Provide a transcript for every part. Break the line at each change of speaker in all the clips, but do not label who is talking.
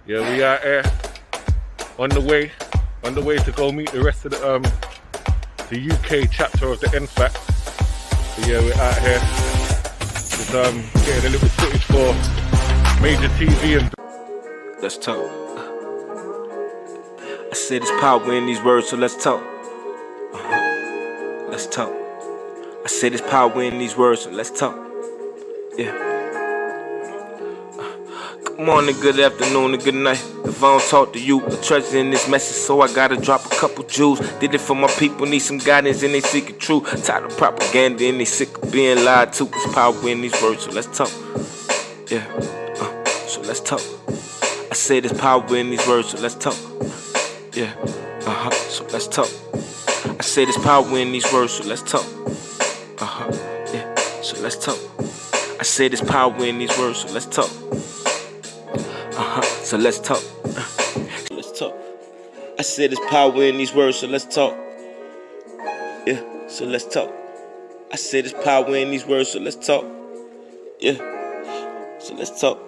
Yeah, we out here on the way to go meet the rest of the UK chapter of the NFAT. So yeah, we're out here just getting a little footage for Majortv and.
Let's talk. I said there's power in these words, so let's talk. Let's talk. I said there's power in these words, so let's talk. Yeah. Good morning, good afternoon, and good night. If I don't talk to you, the treasure in this message, so I gotta drop a couple jewels. Did it for my people, need some guidance, and they seek it true. Tired of propaganda, and they sick of being lied to. There's power in these words, so let's talk. Yeah, so let's talk. I said there's power in these words, so let's talk. Yeah, so let's talk. I said there's power in these words, so let's talk. Yeah, so let's talk. I said there's power in these words, so let's talk. So let's talk. So let's talk. I said there's power in these words, so let's talk. Yeah, so let's talk. I said there's power in these words, so let's talk. Yeah, so let's talk.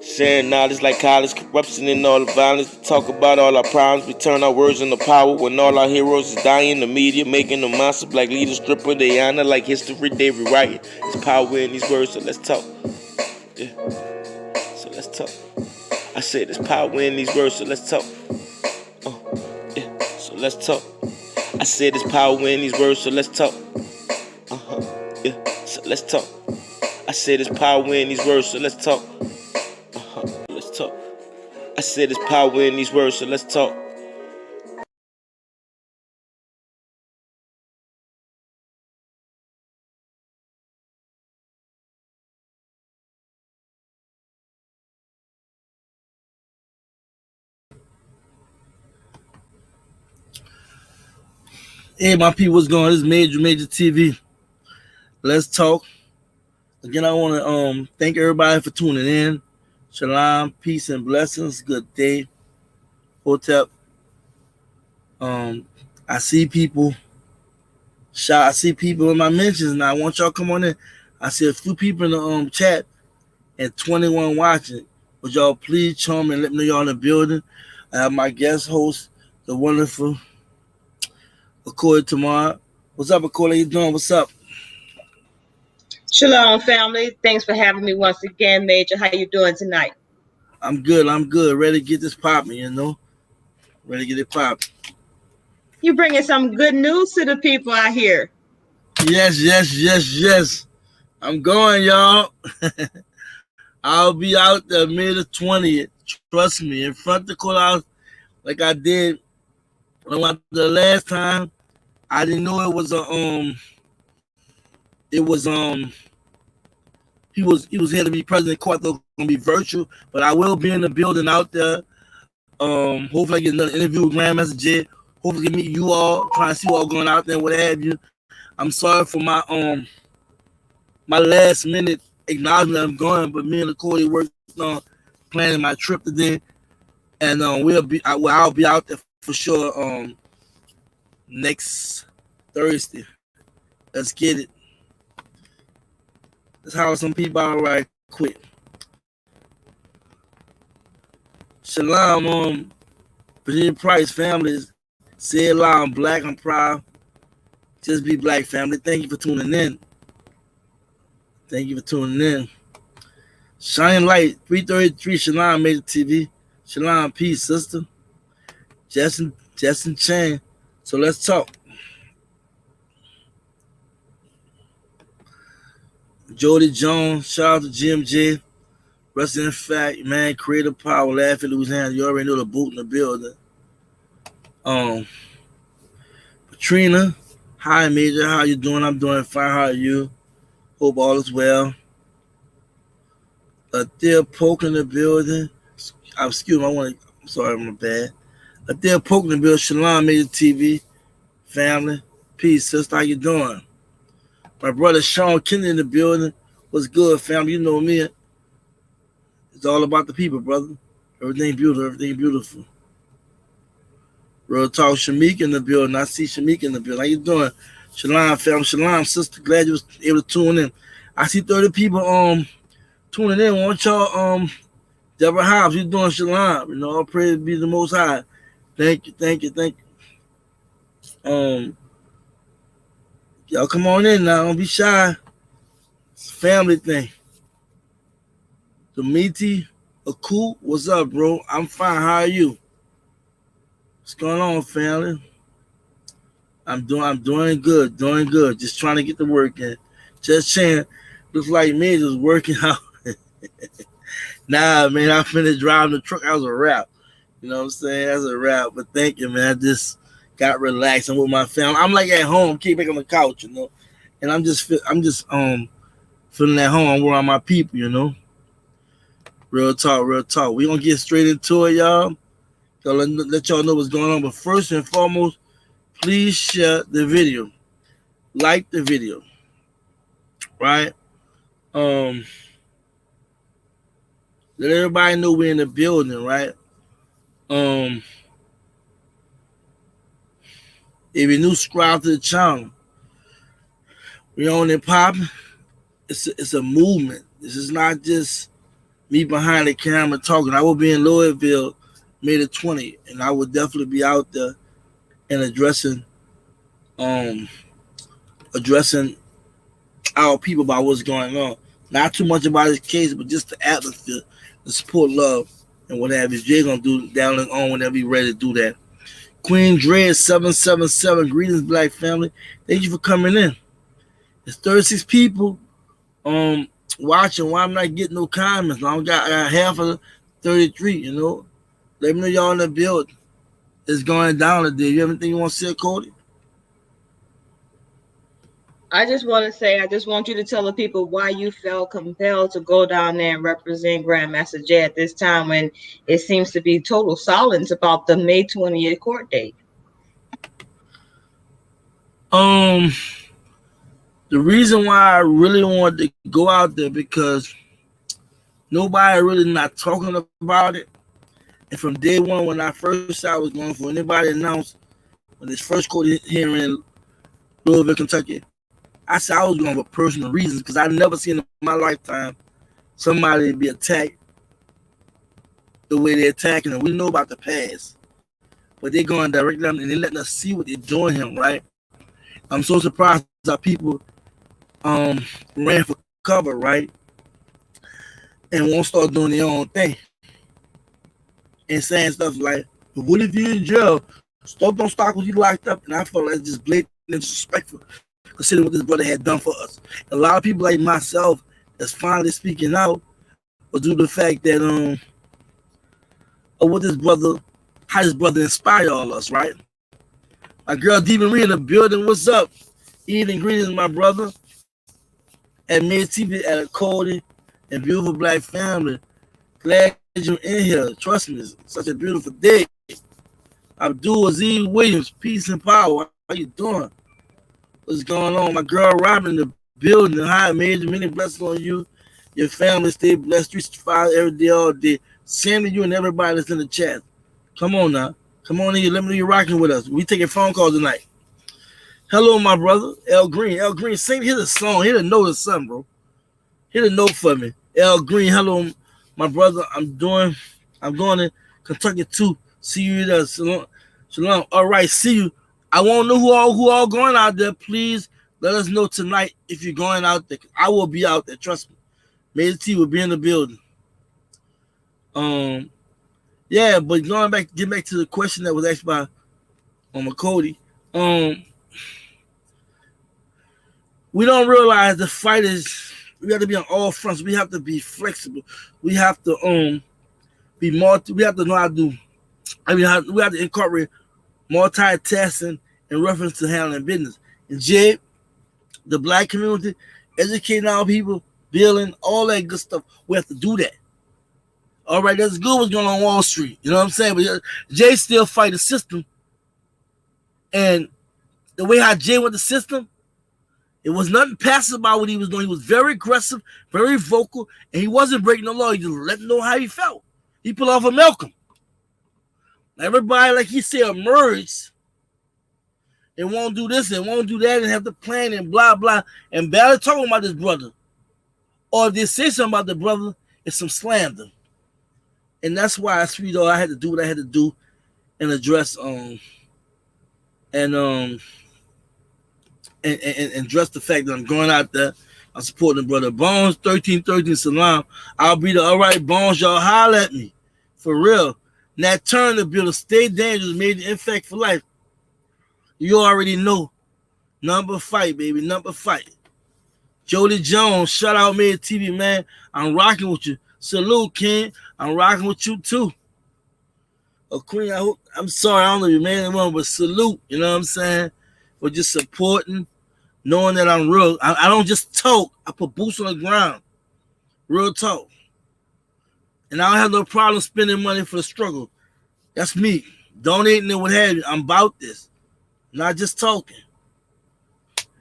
Sharing knowledge like college, corruption and all the violence. We talk about all our problems, we turn our words into power. When all our heroes is dying, the media making them monster. Black leaders stripper, they honor like history, they rewrite it. There's power in these words, so let's talk. Yeah, so let's talk. I said there's power in these words, so let's talk. Yeah, so let's talk. I said there's power in these words, so let's talk. Yeah, so let's talk. I said there's power in these words, so let's talk. Let's talk. I said there's power in these words, so let's talk.
Hey, my people, what's going on? This is Majortv. Let's talk. Again, I want to thank everybody for tuning in. Shalom, peace, and blessings. Good day. Hotep. I see people. I see people in my mentions, and I want y'all to come on in. I see a few people in the chat and 21 watching. Would y'all please chime me and let me know y'all in the building? I have my guest host, the wonderful Accord tomorrow. What's up, Accord? How you doing? What's up?
Shalom, family. Thanks for having me once again, Major. How you doing tonight?
I'm good. Ready to get this popping, Ready to get it popping.
You bringing some good news to the people out here.
Yes. I'm going, y'all. I'll be out there May the 20th. Trust me, in front of the courthouse like I did when I went the last time. I didn't know it was he was here to be president court, though gonna be virtual, but I will be in the building out there. Hopefully I get another interview with Grandmaster J. Hopefully I can meet you all, trying to see what all going out there, what have you. I'm sorry for my my last minute acknowledgement I'm going, but me and the Cody worked on planning my trip today, and I'll be out there for sure next Thursday. Let's get it. Let's holler some people out right quick. Shalom, Virginia Price families. Say it loud, I'm black, I'm proud. Just be black, family. Thank you for tuning in. Shine Light, 333 Shalom Majortv. Shalom, peace, sister. Justin Chan. So let's talk. Jody Jones, shout out to GMJ. Rest in fact, man, creative power, laugh at Louisiana. You already know the boot in the building. Katrina, hi Major, how you doing? I'm doing fine. How are you? Hope all is well. They're poking in the building. Excuse me, I'm sorry, I'm bad. They're poking in the building. Shalom, Majortv family. Peace, sister. How you doing? My brother Sean Kennedy in the building. What's good, family? You know me. It's all about the people, brother. Everything beautiful. Real talk, Shamik in the building. I see Shamik in the building. How you doing? Shalom, family. Shalom, sister. Glad you was able to tune in. I see 30 people tuning in. Want y'all Deborah Hobbs, you doing shalom. You know, all praise be the Most High. Thank you, thank you, thank you. Y'all come on in now. Don't be shy. It's a family thing. Domiti Aku, what's up, bro? I'm fine. How are you? What's going on, family? I'm doing good, doing good. Just trying to get the work in. Just saying, looks like me just working out. Nah, man, I finished driving the truck. I was a wrap. You know what I'm saying? That's a wrap. But thank you, man. I just got relaxed. I'm with my family. I'm like at home, keep back on the couch, you know. And I'm just feeling at home. I'm around my people, you know. Real talk, real talk. We gonna get straight into it, y'all. So let y'all know what's going on. But first and foremost, please share the video. Like the video. Right? Let everybody know we're in the building, right? If you're new, subscribe to the channel. We on it popping. It's a movement. This is not just me behind the camera talking. I will be in Louisville May the 20th, and I will definitely be out there and addressing our people about what's going on. Not too much about his case, but just the atmosphere, the support, love, and what have you. Jay gonna do down and on whenever he ready to do that. Queen Dread 777, greetings, black family. Thank you for coming in. There's 36 people watching. Why I'm not getting no comments? I got half of the 33, you know. Let me know y'all in the building. It's going down today. You have anything you want to say, Cody?
I just want you to tell the people why you felt compelled to go down there and represent Grandmaster Jay at this time when it seems to be total silence about the May 20th court date.
The reason why I really wanted to go out there because nobody really not talking about it. And from day one, when I first saw I was going for anybody announced when this first court here in Louisville, Kentucky, I said I was going for personal reasons because I've never seen in my lifetime somebody be attacked the way they're attacking them. We know about the past, but they're going directly down and they're letting us see what they're doing here, right? I'm so surprised that people ran for cover, right? And won't start doing their own thing. And saying stuff like, what if you're in jail? Stuff don't stop when you locked up. And I felt like just blatant and disrespectful, considering what this brother had done for us. A lot of people like myself that's finally speaking out, but due to the fact that of what this brother, how this brother inspired all us, right? My girl D. Marie in the building, what's up? Evening greetings, my brother. At MajorTv, at a Cody, and beautiful black family. Glad you're in here. Trust me, it's such a beautiful day. Abdul Aziz Williams, peace and power. How you doing? What's going on? My girl Robin in the building. Hi, Major. Many blessings on you. Your family stay blessed 365 every day, all day. Same to you and everybody that's in the chat. Come on now. Come on in here. Let me know you're rocking with us. We taking phone calls tonight. Hello, my brother. El Green. El Green, sing. Here's a song. Here's a note or something, bro. Here's a note for me. El Green, hello, my brother. I'm going to Kentucky too. See you there. Shalom. Shalom. All right, see you. I won't know who all going out there. Please let us know tonight if you're going out there. I will be out there. Trust me. MajorTv will be in the building. Yeah, but get back to the question that was asked by Cody. We don't realize the fight is. We have to be on all fronts. We have to be flexible. We have to be multi. We have to know how to do. We have to incorporate multitasking in reference to handling business. And Jay, the black community, educating our people, building all that good stuff. We have to do that. All right, that's good what's going on Wall Street. You know what I'm saying? But Jay still fight the system. And the way how Jay went the system, it was nothing passive about what he was doing. He was very aggressive, very vocal, and he wasn't breaking the law. He just let him know how he felt. He pulled off a Malcolm. Everybody, like he said, emerged and won't do this and won't do that and have the plan and blah, blah, and barely talking about this brother. Or if they say something about the brother, it's some slander. And that's why, sweetheart, I had to do what I had to do and address and address the fact that I'm going out there. I'm supporting brother Bones, 1313 Salam. I'll be the all right, Bones, y'all holler at me. For real. Nat Turner built a Stay Dangerous, made the impact for life. You already know. Number fight, baby. Number fight. Jody Jones, shout out MajorTv, man. I'm rocking with you. Salute, King. I'm rocking with you too. Queen, I'm sorry, I don't know your man and woman, but salute, you know what I'm saying? For just supporting, knowing that I'm real. I don't just talk, I put boots on the ground. Real talk. And I don't have no problem spending money for the struggle. That's me. Donating and what have you. I'm about this. Not just talking.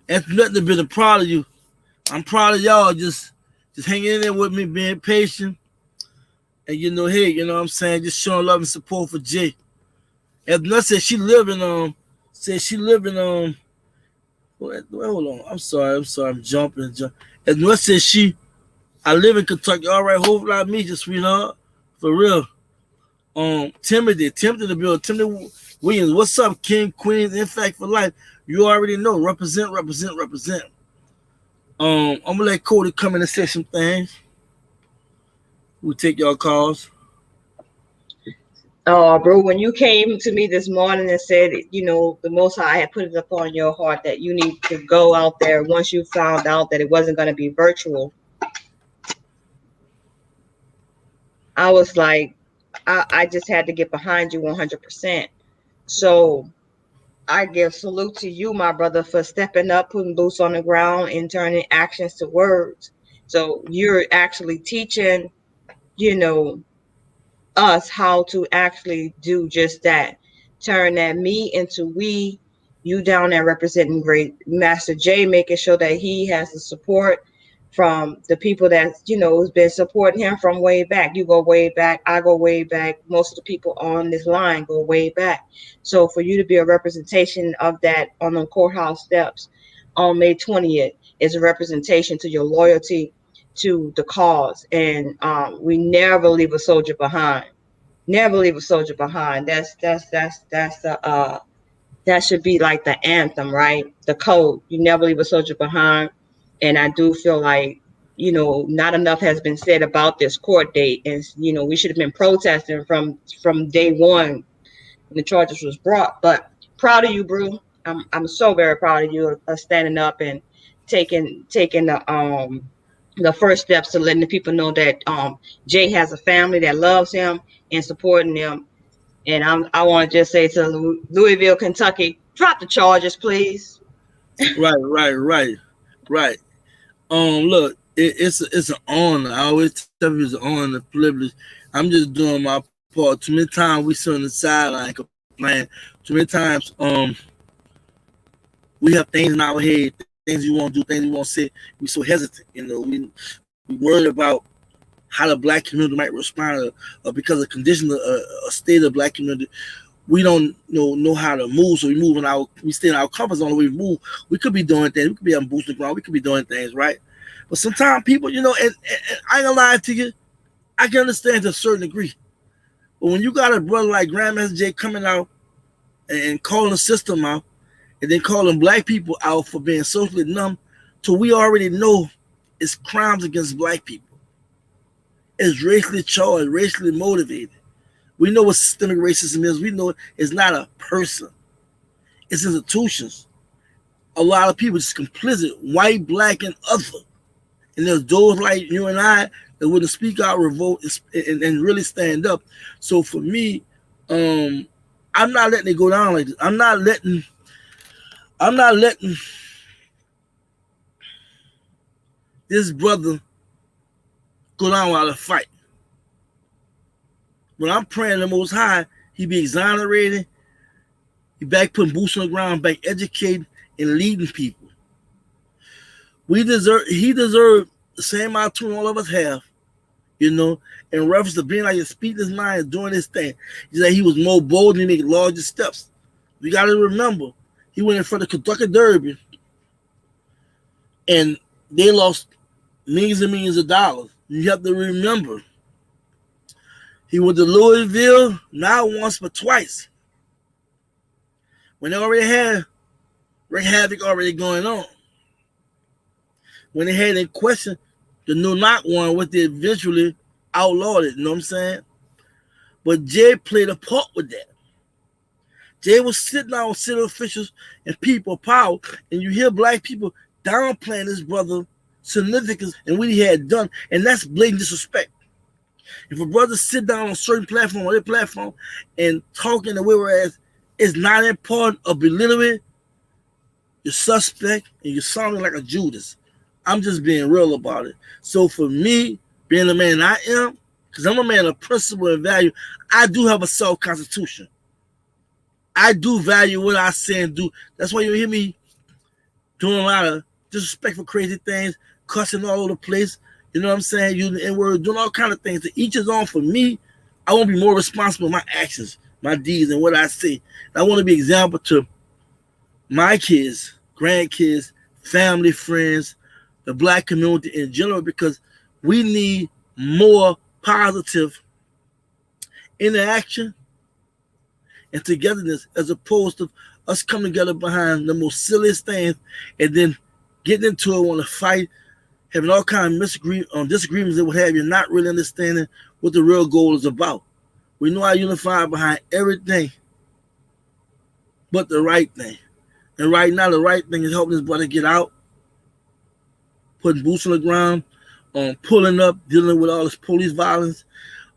And nothing to be proud of you. I'm proud of y'all just hanging in there with me, being patient. And hey, you know what I'm saying? Just showing love and support for Jay. As Nut said, she live in hold on. I'm sorry, I'm jumping. As Nut said, I live in Kentucky. All right, hopefully I meet you, sweetheart. For real. Timothy to build. Timothy Williams, what's up, King, Queens, in fact for life. You already know. Represent. I'm gonna let Cody come in and say some things. We'll take y'all calls.
Bro, when you came to me this morning and said, the Most High had put it upon your heart that you need to go out there once you found out that it wasn't going to be virtual, I was like, I just had to get behind you 100%. So I give salute to you, my brother, for stepping up, putting boots on the ground, and turning actions to words. So you're actually teaching, us how to actually do just that. Turn that me into we, you down there representing great Master J, making sure that he has the support from the people that, has been supporting him from way back. You go way back, I go way back. Most of the people on this line go way back. So for you to be a representation of that on the courthouse steps on May 20th is a representation to your loyalty to the cause. And we never leave a soldier behind. Never leave a soldier behind. That's the that should be like the anthem, right? The code. You never leave a soldier behind. And I do feel like, not enough has been said about this court date. And, we should have been protesting from day one when the charges was brought. But proud of you, bro. I'm so very proud of you of standing up and taking the first steps to letting the people know that Jay has a family that loves him and supporting them. And I want to just say to Louisville, Kentucky, drop the charges, please.
Right. Look, it's an honor. I always tell you it's an honor, a privilege. I'm just doing my part. Too many times we sit on the sideline complaining. Too many times we have things in our head, things we want to do, things we want to say. We so hesitant, we worried about how the black community might respond, or because of condition, a state of black community. We don't know how to move, so we stay in our comfort zone. We move. We could be doing things. We could be on boosting ground. We could be doing things, right? But sometimes people, and I ain't gonna lie to you, I can understand to a certain degree. But when you got a brother like Grandmaster Jay coming out and calling the system out, and then calling black people out for being socially numb, so we already know it's crimes against black people. It's racially charged, racially motivated. We know what systemic racism is. We know it's not a person. It's institutions. A lot of people just complicit, white, black, and other. And there's those like you and I that wouldn't speak out, revolt, and really stand up. So for me, I'm not letting it go down like this. I'm not letting this brother go down without a fight. When I'm praying the Most High, he be exonerated, he back putting boots on the ground, back educating and leading people. He deserved the same opportunity all of us have, in reference to being like a speechless mind and doing this thing. He said he was more bold and he made larger steps. We got to remember, he went in front of Kentucky Derby and they lost millions and millions of dollars. You have to remember, He went to Louisville, not once but twice. When they already had Rick Havoc already going on. When they had in question the No Knock one, what they eventually outlawed it, you know what I'm saying? But Jay played a part with that. Jay was sitting down with city officials and people power, and you hear black people downplaying his brother significance and what he had done, and that's blatant disrespect. If a brother sit down on a certain platform or their platform and talk in the way whereas it's not important or belittling, you're suspect and you're sounding like a Judas. I'm just being real about it. So for me, being the man I am, because I'm a man of principle and value, I do have a self-constitution. I do value what I say and do. That's why you hear me doing a lot of disrespectful, crazy things, cussing all over the place. You know what I'm saying? Using the N-word, doing all kind of things. To each his own. For me, I want to be more responsible for my actions, my deeds, and what I say. I want to be an example to my kids, grandkids, family, friends, the black community in general, because we need more positive interaction and togetherness as opposed to us coming together behind the most silliest things and then getting into it, want to fight, having all kinds of disagreements and what have you, not really understanding what the real goal is about. We know I unify behind everything but the right thing. And right now, the right thing is helping this brother get out, putting boots on the ground, pulling up, dealing with all this police violence,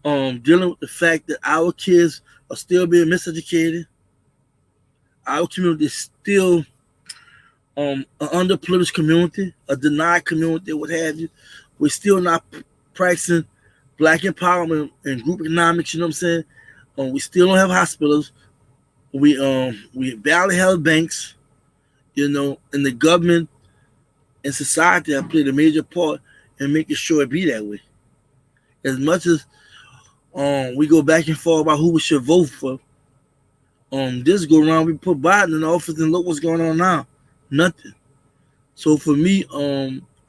dealing with the fact that our kids are still being miseducated. Our community is still an underprivileged community, a denied community, what have you. We're still not practicing black empowerment and group economics, you know what I'm saying? We still don't have hospitals. We barely have banks, you know, and the government and society have played a major part in making sure it be that way. As much as we go back and forth about who we should vote for, this go around we put Biden in office and look what's going on now. Nothing. So for me,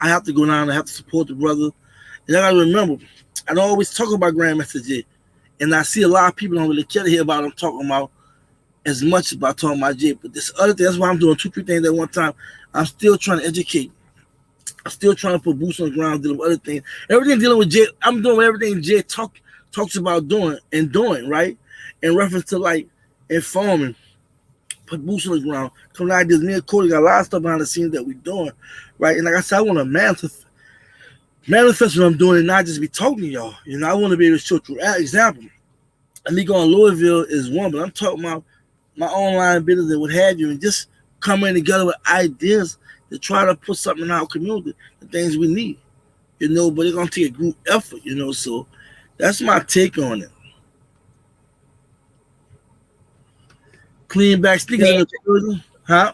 I have to go down and I have to support the brother. And I gotta remember, I don't always talk about Grandmaster Jay. And I see a lot of people don't really care to hear about him talking about as much about talking about Jay. But this other thing, that's why I'm doing 2-3 things at one time. I'm still trying to educate. I'm still trying to put boots on the ground, dealing with other things. Everything dealing with Jay, I'm doing everything Jay talks about doing, right? In reference to like informing, put boots on the ground. Come like this, me and Cody got a lot of stuff behind the scenes that we're doing, right? And like I said, I want to manifest what I'm doing and not just be talking to y'all. You know, I want to be able to show through example. And me going to Louisville is one, but I'm talking about my online business and what have you, and just coming together with ideas to try to put something in our community, the things we need, you know, but it's going to take a group effort, you know, so that's my take on it. Clean back sneakers in the building, huh?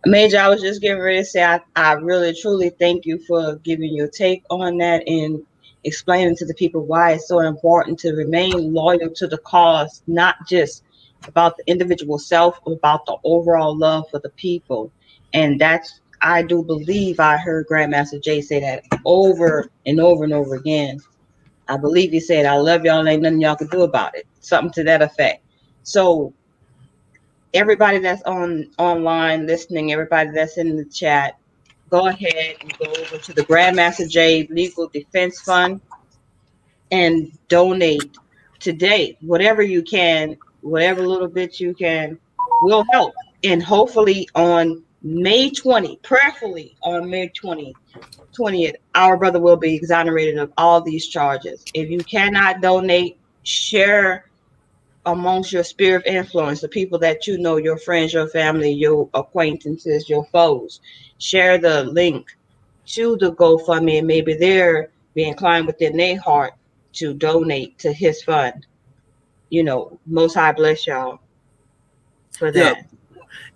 Major, I was just getting ready to say I really truly thank you for giving your take on that and explaining to the people why it's so important to remain loyal to the cause, not just about the individual self, but about the overall love for the people. And that's, I do believe I heard Grandmaster Jay say that over and over and over again. I believe he said, I love y'all, ain't nothing y'all can do about it. Something to that effect. So everybody that's online listening, everybody that's in the chat, go ahead and go over to the Grandmaster Jay Legal Defense Fund and donate today. Whatever you can, whatever little bit you can will help. And hopefully on May 20, prayerfully on May 20th, our brother will be exonerated of all these charges. If you cannot donate, share amongst your sphere of influence, the people that you know, your friends, your family, your acquaintances, your foes. Share the link to the GoFundMe, and maybe they're be inclined within their heart to donate to his fund. You know, Most High bless y'all for that.
Yeah.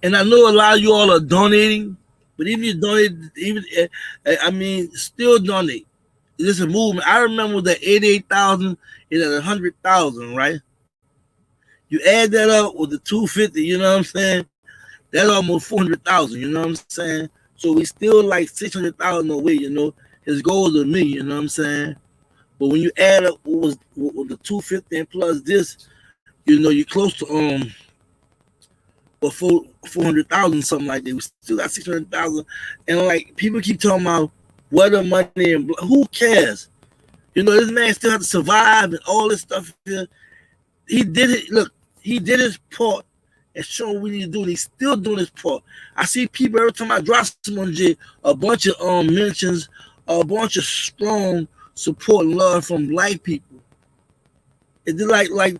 And I know a lot of you all are donating, but even you donate, still donate. It's a movement. I remember that 88,000 and at 100,000, right? You add that up with the 250, you know what I'm saying? That's almost 400,000, you know what I'm saying? So we still like 600,000 away, you know. His goals are me, you know what I'm saying? But when you add up what was the 250 and plus this, you're close to but 400,000 something like that. We still got 600,000, and like people keep talking about where the money and who cares? This man still has to survive and all this stuff. He did it. Look, he did his part and showing what we need to do. And he's still doing his part. I see people every time I drop someone, a bunch of mentions, a bunch of strong support and love from black people. It's like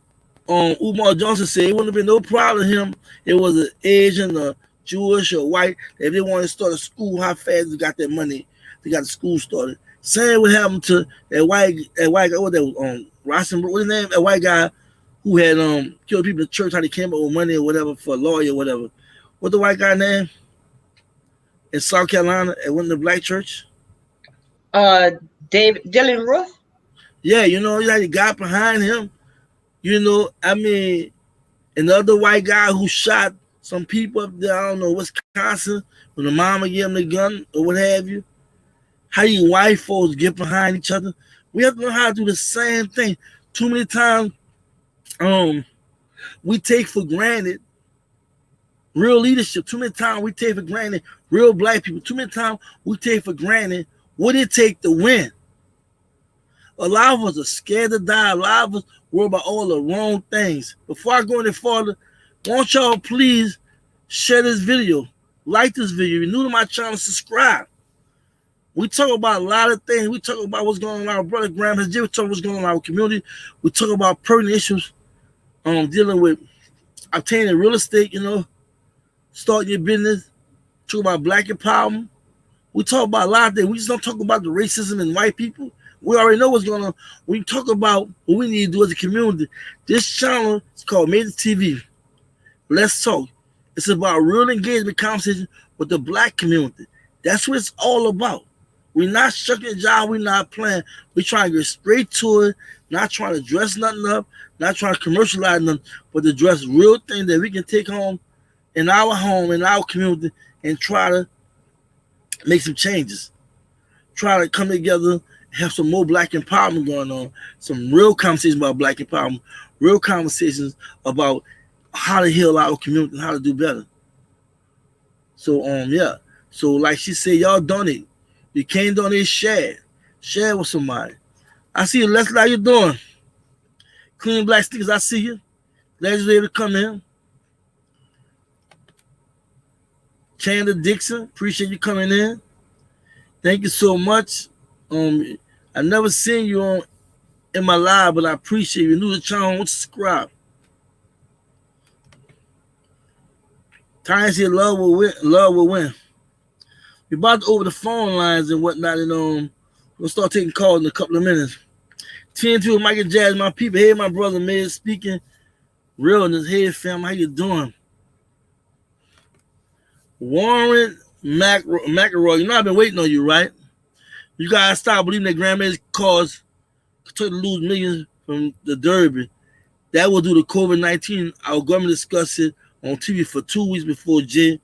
Umar Johnson said, it wouldn't have been no problem with him. It was an Asian or Jewish or white. If they wanted to start a school, how fast they got that money, they got the school started. Same what happened to that white guy, what that was Rosenberg, what's his name? That white guy who had killed people in church, how they came up with money or whatever for a lawyer or whatever. What the white guy name? In South Carolina at one of the black church?
Dylan Roof?
Yeah, he had a guy behind him. I mean, another white guy who shot some people up there, I don't know, Wisconsin, when the mama gave him the gun or what have you. How you white folks get behind each other. We have to know how to do the same thing. Too many times, we take for granted real leadership. Too many times we take for granted real black people. Too many times we take for granted what it takes to win. A lot of us are scared to die. A lot of us worry about all the wrong things. Before I go any further, won't y'all please share this video, like this video. If you're new to my channel, subscribe. We talk about a lot of things. We talk about what's going on in our brother Graham. We talk about what's going on in our community. We talk about pertinent issues, dealing with obtaining real estate, starting your business. Talk about black empowerment. We talk about a lot of things. We just don't talk about the racism in white people. We already know what's going on. We talk about what we need to do as a community. This channel is called MajorTv. Let's talk. It's about real engagement conversation with the black community. That's what it's all about. We're not shucking a job. We're not playing. We're trying to get straight to it, not trying to dress nothing up, not trying to commercialize nothing, but to dress real things that we can take home, in our community, and try to make some changes. Try to come together, have some more black empowerment going on, some real conversations about black empowerment, real conversations about how to heal our community and how to do better. So, yeah. So, like she said, y'all donate. You can't donate, share. Share with somebody. I see you, Leslie. How you doing? Clean Black Stickers, I see you. Glad you're able to come in. Chandler Dixon, appreciate you coming in. Thank you so much. I never seen you in my live, but I appreciate you. New to the channel, subscribe. Times here, love will win. Love will win. We're about to open the phone lines and whatnot, and we'll start taking calls in a couple of minutes. TNT with Michael Jazz, my people. Hey, my brother, man, speaking realness. Hey, fam, how you doing? Warren McElroy, I've been waiting on you, right? You guys stop believing that grandma's cause to lose millions from the Derby. That will do the COVID-19. Our government discussed it on TV for 2 weeks before Jay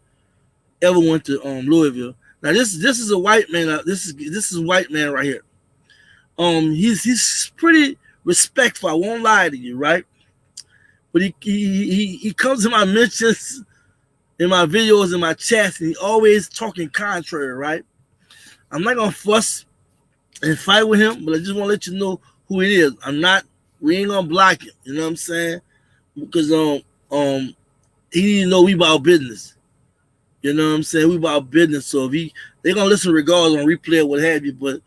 ever went to Louisville. Now this is a white man. This is a white man right here. He's pretty respectful. I won't lie to you, right? But he comes to my mentions, in my videos, in my chats, and he always talking contrary, right? I'm not gonna fuss and fight with him, but I just want to let you know who it is. We ain't gonna block it. You know what I'm saying? Because he need to know we about business. You know what I'm saying? We about business. So if they're gonna listen regardless on replay or what have you. But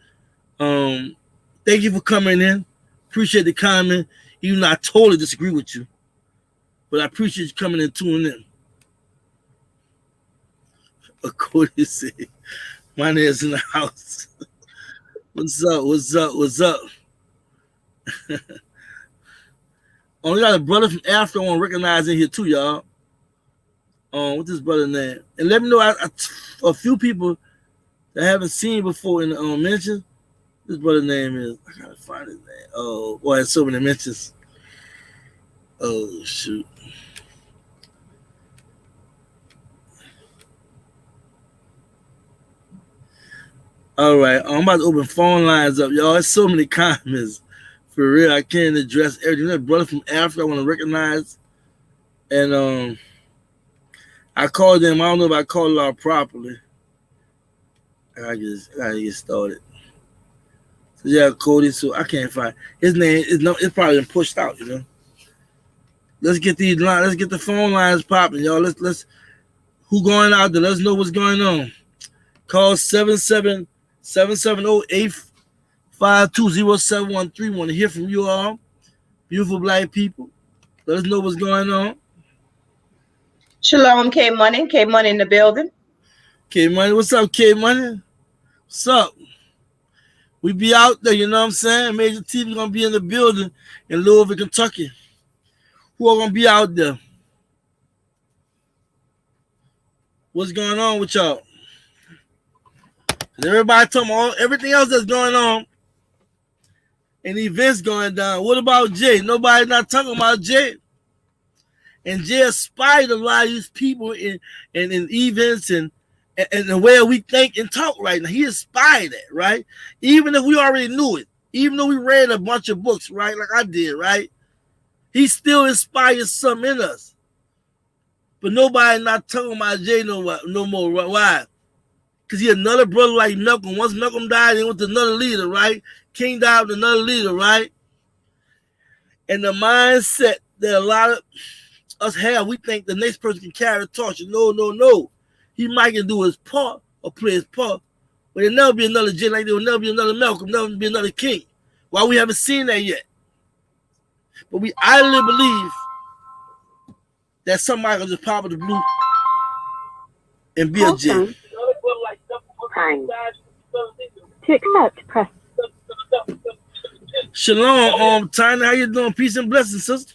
thank you for coming in. Appreciate the comment. Even though I totally disagree with you, but I appreciate you coming and tuning in. Of course, you say my name's in the house. What's up? What's up? What's up? We got a brother from Africa I want to recognize in here too, y'all. What's this brother's name? And let me know a few people that I haven't seen before in the mentions. This brother's name is, I gotta find his name. Oh boy, it's so many mentions. Oh shoot. All right, I'm about to open phone lines up, y'all. There's so many comments. For real, I can't address everything. That brother from Africa I want to recognize. And I called them. I don't know if I called it out properly. I gotta get started. So yeah, Cody. So I can't find his name. It's probably been pushed out. You know. Let's get these lines. Let's get the phone lines popping, y'all. Let's who going out there? Let's know what's going on. Call 770-852-0713. Want to hear from you all, beautiful black people. Let us know what's going on.
Shalom, K Money. K Money in the building.
K Money, what's up, K Money? What's up? We be out there, you know what I'm saying? Major TV gonna be in the building in Louisville, Kentucky. Who are gonna be out there? What's going on with y'all? Everybody talking about everything else that's going on and events going down. What about Jay? Nobody not talking about Jay. And Jay inspired a lot of these people in events and the way we think and talk right now. He inspired it, right? Even if we already knew it, even though we read a bunch of books, right? Like I did, right? He still inspires something in us. But nobody not talking about Jay no more. Why? Because he another brother like Malcolm. Once Malcolm died, he went to another leader, right? King died with another leader, right? And the mindset that a lot of us have, we think the next person can carry the torch. No. He might can do his part or play his part, but there'll never be another Jay like there will never be another Malcolm, never be another King. Why we haven't seen that yet? But we idly believe that somebody can just pop out the blue and be a Jay.
To accept, press.
Shalom, Tiny. How you doing? Peace and blessings, sister.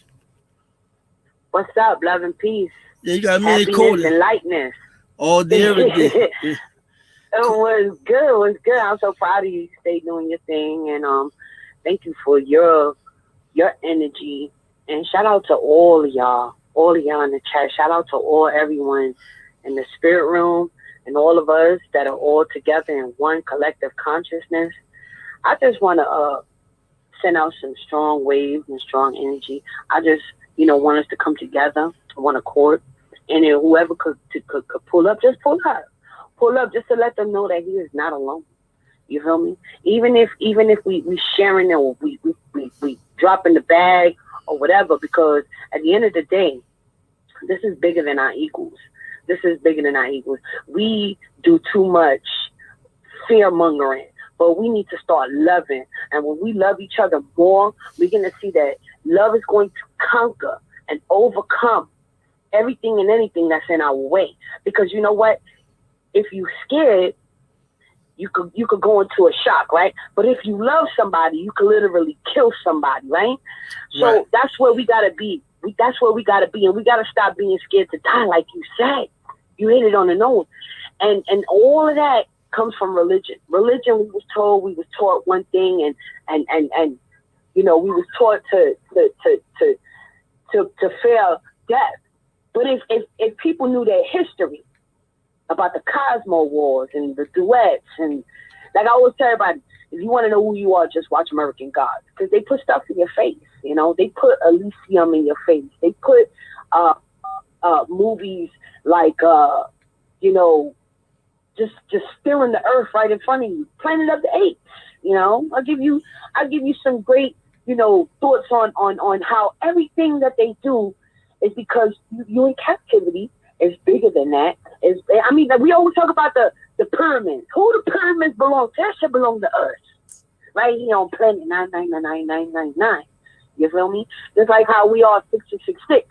What's up? Love and peace.
Yeah, you got me and
Happiness
Cody.
and lightness.
All day, every day.
It was good. It was good. I'm so proud of you. Stay doing your thing, and thank you for your energy. And shout out to all of y'all in the chat. Shout out to everyone in the spirit room and all of us that are all together in one collective consciousness. I just want to send out some strong waves and strong energy. I just, want us to come together, one accord, and then whoever could pull up, just pull up. Pull up just to let them know that he is not alone. You feel me? Even if we sharing it or we dropping the bag or whatever, because at the end of the day, this is bigger than our equals. This is bigger than our equals. We do too much fear mongering, but we need to start loving. And when we love each other more, we're going to see that love is going to conquer and overcome everything and anything that's in our way. Because you know what? If you're scared, you could go into a shock, right? But if you love somebody, you could literally kill somebody, right? So that's where we gotta be. That's where we gotta be, and we gotta stop being scared to die, like you said. You hit it on the nose, and all of that comes from religion. Religion, we was taught one thing, and we was taught to fear death. But if people knew their history about the Cosmo Wars and the duets, and like I always tell everybody, if you want to know who you are, just watch American Gods, because they put stuff in your face. They put Elysium in your face. They put movies like just stealing the earth right in front of you. Planet of the Apes. I'll give you some great thoughts on how everything that they do is because you're in captivity. It's bigger than that. We always talk about the pyramids. Who the pyramids belong to? That should belong to us. Right here on planet 9999999. You feel me? Just like how we are 6666.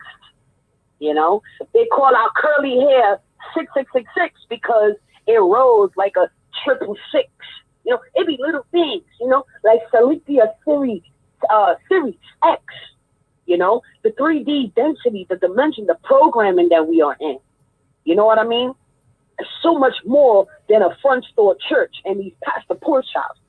They call our curly hair 6666 because it rose like a 666. It be little things, like Selipia Series X. The 3D density, the dimension, the programming that we are in. You know what I mean? It's so much more than a front store church and these pastor pork shops.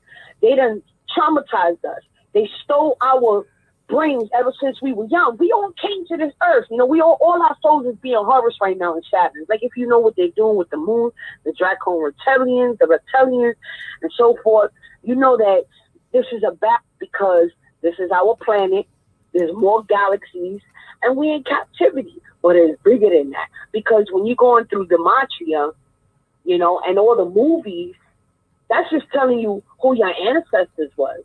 They done traumatized us. They stole our brains ever since we were young. We all came to this earth. You know, we all our souls is being harvested right now in Saturn. Like, if you know what they're doing with the moon, the Dracon reptilians, and so forth, you know that this is about, because this is our planet. There's more galaxies, and we're in captivity. But it's bigger than that, because when you're going through Gematria, you know, and all the movies, that's just telling you who your ancestors was.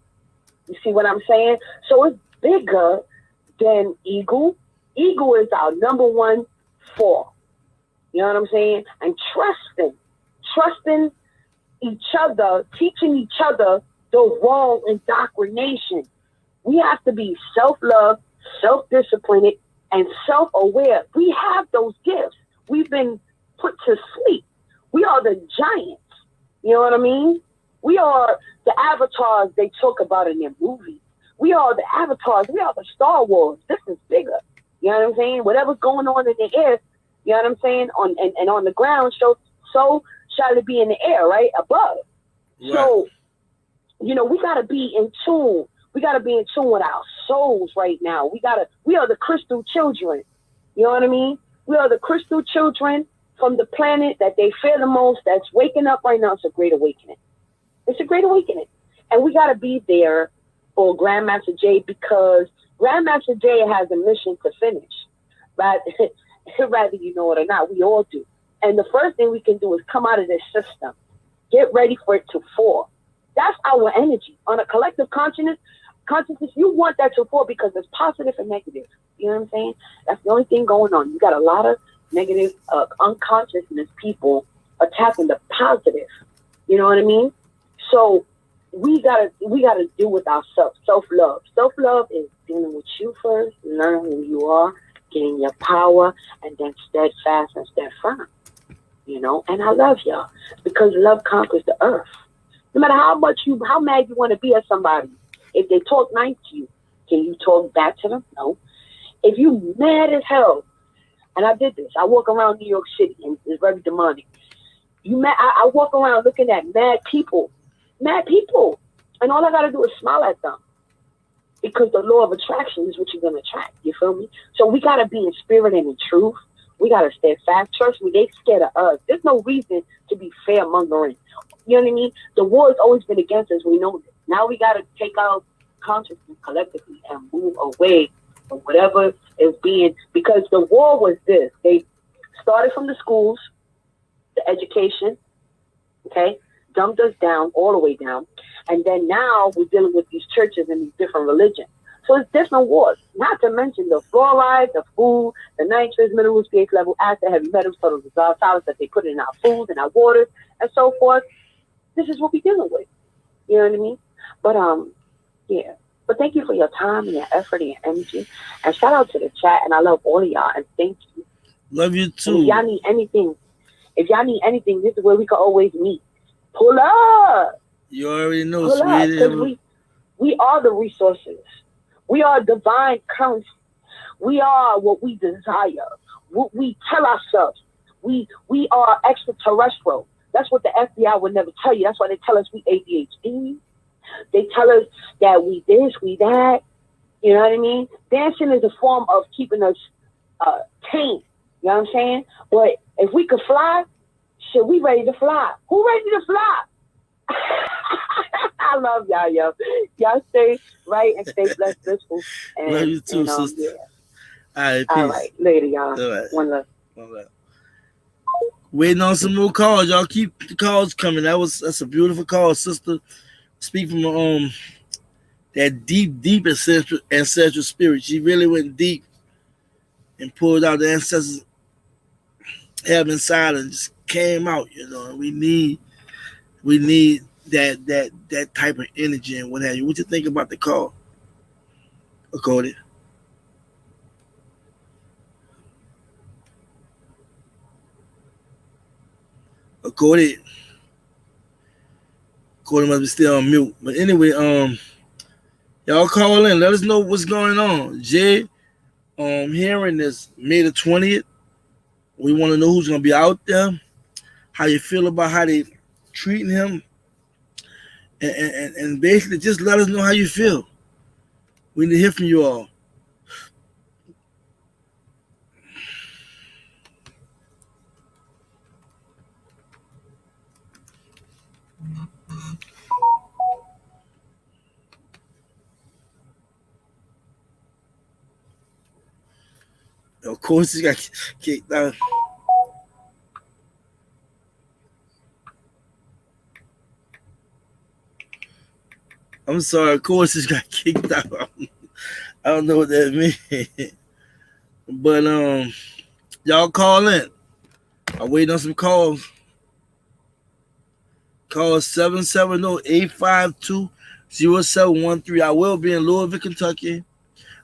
You see what I'm saying? So it's bigger than Eagle. Eagle is our number one fall. You know what I'm saying? And trusting each other, teaching each other the wrong indoctrination. We have to be self-love, self-disciplined, and self-aware. We have those gifts. We've been put to sleep. We are the giants. You know what I mean? We are the avatars they talk about in their movies. We are the avatars. We are the Star Wars. This is bigger. You know what I'm saying? Whatever's going on in the air, you know what I'm saying? On the ground, so shall it be in the air, right? Above. Right. So, you know, we gotta be in tune. We gotta be in tune with our souls right now. We are the crystal children. You know what I mean? We are the crystal children from the planet that they fear the most, that's waking up right now. It's a great awakening. It's a great awakening. And we gotta be there for Grandmaster Jay, because Grandmaster Jay has a mission to finish. Right? Rather you know it or not, we all do. And the first thing we can do is come out of this system. Get ready for it to fall. That's our energy. On a collective consciousness, you want that to fall, because it's positive and negative. You know what I'm saying? That's the only thing going on. You got a lot of negative unconsciousness people attacking the positive. You know what I mean? So we gotta deal with ourselves. Self-love. Self-love is dealing with you first, learning who you are, getting your power, and then steadfast and steadfast. You know, and I love y'all, because love conquers the earth. No matter how mad you want to be at somebody, if they talk nice to you, can you talk back to them? No. If you mad as hell, and I did this, I walk around New York City, and it's very demonic. I walk around looking at mad people, and all I gotta do is smile at them, because the law of attraction is what you're gonna attract. You feel me? So we gotta be in spirit and in truth. We gotta stay fast. Trust me, they scared of us. There's no reason to be fear-mongering. You know what I mean? The war has always been against us. We know this. Now we gotta take our consciousness collectively and move away from whatever is being, because the war was this. They started from the schools, the education, okay, dumped us down, all the way down. And then now we're dealing with these churches and these different religions. So it's different wars, not to mention the fluoride, the food, the nitrates, minerals, pH level, acid, heavy metals, total dissolved solids that they put in our foods and our waters and so forth. This is what we're dealing with. You know what I mean? But yeah. But thank you for your time and your effort and your energy. And shout out to the chat, and I love all of y'all, and thank you.
Love you too.
And if y'all need anything, this is where we can always meet. Pull up.
You already know,
Pull up,
sweetie.
because we are the resources. We are divine currency. We are what we desire. What we tell ourselves. We are extraterrestrial. That's what the FBI would never tell you. That's why they tell us we ADHD. They tell us that we this, we that. You know what I mean? Dancing is a form of keeping us tame. You know what I'm saying? But if we could fly, shit, we ready to fly. Who ready to fly? I love y'all, yo. Y'all stay right and stay blessed, blissful. And,
love you too, sister.
Yeah.
All right, peace.
All right, later, y'all.
All right.
One love.
Waiting on some more calls, y'all. Keep the calls coming. That's a beautiful call, sister. Speak from that deep ancestral spirit. She really went deep and pulled out the ancestors have inside and just came out. You know, we need that type of energy and what have you. What you think about the call, Cody? Cody must be still on mute. But anyway, y'all call in. Let us know what's going on. Jay, hearing this May the 20th. We want to know who's gonna be out there, how you feel about how they treating him, and basically just let us know how you feel. We need to hear from you all. Of course, he got kicked out. I'm sorry, of course, he got kicked out. I don't know what that means. But y'all call in. I'm waiting on some calls. Call 770-852-0713. I will be in Louisville, Kentucky.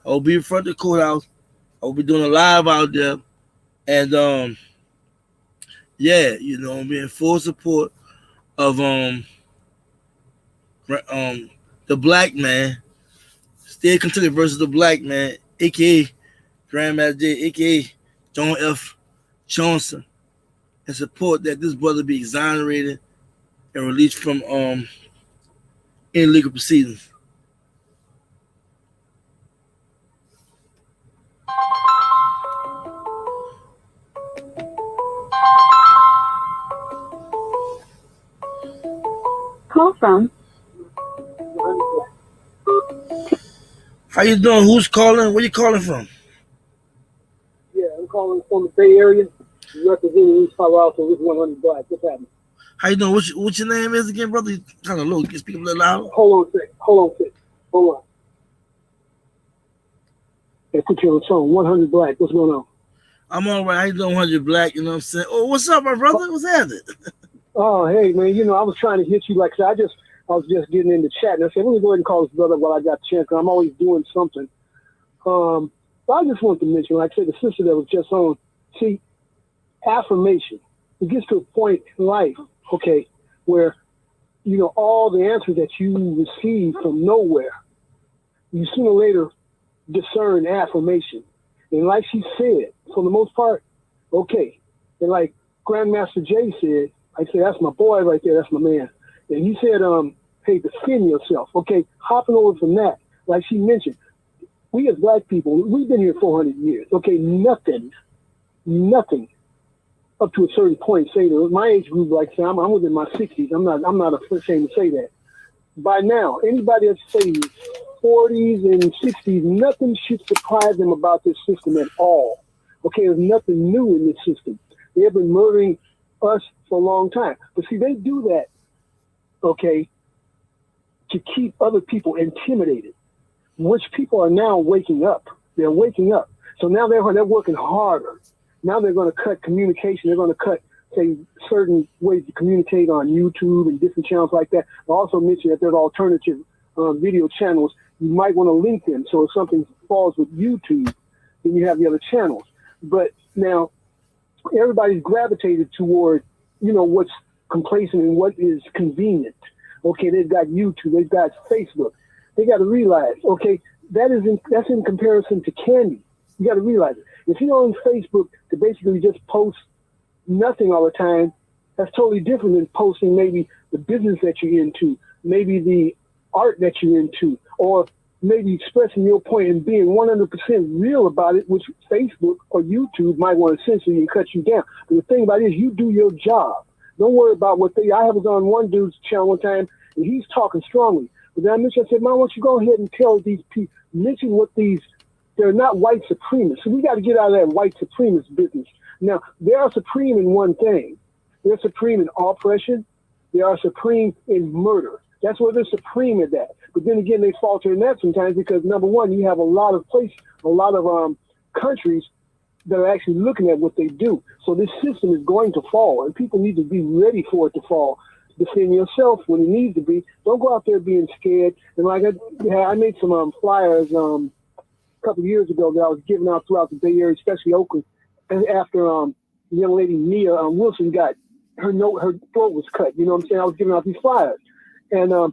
I will be in front of the courthouse. I will be doing a live out there. And yeah, you know, I'm in full support of the black man. State of Kentucky versus the black man, aka Grandmaster J, aka John F. Johnson, and support that this brother be exonerated and released from illegal proceedings.
Call from.
How you doing? Who's calling? Where you calling from?
Yeah, I'm calling from the Bay Area, representing East Palo Alto with 100 Black. What's happening?
How you doing? What your name is again, brother? You kind of low. You can speak a little louder.
Hold on. Hey, put you on the phone. 100 Black. What's going on?
I'm all right. How you doing, 100 Black? You know what I'm saying? Oh, what's up, my brother? What's happening?
Oh, hey, man. You know, I was trying to hit you. Like I said, I was just getting in the chat. And I said, let me go ahead and call this brother while I got the chance, because I'm always doing something. But I just wanted to mention, like I said, the sister that was just on, see, affirmation. It gets to a point in life, okay, where, you know, all the answers that you receive from nowhere, you sooner or later discern affirmation. And like she said, for the most part, okay. And like Grandmaster J said, I said, that's my boy right there, that's my man. And he said, hey, defend yourself. Okay, hopping over from that, like she mentioned, we as black people, we've been here 400 years. Okay, nothing up to a certain point, say that my age group, like I said, I'm within my 60s. I'm not ashamed to say that. By now, anybody that say 40s and 60s, nothing should surprise them about this system at all. Okay, there's nothing new in this system. They have been murdering us for a long time. But see, they do that, okay, to keep other people intimidated, which people are now waking up. They're waking up. So now they're working harder. Now they're going to cut communication. They're going to cut, say, certain ways to communicate on YouTube and different channels like that. I also mentioned that there's alternative video channels. You might want to link them. So if something falls with YouTube, then you have the other channels. But now everybody's gravitated toward, you know, what's complacent and what is convenient. Okay, they've got YouTube, they've got Facebook. They got to realize, okay, that's in comparison to candy. You got to realize it. If you're on Facebook to basically just post nothing all the time, that's totally different than posting maybe the business that you're into, maybe the art that you're into, or maybe expressing your point and being 100% real about it, which Facebook or YouTube might want to censor you and cut you down. But the thing about it is you do your job. Don't worry about what I was on one dude's channel one time, and he's talking strongly. But then I said, man, why don't you go ahead and tell these people, mention what they're not white supremacists. So we got to get out of that white supremacist business. Now, they are supreme in one thing. They're supreme in oppression. They are supreme in murder. That's where they're supreme at that. But then again, they falter in that sometimes because, number one, you have a lot of countries that are actually looking at what they do. So this system is going to fall, and people need to be ready for it to fall. Defend yourself when it needs to be. Don't go out there being scared. And like I made some flyers a couple of years ago that I was giving out throughout the Bay Area, especially Oakland. And after the young lady Mia Wilson got her throat was cut. You know what I'm saying? I was giving out these flyers, and I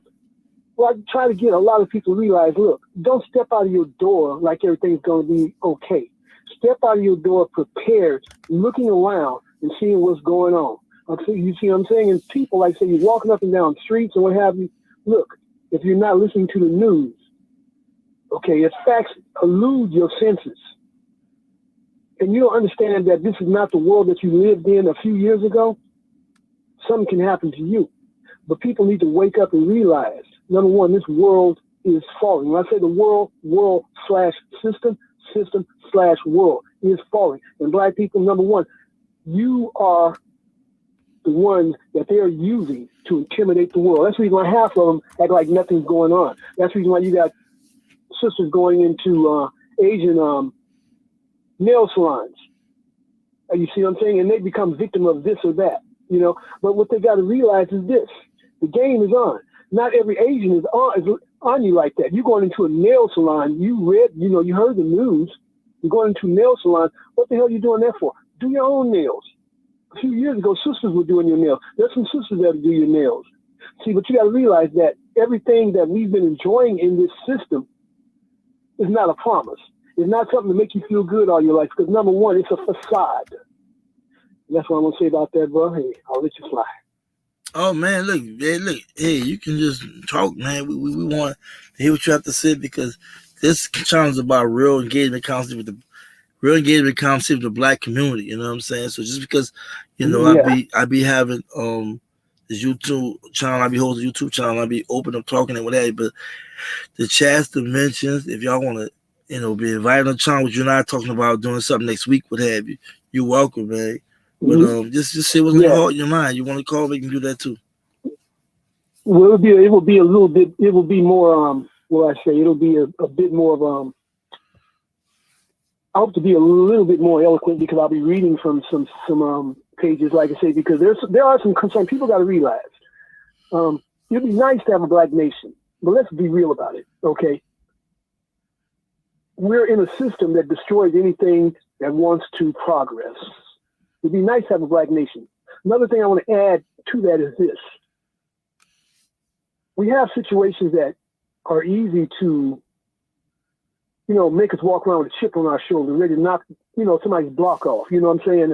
try to get a lot of people to realize, look, don't step out of your door like everything's going to be okay. Step out of your door prepared, looking around and seeing what's going on. You see what I'm saying? And people, like say, you're walking up and down streets and what have you. Look, if you're not listening to the news, Okay, if facts elude your senses, and you don't understand that this is not the world that you lived in a few years ago, something can happen to you. But people need to wake up and realize, number one, this world is falling. When I say the world/system/world is falling. And black people, number one, you are the ones that they're using to intimidate the world. That's the reason why half of them act like nothing's going on. That's the reason why you got sisters going into Asian nail salons. You see what I'm saying? And they become victim of this or that, you know. But what they got to realize is this: the game is on. Not every Asian is on you like that. You're going into a nail salon. You heard the news. You're going into a nail salon. What the hell are you doing that for? Do your own nails. A few years ago, sisters were doing your nails. There's some sisters that do your nails. See, but you got to realize that everything that we've been enjoying in this system is not a promise. It's not something to make you feel good all your life. Because number one, it's a facade. And that's what I'm gonna say about that, bro. Hey, I'll let you fly.
Oh man, look, hey, you can just talk, man. We want to hear what you have to say, because this channel is about real engagement concept with the black community. You know what I'm saying? So just because, you know, I be having this YouTube channel, I be holding a YouTube channel, I be open up talking and whatever. But the chats, dimensions, if y'all want to, you know, be invited on the channel, which you and I are talking about doing something next week, what have you, you're welcome, man. But just say what's in your heart, your mind. You want to call, we can do that too.
Well, it will be a little bit. It will be more. It'll be a bit more of I hope to be a little bit more eloquent, because I'll be reading from some pages, like I say, because there are some people got to realize. It'd be nice to have a black nation, but let's be real about it, okay? We're in a system that destroys anything that wants to progress. It'd be nice to have a black nation. Another thing I want to add to that is this. We have situations that are easy to, you know, make us walk around with a chip on our shoulder, ready to knock, you know, somebody's block off. You know what I'm saying?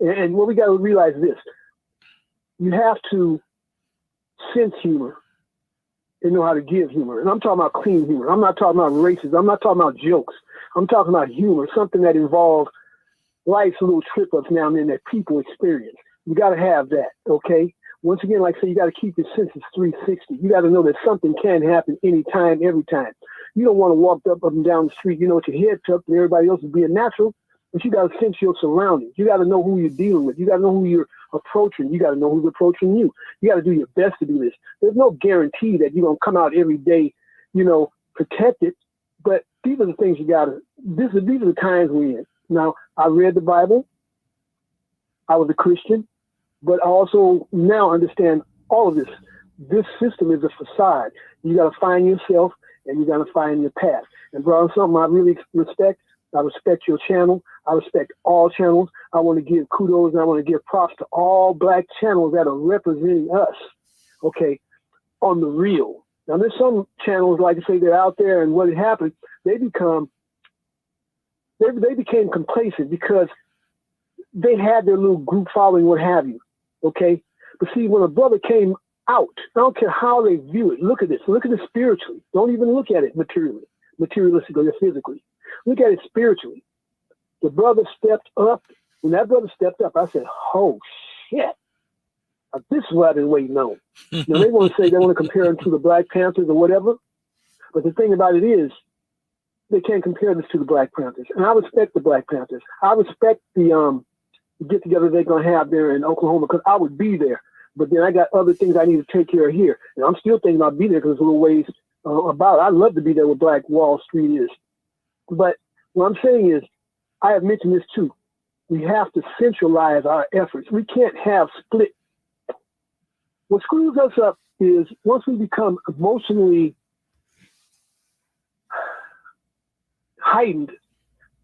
And what we got to realize this. You have to sense humor and know how to give humor. And I'm talking about clean humor. I'm not talking about racism. I'm not talking about jokes. I'm talking about humor, something that involves life's little trip-ups now and then that people experience. You got to have that, okay? Once again, like I say, you got to keep your senses 360. You got to know that something can happen anytime, every time. You don't want to walk up and down the street, you know, with your head tucked and everybody else is being natural, but you got to sense your surroundings. You got to know who you're dealing with. You got to know who you're approaching. You got to know who's approaching you. You got to do your best to do this. There's no guarantee that you're going to come out every day, you know, protected, but these are the things you got to, these are the times we're in. Now, I read the Bible. I was a Christian, but I also now understand all of this. This system is a facade. You got to find yourself, and you got to find your path. And bro, something I really respect. I respect your channel. I respect all channels. I want to give kudos and I want to give props to all black channels that are representing us, okay, on the real. Now, there's some channels, like I say, they're out there, and what had happened, they became complacent because they had their little group following, what have you, okay? But see, when a brother came out, I don't care how they view it, look at this spiritually. Don't even look at it materialistically or physically. Look at it spiritually. The brother stepped up. When that brother stepped up, I said, oh, shit. This is what I've been waiting on. Now, they want to say they want to compare him to the Black Panthers or whatever, but the thing about it is, they can't compare this to the Black Panthers. And I respect the Black Panthers. I respect the get-together they're going to have there in Oklahoma, because I would be there. But then I got other things I need to take care of here. And I'm still thinking about being there because there's a little ways about it. I'd love to be there where Black Wall Street is. But what I'm saying is, I have mentioned this too. We have to centralize our efforts. We can't have split. What screws us up is once we become emotionally heightened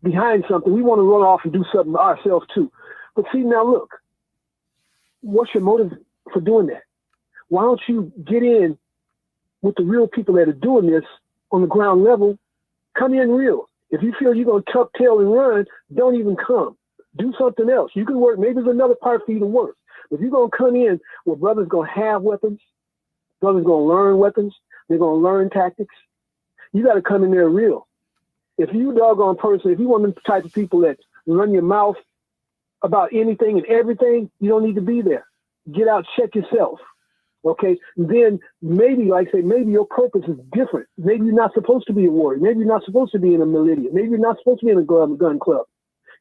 behind something, we want to run off and do something ourselves too. But see, now look, what's your motive for doing that? Why don't you get in with the real people that are doing this on the ground level? Come in real. If you feel you're going to tuck tail and run, don't even come. Do something else. You can work. Maybe there's another part for you to work. If you're going to come in where brothers going to have weapons, brothers going to learn weapons, they're going to learn tactics, You got to come in there real. If you doggone person, if you one of the type of people that run your mouth about anything and everything, you don't need to be there. Get out, check yourself. Okay, then maybe, like I say, maybe your purpose is different. Maybe you're not supposed to be a warrior. Maybe you're not supposed to be in a militia. Maybe you're not supposed to be in a gun club.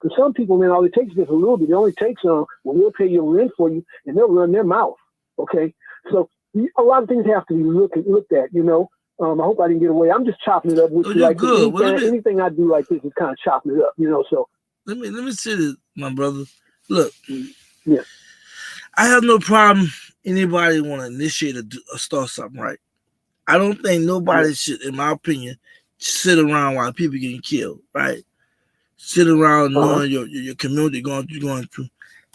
Because some people, man, all it takes is just a little bit. It only takes well, we'll pay your rent for you, and they'll run their mouth. Okay, so a lot of things have to be looked at. You know, I hope I didn't get away. I'm just chopping it up with you. Like good. Anything I do like this is kind of chopping it up. You know, so
let me say this, my brother. Look,
yeah,
I have no problem. Anybody want to initiate or start something, right? I don't think nobody should, in my opinion, sit around while people getting killed, right? Sit around knowing your community going through.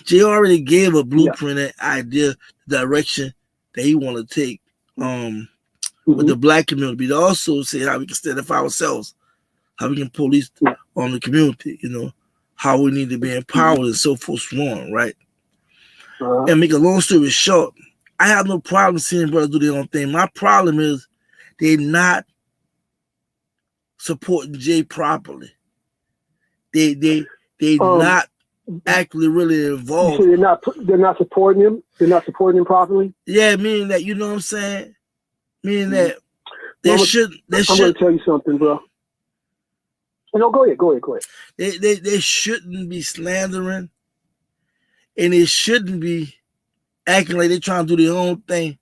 Jay already gave a blueprint and idea, direction that he want to take with the black community. But also say how we can stand up for ourselves, how we can police on the community, you know, how we need to be empowered and so forth, so on, right? And make a long story short, I have no problem seeing brothers do their own thing. My problem is they're not supporting Jay properly. They not actually really involved.
So they're not supporting him. They're not supporting him properly.
Yeah, meaning that, you know what I'm saying. Meaning that they should.
I'm going to tell you something, bro. No, go ahead.
They shouldn't be slandering, and they shouldn't be acting like they're trying to do their own thing,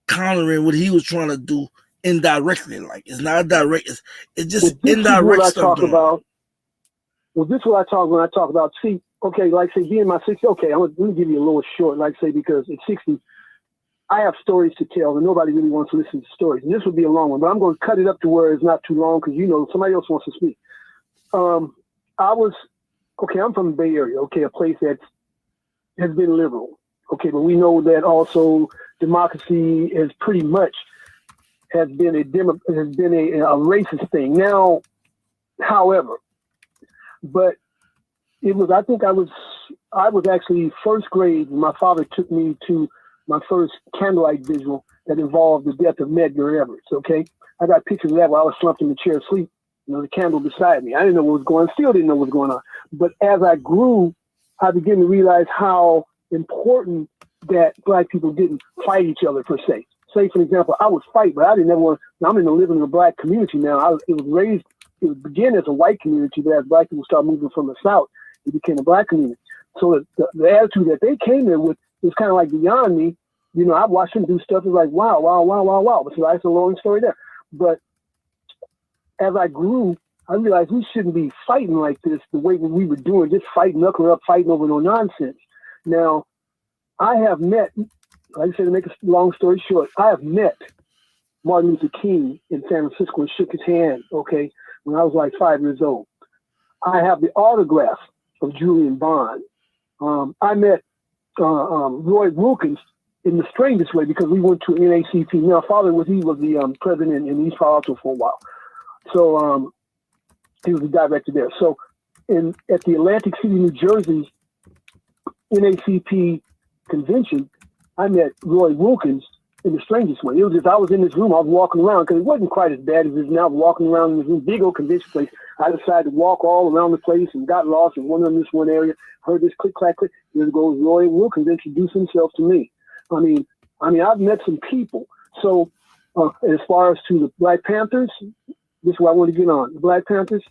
countering what he was trying to do indirectly. Like it's not direct. It's just indirect stuff.
Well, this is what I talk when I talk about. See, okay, like say being my 60. Okay, let me give you a little short. Like say because at 60, I have stories to tell, and nobody really wants to listen to stories. And this would be a long one, but I'm going to cut it up to where it's not too long because you know somebody else wants to speak. I'm from the Bay Area. Okay, a place that has been liberal. Okay, but we know that also democracy is pretty much has been a racist thing. Now, however, but it was I was actually first grade when my father took me to my first candlelight visual that involved the death of Medgar Evers. Okay, I got pictures of that while I was slumped in the chair asleep. You know, the candle beside me. I didn't know what was going on. Still didn't know what was going on. But as I grew, I began to realize how important that black people didn't fight each other per se. Say, for example, I would fight, but I didn't ever want to. I'm living in a black community now. It began as a white community, but as black people started moving from the South, it became a black community. So the attitude that they came there with was kind of like beyond me. You know, I watched them do stuff. It's like, wow. But so that's a long story there. But as I grew, I realized we shouldn't be fighting like this the way we were doing, just knuckling up, fighting over no nonsense. Now, I have met, like I said, to make a long story short, I have met Martin Luther King in San Francisco and shook his hand, okay, when I was like 5 years old. I have the autograph of Julian Bond. I met Roy Wilkins in the strangest way because we went to NACP. Now, father was the president in East Palo Alto for a while. So he was the director there. So at the Atlantic City, New Jersey NACP convention, I met Roy Wilkins in the strangest way. It was just I was in this room, I was walking around because it wasn't quite as bad as it is now. Walking around in this room, big old convention place. I decided to walk all around the place and got lost and went in this one area. Heard this click clack click. There goes Roy Wilkins introduced himself to me. I mean, I've met some people. So as far as to the Black Panthers, this is what I want to get on. The Black Panthers,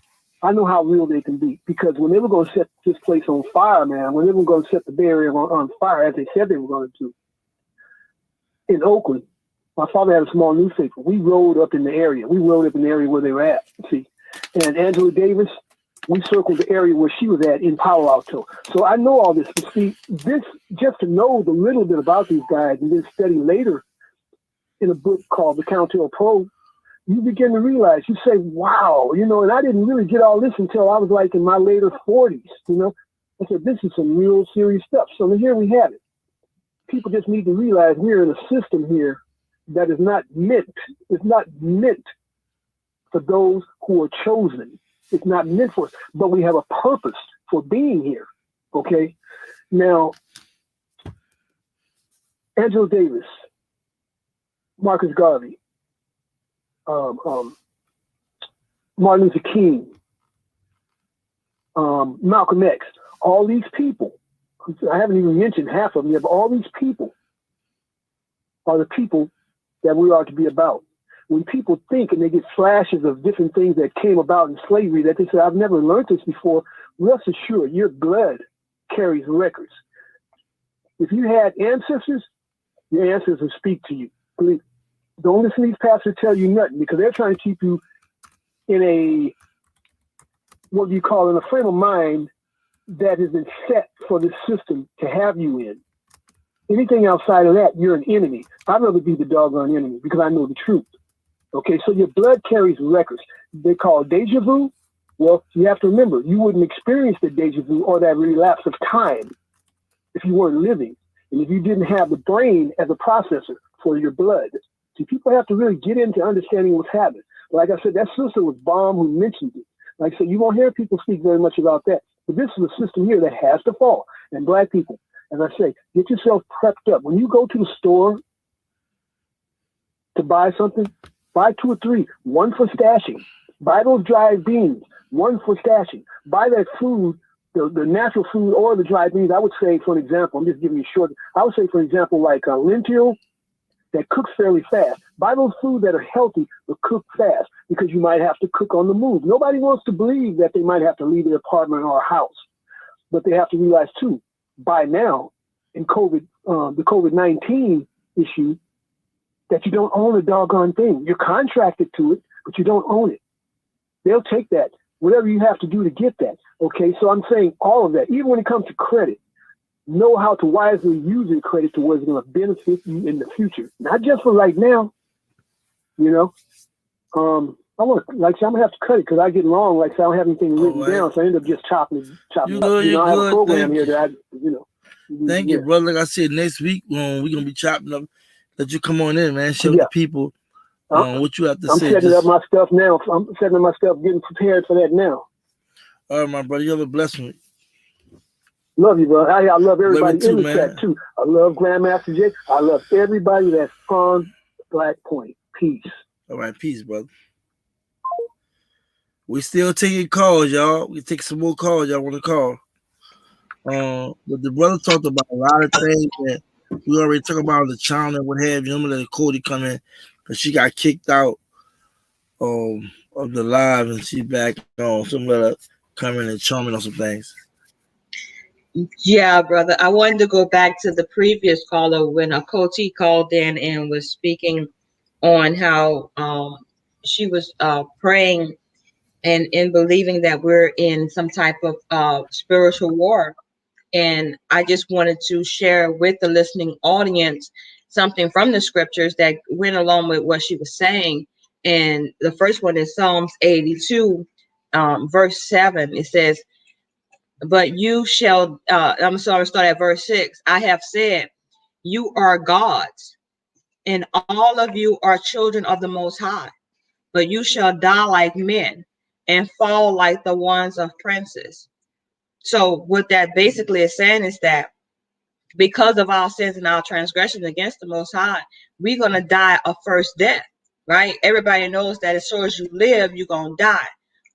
I know how real they can be because when they were going to set this place on fire, man, when they were going to set the Bay Area on fire, as they said they were going to do, in Oakland, my father had a small newspaper. We rode up in the area. We rode up in the area where they were at, see. And Angela Davis, we circled the area where she was at in Palo Alto. So I know all this. But see, this, just to know the little bit about these guys and then study later in a book called The Counter Pro, you begin to realize, you say, wow, you know, and I didn't really get all this until I was like in my later 40s, you know. I said, this is some real serious stuff. So here we have it. People just need to realize we're in a system here that is not meant, it's not meant for those who are chosen. It's not meant for us, but we have a purpose for being here, okay? Now, Angela Davis, Marcus Garvey, Martin Luther King, Malcolm X, all these people, I haven't even mentioned half of them yet, but all these people are the people that we are to be about. When people think and they get flashes of different things that came about in slavery that they say, I've never learned this before, rest assured, your blood carries records. If you had ancestors, your ancestors speak to you. Please, don't listen to these pastors tell you nothing, because they're trying to keep you in a, what do you call it, a frame of mind that has been set for this system to have you in. Anything outside of that, you're an enemy. I'd rather be the doggone enemy because I know the truth. Okay, so your blood carries records. They call it deja vu. Well, you have to remember, you wouldn't experience the deja vu or that relapse of time if you weren't living, and if you didn't have the brain as a processor for your blood. See, people have to really get into understanding what's happening. Like I said, that sister was Bomb who mentioned it. Like I said, you won't hear people speak very much about that. But this is a system here that has to fall. And black people, as I say, get yourself prepped up. When you go to the store to buy something, buy 2 or 3, 1 for stashing. Buy those dried beans, 1 for stashing. Buy that food, the natural food or the dried beans. I would say, for an example, I'm just giving you a short, I would say, for example, like lentil that cooks fairly fast. Buy those food that are healthy but cook fast, because you might have to cook on the move. Nobody wants to believe that they might have to leave their apartment or house, but they have to realize too, by now, in COVID, the COVID-19 issue, that you don't own a doggone thing. You're contracted to it, but you don't own it. They'll take that, whatever you have to do to get that. Okay, so I'm saying all of that, even when it comes to credit, know how to wisely use your credit to where it's going to benefit you in the future, not just for right now. You know, I want to, like, I'm gonna have to cut it because I get long. Like, so I don't have anything written down, so I end up just chopping.
You
Up.
good,
You know, I have a program here
you.
that
Thank you, brother. Like I said, next week we're gonna be chopping up. Let you come on in, man. Share with the people what you have to say.
I'm setting up my stuff now. I'm setting up my stuff, getting prepared for that now.
All right, my brother. You have a blessed one.
Love you, bro. I love everybody
too,
in the chat too. I love Grandmaster J. I love everybody that's on Black Point. Peace.
All right, peace, brother. We still taking calls, y'all. We take some more calls. Y'all want to call? But the brother talked about a lot of things that we already talked about, the child and what have you. I'm gonna let Cody come in because she got kicked out of the live and she back on. So I'm gonna come in and chime in on some things.
Yeah, brother. I wanted to go back to the previous caller when a Koti called in and was speaking on how she was praying and believing that we're in some type of spiritual war. And I just wanted to share with the listening audience something from the scriptures that went along with what she was saying. And the first one is Psalms 82, verse 7. It says, but you shall, I'm sorry, start at verse 6. I have said, you are gods, and all of you are children of the Most High, but you shall die like men and fall like the ones of princes. So what that basically is saying is that because of our sins and our transgressions against the Most High, we're going to die a first death, right? Everybody knows that as soon as you live, you're going to die.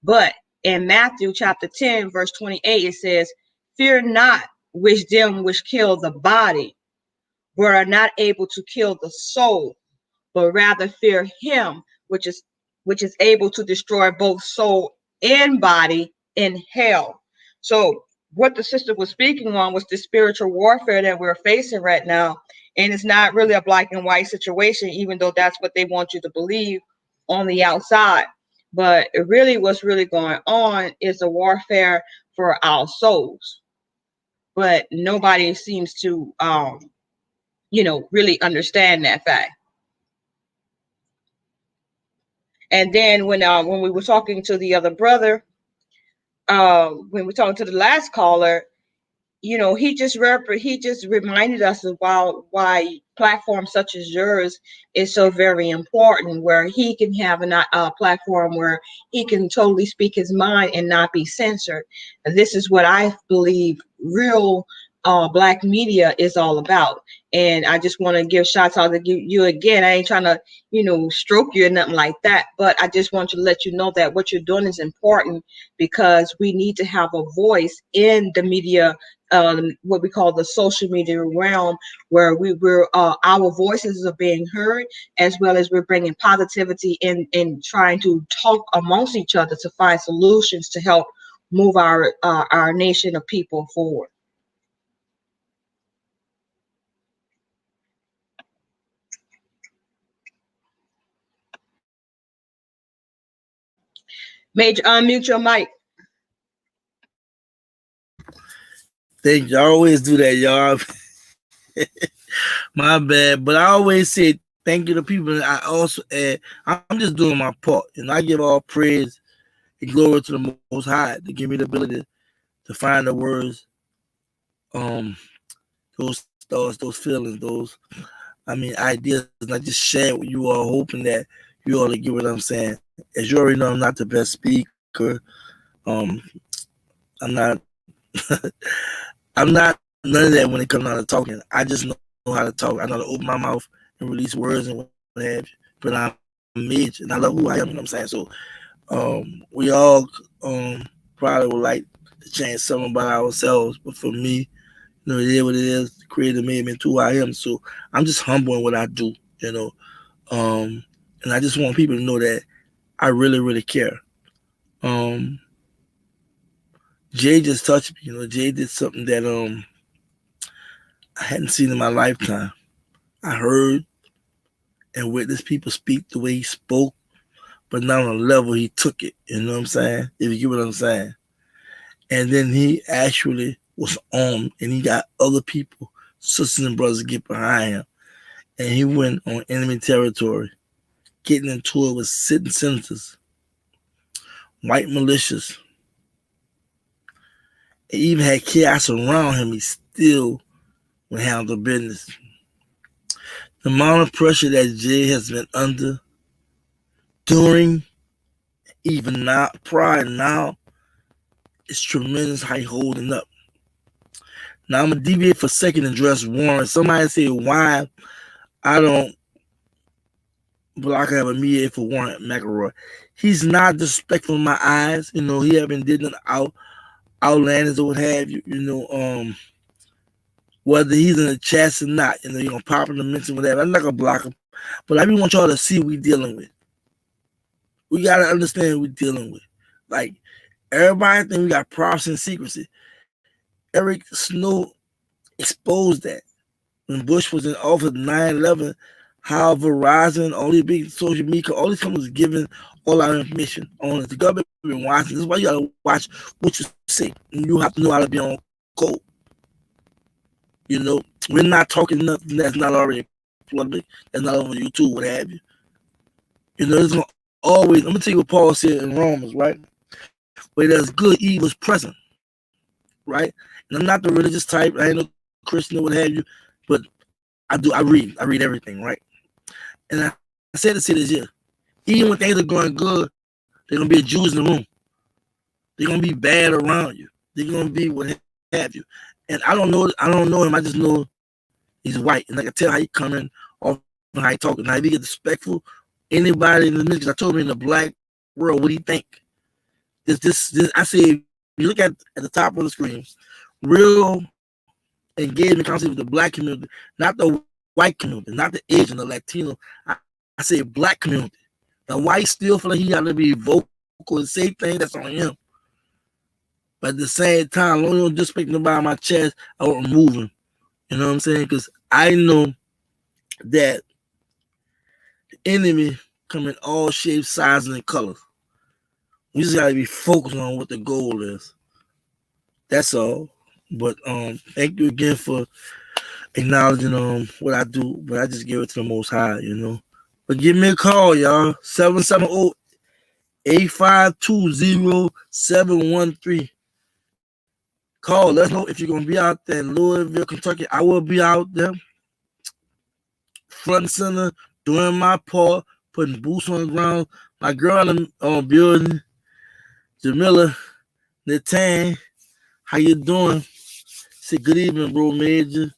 But in Matthew chapter 10, verse 28, it says, fear not which them which kill the body, but are not able to kill the soul, but rather fear him which is able to destroy both soul and body in hell. So what the sister was speaking on was the spiritual warfare that we're facing right now. And it's not really a black and white situation, even though that's what they want you to believe on the outside. But really what's really going on is a warfare for our souls. But nobody seems to, really understand that fact. And then when we were talking to the other brother, when we were talking to the last caller, he just reminded us of why platforms such as yours is so very important, where he can have a platform where he can totally speak his mind and not be censored. And this is what I believe real Black media is all about. And I just want to give shots out to you again. I ain't trying to, stroke you or nothing like that, but I just want to let you know that what you're doing is important, because we need to have a voice in the media, what we call the social media realm, where our voices are being heard, as well as we're bringing positivity in trying to talk amongst each other to find solutions to help move our nation of people forward. Major, unmute your mic.
Thank you. I always do that, y'all. My bad. But I always say thank you to people. I also add, I'm just doing my part. And I give all praise and glory to the Most High to give me the ability to find the words, those thoughts, those feelings, those, ideas. And I just share with you all, hoping that you all get what I'm saying. As you already know, I'm not the best speaker. I'm not I'm not none of that when it comes down to talking. I just know how to talk. I know how to open my mouth and release words and what have you. But I'm Midge and I love who I am, you know what I'm saying? So we all probably would like to change something about ourselves, but for me, it is what it is. The Creator made me into who I am. So I'm just humble in what I do, and I just want people to know that I really, really care. Jay just touched me. Jay did something that I hadn't seen in my lifetime. I heard and witnessed people speak the way he spoke, but not on a level he took it. You know what I'm saying? If you get what I'm saying. And then he actually was on, and he got other people, sisters and brothers, get behind him. And he went on enemy territory, getting into it with sitting senators, white militias. He even had chaos around him. He still would handle business. The amount of pressure that Jay has been under during, even now, prior now, is tremendous how he holding up. Now I'm gonna deviate for a second and address Warren. Somebody say why I don't block have a media for Warren McElroy. He's not disrespectful in my eyes. He haven't did nothing outlandish or what have you. Whether he's in the chats or not, you're gonna pop in the mention whatever. I'm not gonna block him, but I really want y'all to see what we're dealing with. We gotta understand what we're dealing with. Like, everybody think we got props and secrecy. Eric Snow exposed that when Bush was in office, 9/11, how Verizon, all these big social media, all these companies giving all our information on it. The government been watching. This is why you gotta watch what you say. And you have to know how to be on code. We're not talking nothing that's not already public, that's not on YouTube, what have you. It's gonna always, I'm gonna tell you what Paul said in Romans, right? Where there's good, evil is present, right? And I'm not the religious type, I ain't no Christian or what have you, but I read everything, right? And I said to say this here, even when things are going good, there's gonna be Jews in the room. They're gonna be bad around you. They're gonna be what have you. And I don't know him. I just know he's white, and I can tell how he coming off and how he talking. Now, if he get respectful, anybody in the ministry, I told him in the black world, what do you think? This I say, if you look at the top of the screen, real engagement conversation with the black community, not the white community, not the Asian, the Latino. I say black community. The white still feel like he got to be vocal and say things that's on him. But at the same time, long as you don't disrespect nobody on my chest, I won't remove him. You know what I'm saying? Because I know that the enemy come in all shapes, sizes, and colors. We just gotta be focused on what the goal is. That's all. But thank you again for acknowledging what I do. But I just give it to the Most High, But give me a call, y'all. 770-852-0713. Call. Let us know if you're gonna be out there in Louisville, Kentucky. I will be out there, front and center, doing my part, putting boots on the ground. My girl in the building, Jamila Natan, how you doing? Say good evening, bro, Major,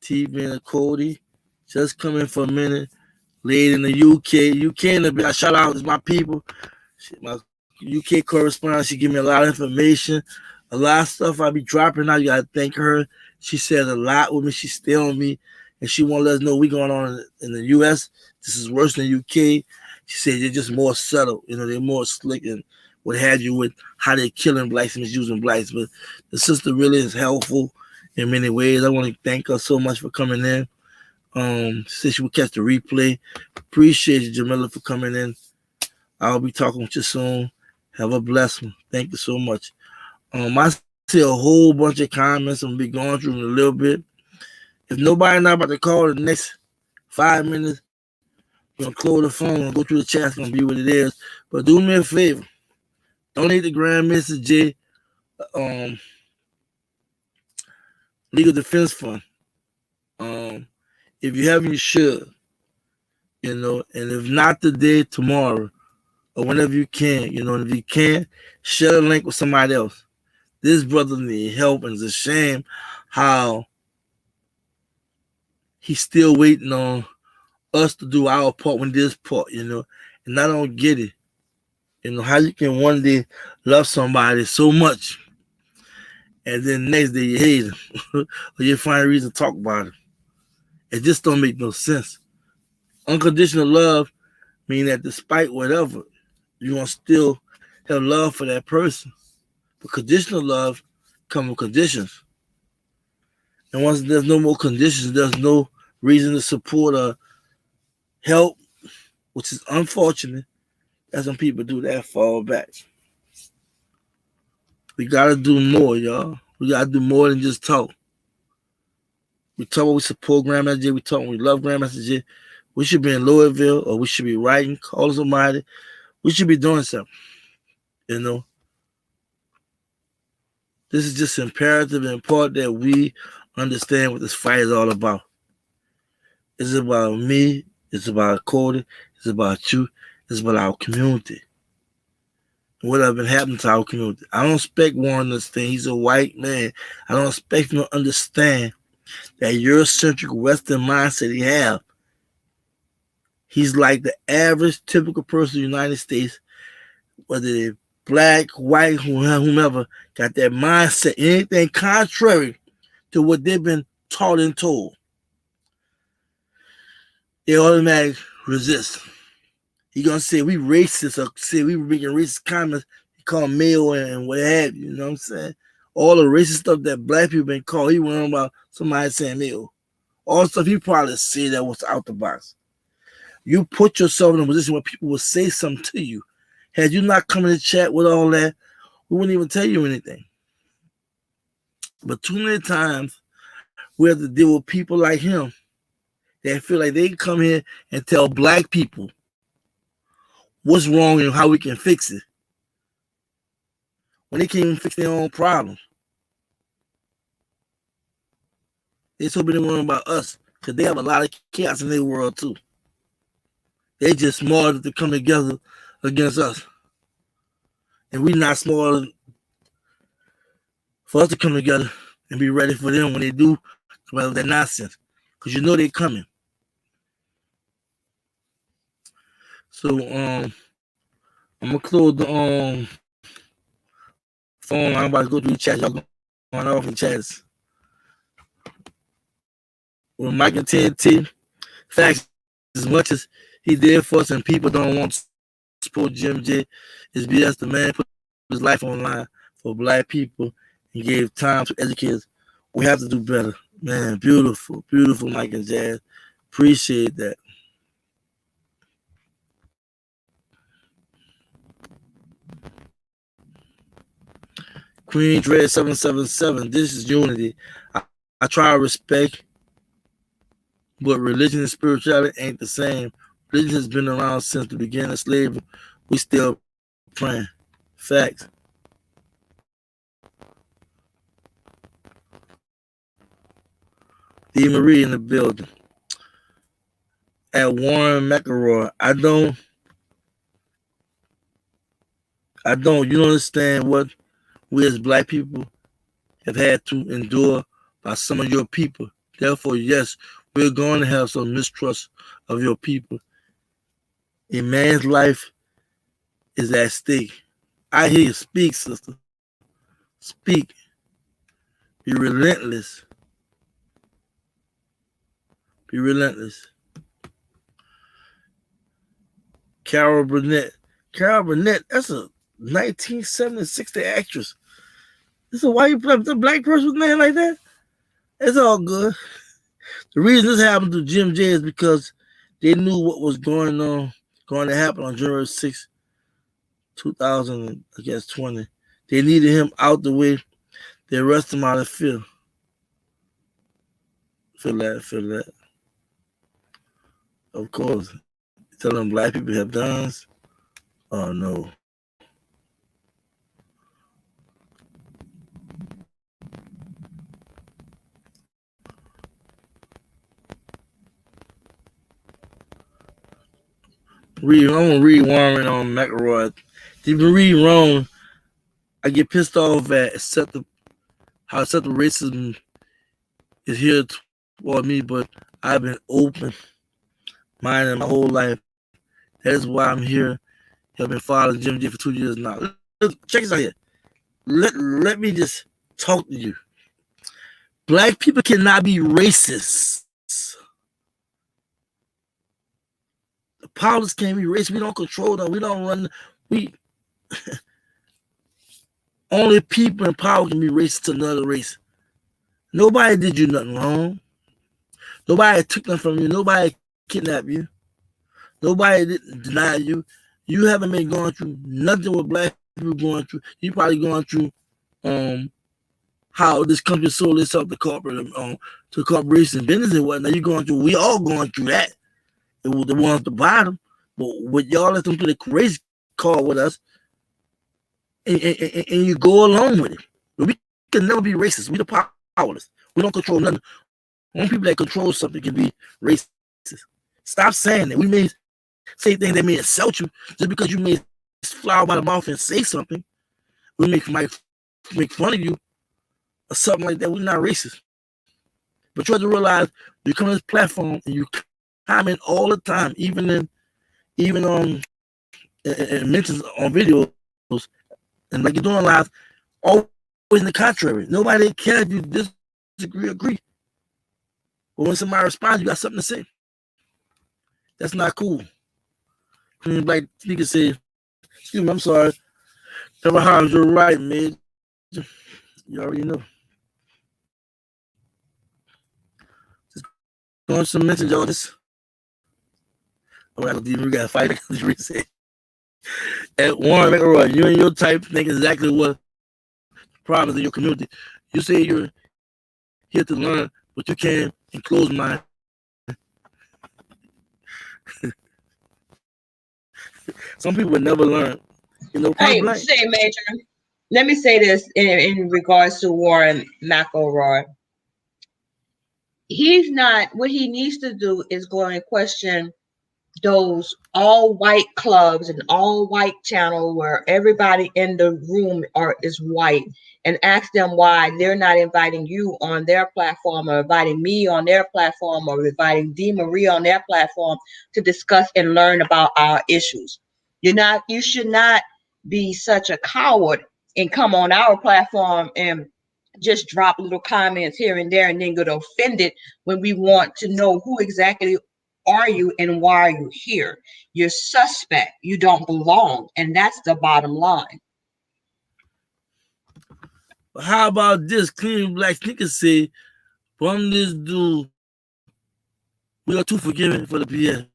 TV and Cody. Just coming for a minute. Late in the UK in the bit. Shout out to my people. My UK correspondent. She give me a lot of information, a lot of stuff I be dropping out. You gotta thank her. She said a lot with me. She stay on me, and she won't let us know we going on in the US. This is worse than UK. She said they're just more subtle. You know, they're more slick and what have you with how they're killing blacks and misusing blacks. But the sister really is helpful in many ways. I want to thank her so much for coming in. She said she would catch the replay. Appreciate you, Jamila, for coming in. I'll be talking with you soon. Have a blessed one. Thank you so much. I see a whole bunch of comments. I'm gonna be going through them in a little bit. If nobody not about to call the next 5 minutes, I'm gonna close the phone and go through the chat. It's gonna be what it is. But do me a favor. Donate to Grand Mr. J Legal Defense Fund. If you haven't, you should. You know, and if not today, tomorrow, or whenever you can, you know, and if you can't, share the link with somebody else. This brother needs help, and it's a shame how he's still waiting on us to do our part when this part, you know, and I don't get it. You know, how you can one day love somebody so much, and then next day you hate him, or you find a reason to talk about him. It just don't make no sense. Unconditional love means that despite whatever, you're going to still have love for that person. But conditional love comes with conditions. And once there's no more conditions, there's no reason to support or help, which is unfortunate. That's when people do that, fall back. We got to do more, y'all. We got to do more than just talk. We talk when we support Grandmaster J. We talk when we love Grandmaster J. We should be in Louisville, or we should be writing, calling somebody. We should be doing something, you know. This is just imperative and important that we understand what this fight is all about. It's about me. It's about Cody. It's about you. It's about our community. What has been happening to our community. I don't expect Warren to understand. He's a white man. I don't expect him to understand that Eurocentric Western mindset he have. He's like the average, typical person in the United States, whether they're black, white, whomever, got that mindset. Anything contrary to what they've been taught and told, they automatically resist. He's going to say we racist, or say we making racist comments, he call male and what have you, you know what I'm saying? All the racist stuff that black people been called, he went on about somebody saying male. All the stuff he probably said that was out the box. You put yourself in a position where people will say something to you. Had you not come in the chat with all that, we wouldn't even tell you anything. But too many times, we have to deal with people like him that feel like they can come here and tell black people what's wrong and how we can fix it, when they can't even fix their own problems. They're so busy worrying about us because they have a lot of chaos in their world too. They just smarter to come together against us. And we not smart for us to come together and be ready for them when they do come out of that nonsense. Because you know they're coming. So I'm gonna close the phone. I'm about to go through the chat. Y'all going off in chats. With Mike and TNT, facts, as much as he did for us and people don't want to support GMJ, it's BS. The man put his life on the line for black people and gave time to educators. We have to do better. Man, beautiful, beautiful Mike and Jazz. Appreciate that. Queen Dread 777. This is unity. I try to respect, but religion and spirituality ain't the same. Religion has been around since the beginning of slavery. We still praying. Facts. D. Marie in the building. At Warren McElroy. I don't. You don't understand what we as black people have had to endure by some of your people. Therefore, yes, we're going to have some mistrust of your people. A man's life is at stake. I hear you. Speak, sister. Speak. Be relentless. Be relentless. Carol Burnett. Carol Burnett, that's a 1976 actress. This is why you play with a black person's name like that? It's all good. The reason this happened to GMJ is because they knew what was going to happen on January 6th, 2020. They needed him out the way. They arrested him out of fear. Feel that. Of course. Tell them black people have guns. Oh no. I'm gonna read Warren on McElroy. If you read wrong, I get pissed off at how acceptable racism is here toward me, but I've been open-minded my whole life. That is why I'm here. I've been following GMJ for 2 years now. Look, check this out here. Let me just talk to you. Black people cannot be racist. The politics can't be racist. We don't control them. We don't run. Only people in power can be racist to another race. Nobody did you nothing wrong. Nobody took nothing from you. Nobody kidnapped you. Nobody didn't deny you. You haven't been going through nothing what black people going through. You probably going through how this country sold itself to corporations and business and whatnot. You going through. We all going through that. It was the ones at the bottom, but with y'all let them do the crazy call with us, and you go along with it. But we can never be racist. We the powerless. We don't control nothing. Only people that control something can be racist. Stop saying that. We may say things that may insult you just because you may fly out by the mouth and say something. We might make fun of you or something like that. We're not racist. But you have to realize you come on this platform and you comment all the time, even on mentions on videos, and like you're doing live, always in the contrary. Nobody cares if you disagree or agree. But when somebody responds, you got something to say. That's not cool. Like you can say, excuse me, I'm sorry. Never harms your right, man. You already know. Just going to mention all this. We gotta fight it. At Warren McElroy, you and your type think exactly what problems in your community. You say you're here to learn, but you can't in closed mind. Some people would never learn.
Hey, say Major. Let me say this in regards to Warren McElroy. He's not. What he needs to do is go and question those all white clubs and all white channel where everybody in the room is white, and ask them why they're not inviting you on their platform, or inviting me on their platform, or inviting D. Marie on their platform to discuss and learn about our issues. You should not be such a coward and come on our platform and just drop little comments here and there and then get offended when we want to know who exactly are you and why are you here. You're suspect. You don't belong, and that's the bottom line.
How about this? Clean Black Sneakers say from this dude, we are too forgiving for the BS.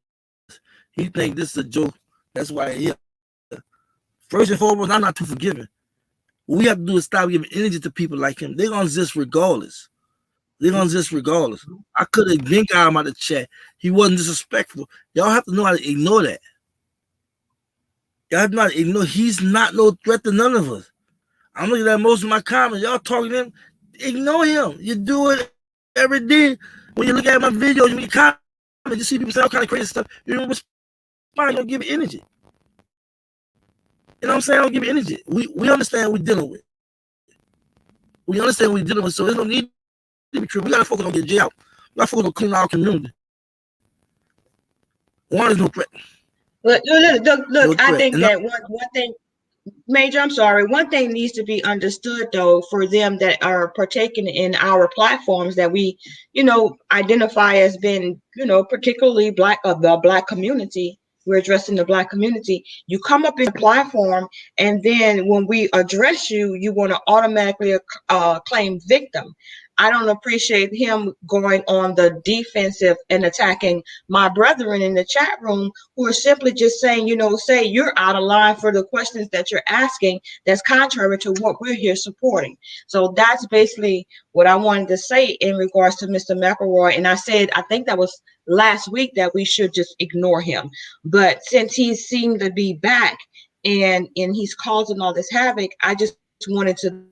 He think this is a joke. That's why he. First and foremost, I'm not too forgiving. What we have to do is stop giving energy to people like him. They're gonna exist regardless. I could have been got him out of the chat. He wasn't disrespectful. Y'all have to know how to ignore that. Y'all have to know how to ignore. He's not no threat to none of us. I'm looking at most of my comments. Y'all talking to him. Ignore him. You do it every day. When you look at my videos, you comment, you see people say all kind of crazy stuff. You don't respond. You don't give it energy. You know what I'm saying? I don't give it energy. We understand what we're dealing with. So there's no need be true. We gotta focus on getting Jay out. We gotta focus on cleaning our community. One is no threat.
Look,
No
I
threat.
think
And
that one thing, Major, I'm sorry. One thing needs to be understood, though, for them that are partaking in our platforms that we, identify as being, particularly Black of the Black community. We're addressing the Black community. You come up in the platform, and then when we address you, you want to automatically claim victim. I don't appreciate him going on the defensive and attacking my brethren in the chat room who are simply just saying, say you're out of line for the questions that you're asking that's contrary to what we're here supporting. So that's basically what I wanted to say in regards to Mr. McElroy. And I said, I think that was last week, that we should just ignore him. But since he seemed to be back and he's causing all this havoc, I just wanted to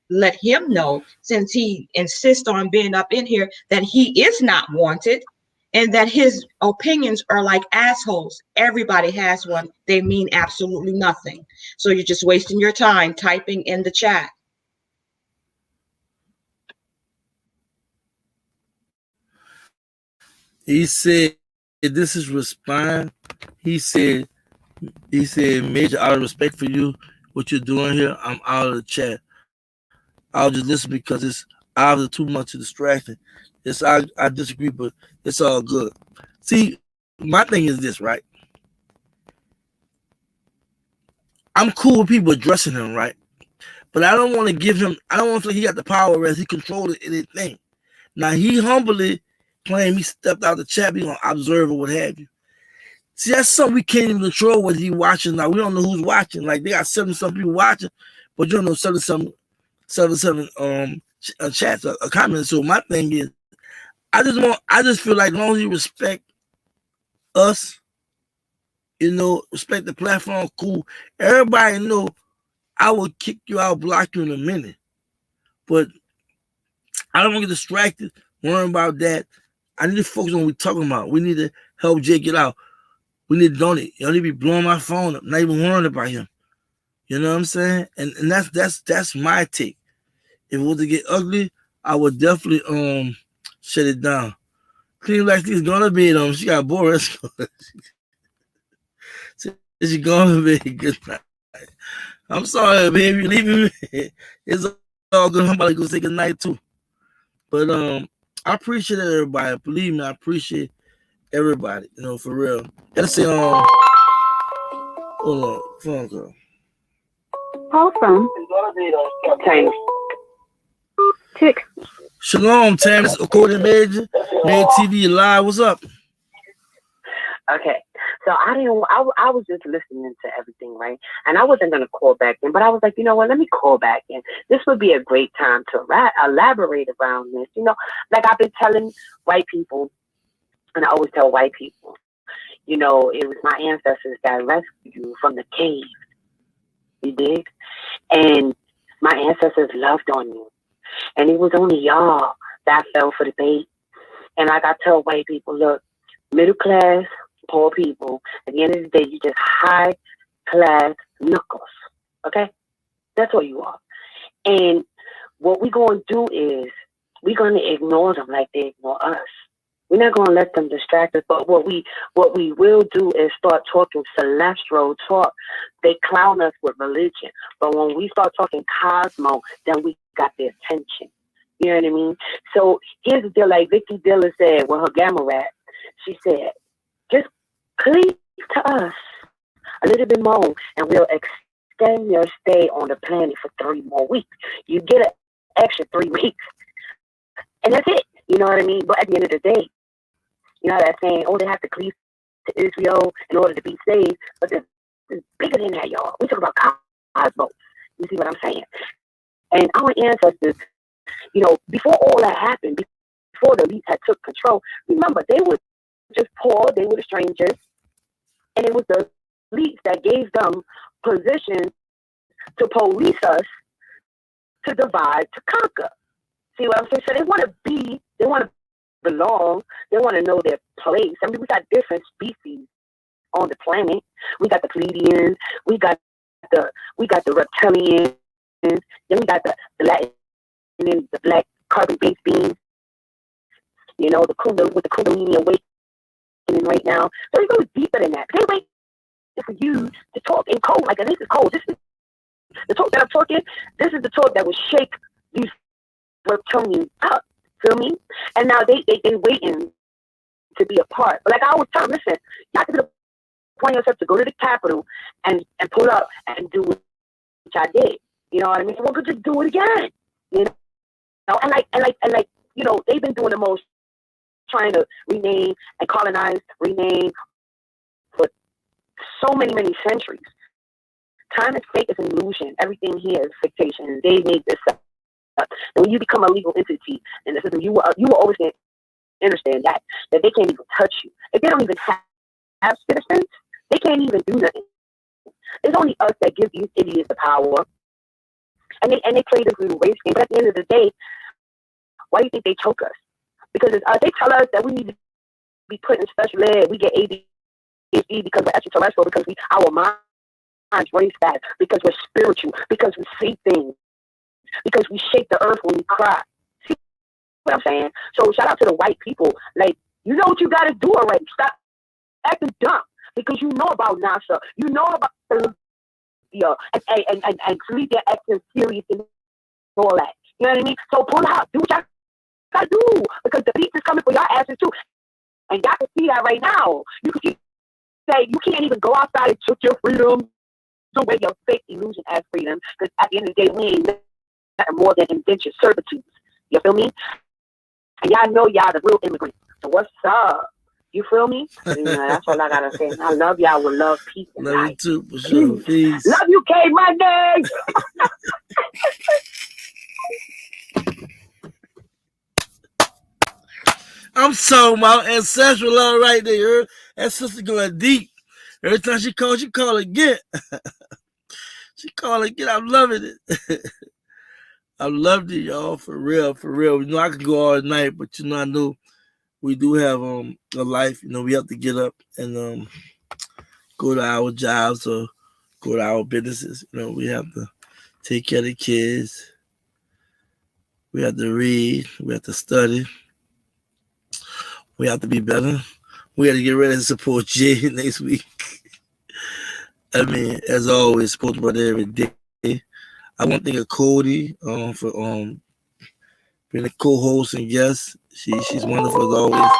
let him know, since he insists on being up in here, that he is not wanted and that his opinions are like assholes. Everybody has one. They mean absolutely nothing. So you're just wasting your time typing in the chat.
he said, this is respond. He said, Major, out of respect for you, what you're doing here, I'm out of the chat. I'll just listen because it's obviously too much of distraction. I disagree, but it's all good. See, my thing is this, right? I'm cool with people addressing him, right? But I don't want to give him, I don't want to feel like he got the power as he controls anything. Now, he humbly claimed he stepped out the chat, being an observer, what have you. See, that's something we can't even control what he watching. Now, we don't know who's watching. Like, they got 70-some people watching, but you don't know 77 chats or comments. So my thing is, I just feel like as long as you respect us, respect the platform, cool. Everybody know I will kick you out, block you in a minute. But I don't want to get distracted, worrying about that. I need to focus on what we're talking about. We need to help Jay get out. We need to donate. You don't need to be blowing my phone up, not even worrying about him. You know what I'm saying? And that's my take. If it was to get ugly, I would definitely shut it down. Clean like she's gonna be she got bored. She's gonna be good night. I'm sorry, baby, leaving me. It's all good. I'm about to go say good night too. But I appreciate everybody. Believe me, I appreciate everybody. For real. Gotta say hold on, phone call.
Call from China. Tick.
Shalom, Terrence, according to Major TV Live. What's up?
Okay, so I was just listening to everything, right? And I wasn't gonna call back in, but I was like, you know what? Let me call back in. This would be a great time to elaborate around this. Like I've been telling white people, and I always tell white people, it was my ancestors that rescued you from the cave. You dig? And my ancestors loved on you, and it was only y'all that fell for the bait. And like I tell white people, look, middle class, poor people, at the end of the day, you just high class knuckles. Okay? That's what you are. And what we're going to do is we're going to ignore them like they ignore us. We're not going to let them distract us. But what we will do is start talking celestial talk. They clown us with religion. But when we start talking cosmo, then we got their attention. You know what I mean? So here's the deal, like Vicky Dilla said with her gamma rap. She said, just cleave to us a little bit more and we'll extend your stay on the planet for 3 more weeks. You get an extra 3 weeks. And that's it. You know what I mean? But at the end of the day, that saying, they have to cleave to Israel in order to be saved. But this is bigger than that, y'all. We talk about cosmos. You see what I'm saying? And our ancestors, before all that happened, before the elites had took control, remember, they were just poor, they were the strangers, and it was the elites that gave them positions to police us, to divide, to conquer. See what I'm saying? So they want to belong, they want to know their place. I mean, we got different species on the planet. We got the Pleiadians, we got the reptilians, then we got the Latin, and then the black carbon-based beings, you know, with the Kundalini awakening right now. So it goes deeper than that. They wait for you to talk in code, like, this is code. This is the talk that I'm talking. This is the talk that will shake these reptilians up. Feel me? And now they've been waiting to be a part. But like I always tell them, listen, you have to point yourself to go to the Capitol and pull up and do what I did. You know what I mean? So we could just do it again. You know, and like, you know, they've been doing the most, trying to rename and colonize, rename for so many centuries. Time is fake, is an illusion. Everything here is fictation. They made this up. And when you become a legal entity in the system, you will always understand that they can't even touch you. If they don't even have citizens, they can't even do nothing. It's only us that give these idiots the power. And they play this little race game. But at the end of the day, why do you think they choke us? Because it's us. They tell us that we need to be put in special ed. We get ADHD because we're extraterrestrial, because our minds race fast, because we're spiritual, because we see things, because we shake the earth when we cry. See what I'm saying? So shout out to the white people. Like, you know what you got to do already. Stop acting dumb, because you know about NASA. You know about and sleep their acting serious and all that. You know what I mean? So pull out. Do what y'all got to do, because the beat is coming for y'all asses too. And y'all can see that right now. You can say you can't even go outside and took your freedom away, your fake illusion as freedom, because at the end of the day, we ain't nothing more than indentured servitude. You feel me? And y'all know y'all the real immigrants. So what's up? You feel me? You know, that's all I gotta say. I love y'all with love, peace, and
Love
light.
you too, for sure. Peace.
Love you, K Monday.
I'm talking about ancestral love right there. You heard? That sister going deep. Every time she call again. She call again. I'm loving it. I loved it, y'all. For real, for real. You know, I could go all night, but you know, I know we do have a life. You know, we have to get up and go to our jobs or go to our businesses. You know, we have to take care of the kids. We have to read. We have to study. We have to be better. We have to get ready to support Jay next week. I mean, as always, support brother every day. I want to thank Cody for being a co-host and guest. She's wonderful as always.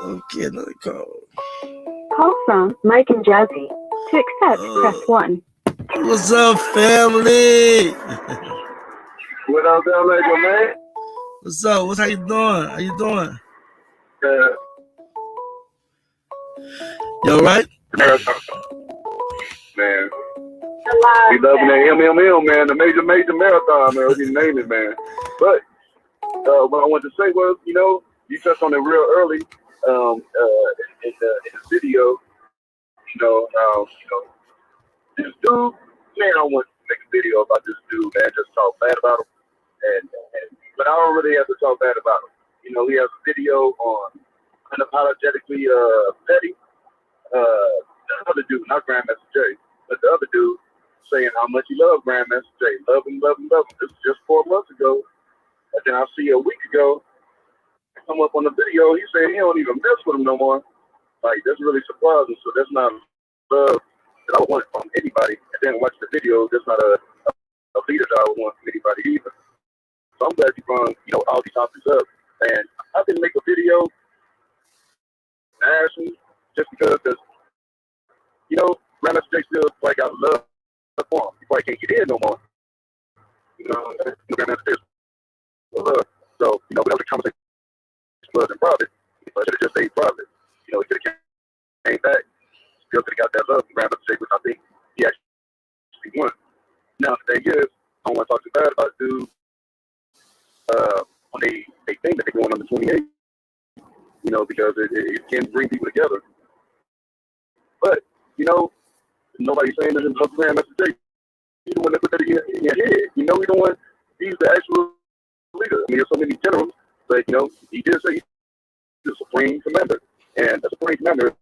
Okay, another call.
Call from Mike and Jazzy. To accept, press 1.
What's up, family?
What up, man?
What's up? How you doing? How you doing? You all right?
Man. We loving that MMM, man, the major marathon, man. What you name it, man. But what I wanted to say was, you know, you touched on it real early in the video. This dude, man, I want to make a video about this dude, man, just talk bad about him. But I don't really have to talk bad about him. You know, he has a video on Unapologetically Petty. The other dude, not Grandmaster Jay, but the other dude, saying how much he loved Grandmaster Jay. Love him. This was just 4 months ago. And then I see a week ago, come up on the video, he said he don't even mess with him no more. Like, that's really surprising. So that's not love that I would want from anybody. And then watch the video, that's not a leader that I would want from anybody either. So I'm glad you brought, you know, all these topics up. And I didn't make a video asking just because, you know, Grandmaster Jay still like I love for him. He probably can't get in no more. You know, Grandmaster Jay love. So, you know, without the conversation was in private, I should have just stayed private. You know, he could have came back, still could have got that love from Grandmaster Jay, which I think he actually won. Now, the thing is, I don't want to talk too bad about dude when they think that they're going on the 28th, you know, because it can bring people together. But, you know, nobody's saying that in the Grandmaster Jay. He's the one that put that in your head. You know, he's the actual leader. I mean, there's so many generals, but, you know, he did say he's the supreme commander. And the supreme commander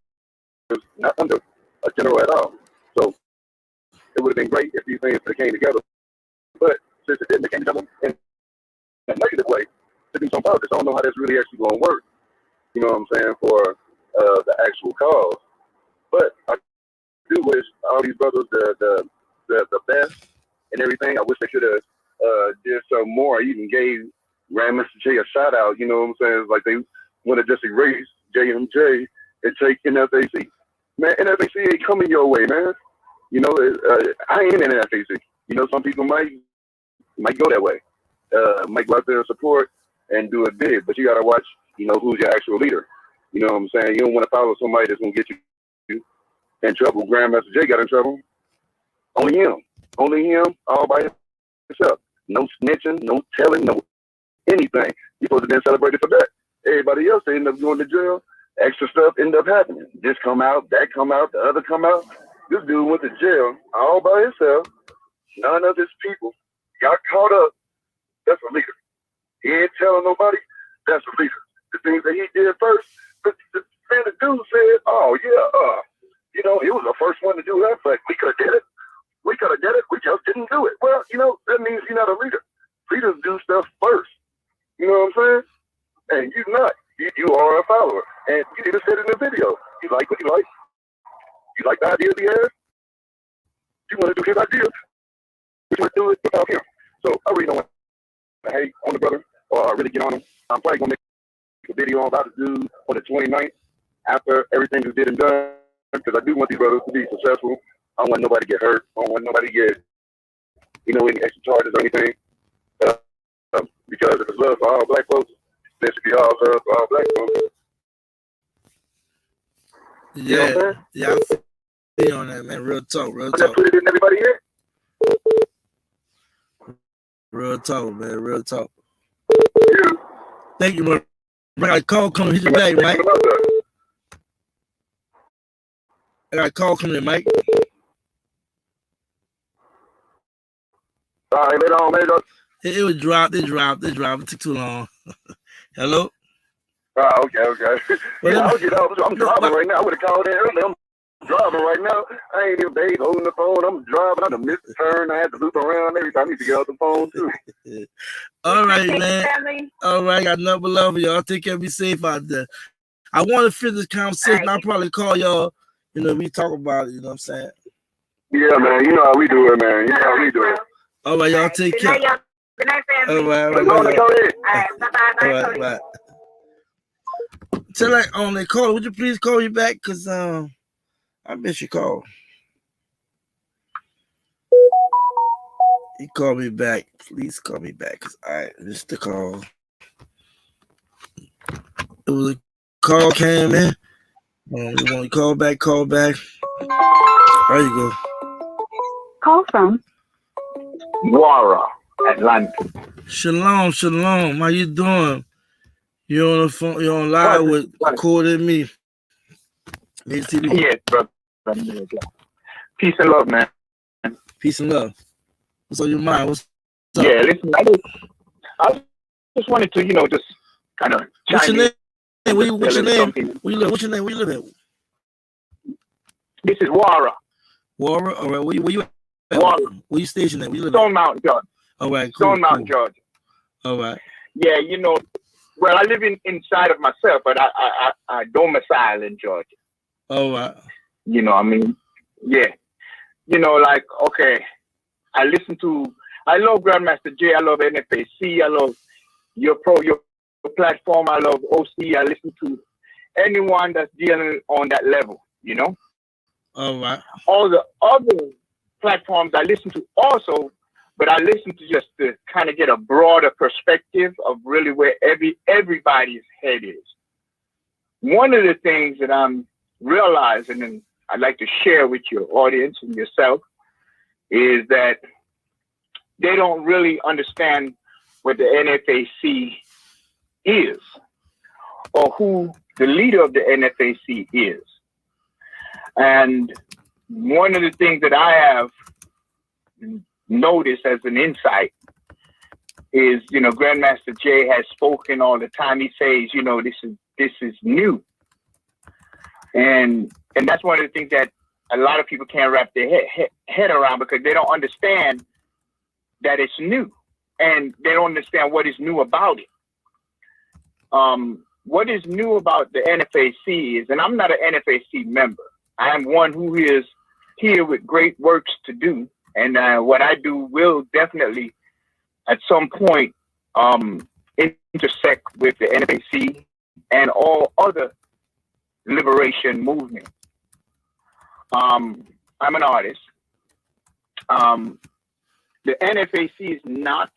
is not under a general at all. So it would have been great if these things came together. But since it didn't, it came together in a negative way.
to do some politics. I don't know how that's really actually going to work. You know what I'm saying, for the actual cause. But I do wish all these brothers the best and everything. I wish they could have did some more. I even gave Grandmaster J a shout out. You know what I'm saying? It's like they want to just erase GMJ and take NFAC. Man, NFAC ain't coming your way, man. You know, I ain't in NFAC. You know, some people might go that way. Might go out there and support and do it big, but you gotta watch, you know, who's your actual leader. You know what I'm saying? You don't want to follow somebody that's gonna get you in trouble. Grandmaster J got in trouble. Only him, all by himself. No snitching, no telling, no anything. You're supposed to be celebrated for that. Everybody else, they end up going to jail. Extra stuff end up happening. This come out, that come out, the other come out. This dude went to jail all by himself. None of his people got caught up. That's a leader. He ain't telling nobody. That's a leader. The things that he did first, the dude said, oh, yeah, you know, he was the first one to do that, but we could have did it. We just didn't do it. Well, you know, that means you're not a leader. Leaders do stuff first. You know what I'm saying? And you're not. You are a follower. And you even said in the video, you like what you like. You like the ideas he has. You want to do his ideas. You want to do it without him. So I really don't want to hate on the brother or really get on him. I'm probably going to make a video about the dude on the 29th after everything is did and done, because I do want these brothers to be successful. I don't want nobody to get hurt. I don't want nobody to get, you know, any extra charges or anything. Because if it's love for all black folks, there should be all love for all black folks.
Yeah,
you know
yeah, I feel on that, man. Real talk, real
I just
talk.
put it in everybody here.
Real talk, man. Real talk.
Yeah.
Thank you, man. I got a call coming. Hit your back, Mike. I got a call coming in, Mike.
All right, later on, later.
It was dropped. It took too long. Hello?
Oh, okay.
Well,
yeah, I'm driving right now. I would have called in earlier. I'm driving right now. I ain't even days holding the phone. I'm driving. I done missed the turn. I had to loop around every time. I need to get off the phone, too.
All right, man. All right, got nothing but love for y'all. Take care. Be safe out there. I want to finish this conversation. Right. I'll probably call y'all. You know, we talk about it. You know what I'm saying?
Yeah, man. You know how we do it, man. You know how we do it.
All right, y'all. Take care.
Good night, family.
All right.
Go ahead.
All right, bye-bye.
All right, bye. Tell that on the call. Would you please call me back? Because I miss your call. You call me back. Please call me back because I missed the call. It was a call came in. You want to call back? Call back. There you go.
Call from
Wara, Atlanta.
Shalom. How you doing? You're on the phone. You're on live with Recorded Me.
Yes, brother. Peace and love, man.
Peace and love. What's on your mind? What's up?
Yeah, listen, I just wanted to, just kind of
What's your name? What's your name?
Something.
Where you live? What's your name? Where you live at?
This is Wara.
Wara? All right. Where you at?
Wara.
Where you stationed at? Where you live
Stone Mountain, Georgia.
All right. Cool,
Stone Mountain, Georgia.
All right.
Yeah, well, I live inside of myself, but I domicile in Georgia.
All right.
Yeah. Like, okay, I love Grandmaster J, I love NFAC, I love your platform, I love OC, I listen to anyone that's dealing on that level,
All right.
All the other platforms I listen to also, but I listen to just to kind of get a broader perspective of really where everybody's head is. One of the things that I'm realizing, and I'd like to share with your audience and yourself, is that they don't really understand what the NFAC is or who the leader of the NFAC is. And one of the things that I have noticed as an insight is, Grandmaster J has spoken all the time. He says, this is new. And that's one of the things that a lot of people can't wrap their head around, because they don't understand that it's new, and they don't understand what is new about it.
What is new about the NFAC is, and I'm not an NFAC member. I am one who is here with great works to do, and what I do will definitely, at some point, intersect with the NFAC and all other liberation movements. I'm an artist. The NFAC is not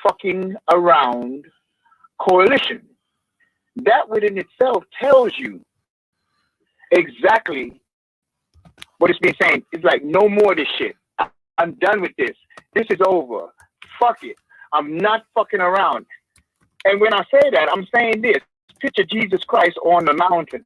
fucking around coalition. That within itself tells you exactly what it's been saying. It's like, no more of this shit. I'm done with this. This is over. Fuck it. I'm not fucking around. And when I say that, I'm saying this. Picture Jesus Christ on the mountain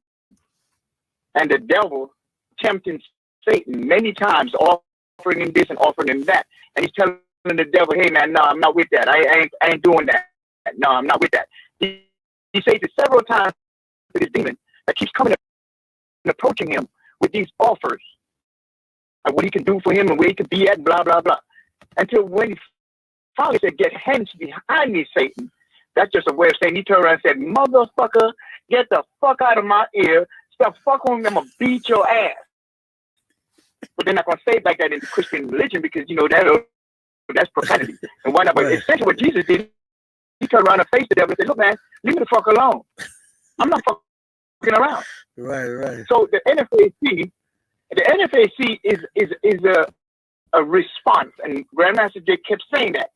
and the devil tempting Satan many times, offering him this and offering him that. And he's telling the devil, hey man, no, I'm not with that. I ain't doing that. No, I'm not with that. He says it several times to this demon that keeps coming and approaching him with these offers of what he can do for him and where he can be at, blah, blah, blah. Until when he finally said, get hence behind me, Satan. That's just a way of saying, he turned around and said, motherfucker, get the fuck out of my ear. Stop fucking with me, I'm gonna beat your ass. But they're not gonna say it like that in Christian religion because, you know, that's profanity. And why not? But essentially what Jesus did, he turned around and faced the devil and said, look, man, leave me the fuck alone. I'm not fucking around.
Right.
So the NFAC is a response. And Grandmaster Jay kept saying that.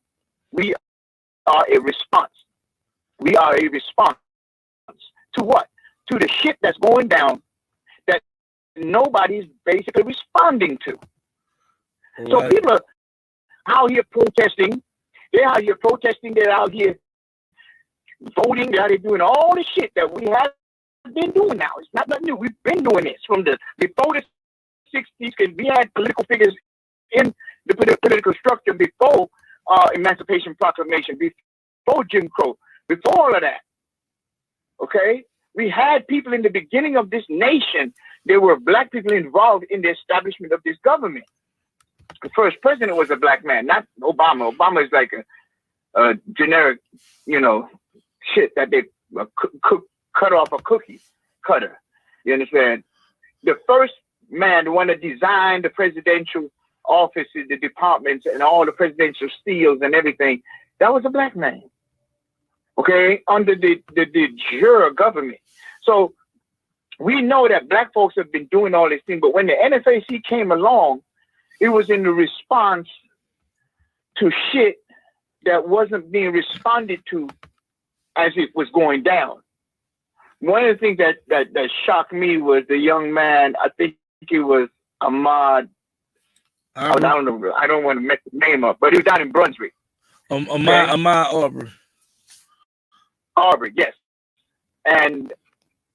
We are a response. We are a response. To what? To the shit that's going down that nobody's basically responding to. Right. So people are out here protesting. They're out here protesting. They're out here voting. They're out here doing all the shit that we have been doing now. It's not nothing new. We've been doing this from before the 60s, because we had political figures in the political structure before Emancipation Proclamation, before Jim Crow, before all of that. Okay? We had people in the beginning of this nation. There were black people involved in the establishment of this government. The first president was a black man, not Obama. Obama is like a generic, you know, shit that they cut off a cookie cutter. You understand? The first man, the one that designed the presidential offices, the departments, and all the presidential seals and everything, that was a black man. Okay, under the jure government. So we know that black folks have been doing all this thing, but when the NFAC came along, it was in the response to shit that wasn't being responded to as it was going down. One of the things that shocked me was the young man, I think it was Ahmad. I don't know. I don't want to mess the name up, but he was down in Brunswick.
Ahmad
Aubrey, yes. And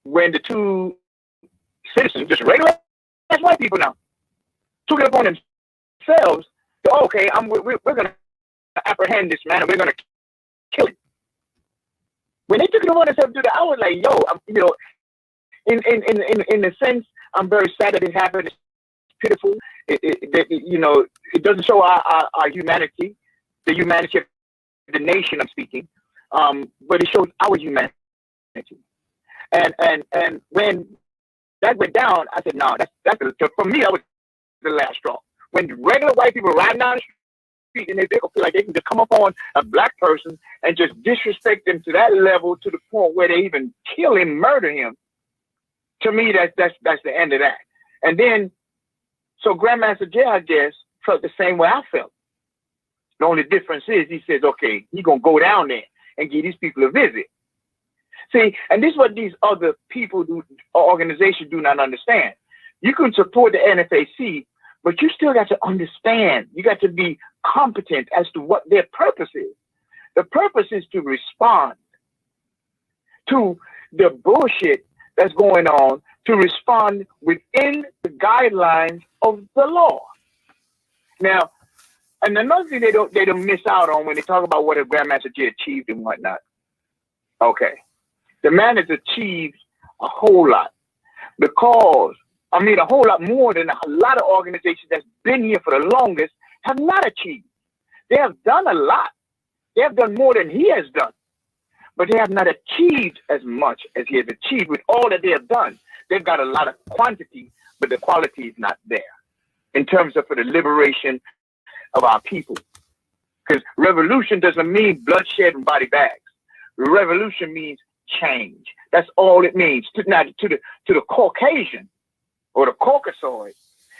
when the two citizens, just regular white people now, took it upon themselves, to, okay, we're going to apprehend this man and we're going to kill him. When they took it upon themselves to do that, I was like, yo, you know, in a sense, I'm very sad that it happened. It's pitiful. You know, it doesn't show our humanity, the humanity of the nation I'm speaking. But it shows our humanity. And when that went down, I said, no, for me, that was the last straw. When regular white people riding down the street and they feel like they can just come up on a black person and just disrespect them to that level, to the point where they even kill him, murder him, to me, that's the end of that. And then, so Grandmaster Jay, I guess, felt the same way I felt. The only difference is he says, okay, he's going to go down there and give these people a visit. See, and this is what these other people do, or organizations do not understand. You can support the NFAC, but you still got to understand. You got to be competent as to what their purpose is. The purpose is to respond to the bullshit that's going on, to respond within the guidelines of the law. Now, and another thing they don't miss out on when they talk about what a Grandmaster Jay achieved and whatnot. Okay, the man has achieved a whole lot, because a whole lot more than a lot of organizations that's been here for the longest have not achieved. They have done a lot. They have done more than he has done. but they have not achieved as much as he has achieved with all that they have done. They've got a lot of quantity, but the quality is not there in terms of for the liberation of our people. Because revolution doesn't mean bloodshed and body bags. Revolution means change. That's all it means. To the Caucasian or the Caucasoid,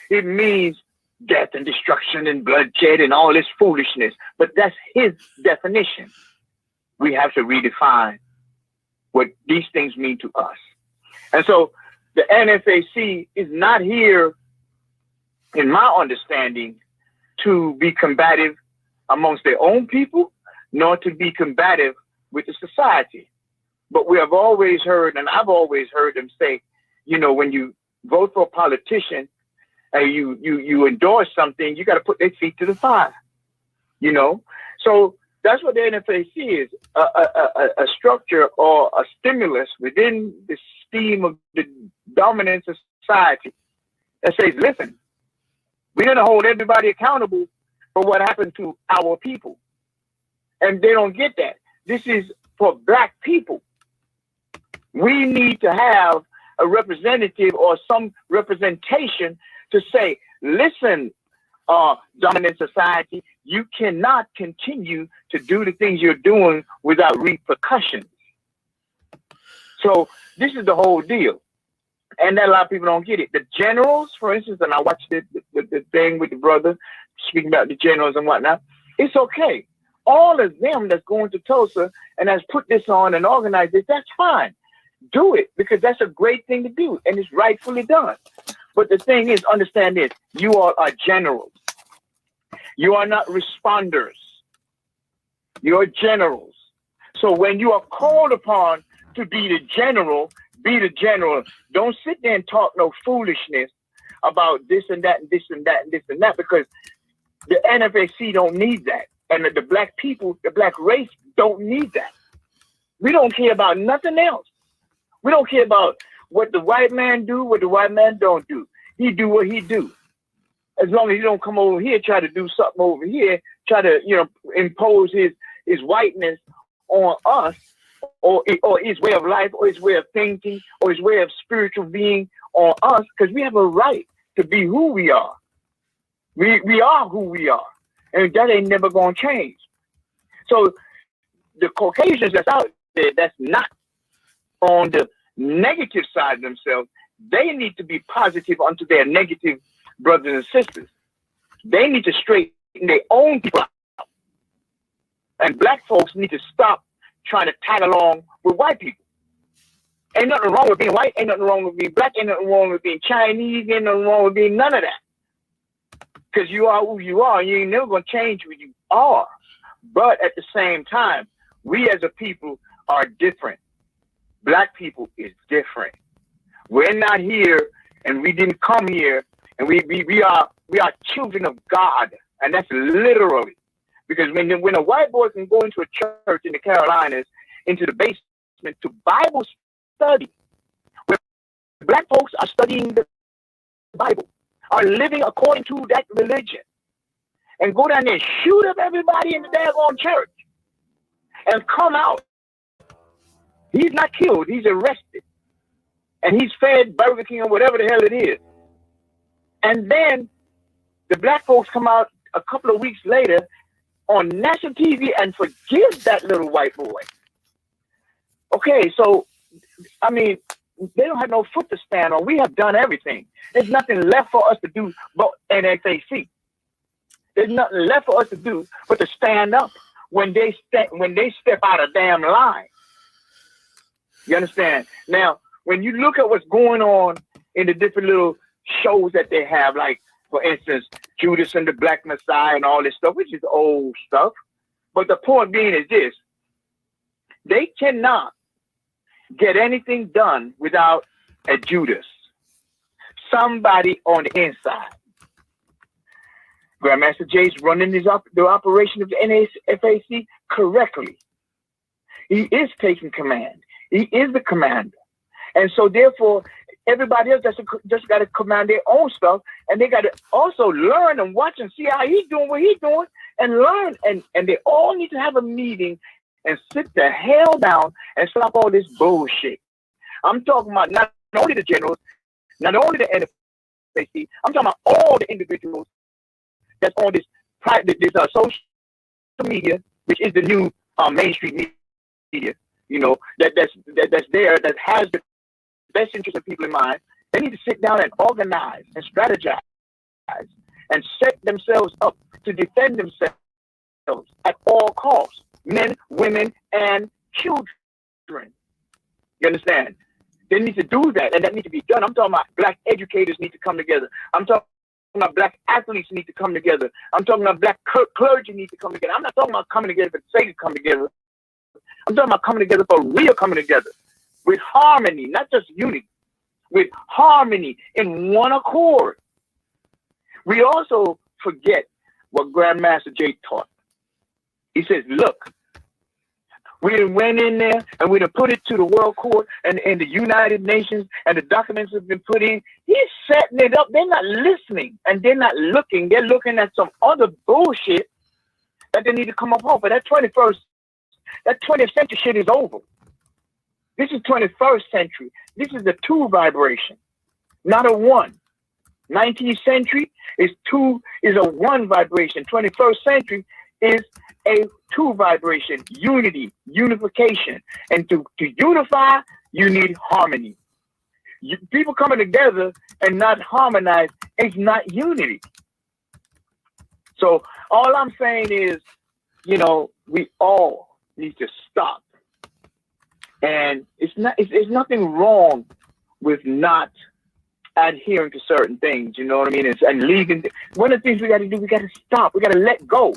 it means death and destruction and bloodshed and all this foolishness. But that's his definition. We have to redefine what these things mean to us. And so the NFAC is not here, in my understanding, to be combative amongst their own people, nor to be combative with the society. But we have always heard, and I've always heard them say, you know, when you vote for a politician and you endorse something, you got to put their feet to the fire, you know? So that's what the NFAC is, a structure or a stimulus within the scheme of the dominant society that says, listen, we're going to hold everybody accountable for what happened to our people. And they don't get that. This is for Black people. We need to have a representative or some representation to say, listen, dominant society, you cannot continue to do the things you're doing without repercussions. So this is the whole deal. And that a lot of people don't get it. The generals, for instance, and I watched the thing with the brother speaking about the generals and whatnot, it's okay. All of them that's going to Tulsa and has put this on and organized it, that's fine. Do it, because that's a great thing to do, and it's rightfully done. But the thing is, understand this, you all are generals. You are not responders. You're generals. So when you are called upon to be the general, be the general. Don't sit there and talk no foolishness about this and that and this and that and this and that, because the NFAC don't need that. And the Black people, the Black race don't need that. We don't care about nothing else. We don't care about what the white man do, what the white man don't do. He do what he do. As long as he don't come over here, try to do something over here, try to, you know, impose his whiteness on us, or his way of life, or his way of thinking, or his way of spiritual being on us, because we have a right to be who we are. We are who we are, and that ain't never gonna change. So the Caucasians that's out there, that's not on the negative side of themselves, they need to be positive unto their negative brothers and sisters. They need to straighten their own people out. And Black folks need to stop trying to tag along with white people. Ain't nothing wrong with being white, ain't nothing wrong with being Black, ain't nothing wrong with being Chinese, ain't nothing wrong with being none of that. Because you are who you are, and you ain't never gonna change who you are. But at the same time, we as a people are different. Black people is different. We're not here, and we didn't come here, and we are children of God, and that's literally. Because when a white boy can go into a church in the Carolinas, into the basement to Bible study, where Black folks are studying the Bible, are living according to that religion, and go down there and shoot up everybody in the daggone church, and come out. He's not killed, he's arrested. And he's fed Burger King or whatever the hell it is. And then the Black folks come out a couple of weeks later on national TV and forgive that little white boy. Okay, so, I mean, they don't have no foot to stand on. We have done everything. There's nothing left for us to do but NFAC. There's nothing left for us to do but to stand up when they step out of damn line. You understand? Now, when you look at what's going on in the different little shows that they have, like, for instance, Judas and the Black Messiah and all this stuff, which is old stuff. But the point being is this: they cannot get anything done without a Judas, somebody on the inside. Grandmaster Jay's running the operation of the NFAC correctly. He is taking command. He is the commander. And so therefore, everybody else just got to command their own stuff, and they got to also learn and watch and see how he's doing what he's doing, and learn. And they all need to have a meeting and sit the hell down and stop all this bullshit. I'm talking about not only the generals, not only the NFAC, I'm talking about all the individuals that's on this social media, which is the new mainstream media, you know, that's there, that has the best interest of people in mind. They need to sit down and organize and strategize and set themselves up to defend themselves at all costs, men, women, and children. You understand? They need to do that, and that needs to be done. I'm talking about black educators need to come together. I'm talking about black athletes need to come together. I'm talking about black clergy need to come together. I'm not talking about coming together for the sake of coming together. I'm talking about coming together for real coming together with harmony, not just unity, with harmony in one accord. We also forget what Grandmaster Jay taught. He says, look, we done went in there and we done put it to the World Court and the United Nations, and the documents have been put in. He's setting it up. They're not listening and they're not looking. They're looking at some other bullshit that they need to come up off. But that 20th century shit is over. This is 21st century. This is the 2 vibration, not a 1. 19th century is a 1 vibration. 21st century is a 2 vibration, unity, unification. And to unify, you need harmony. People coming together and not harmonize is not unity. So all I'm saying is, you know, we all need to stop. And it's nothing wrong with not adhering to certain things, you know what I mean? And leaving. One of the things we got to do, we got to stop. We got to let go.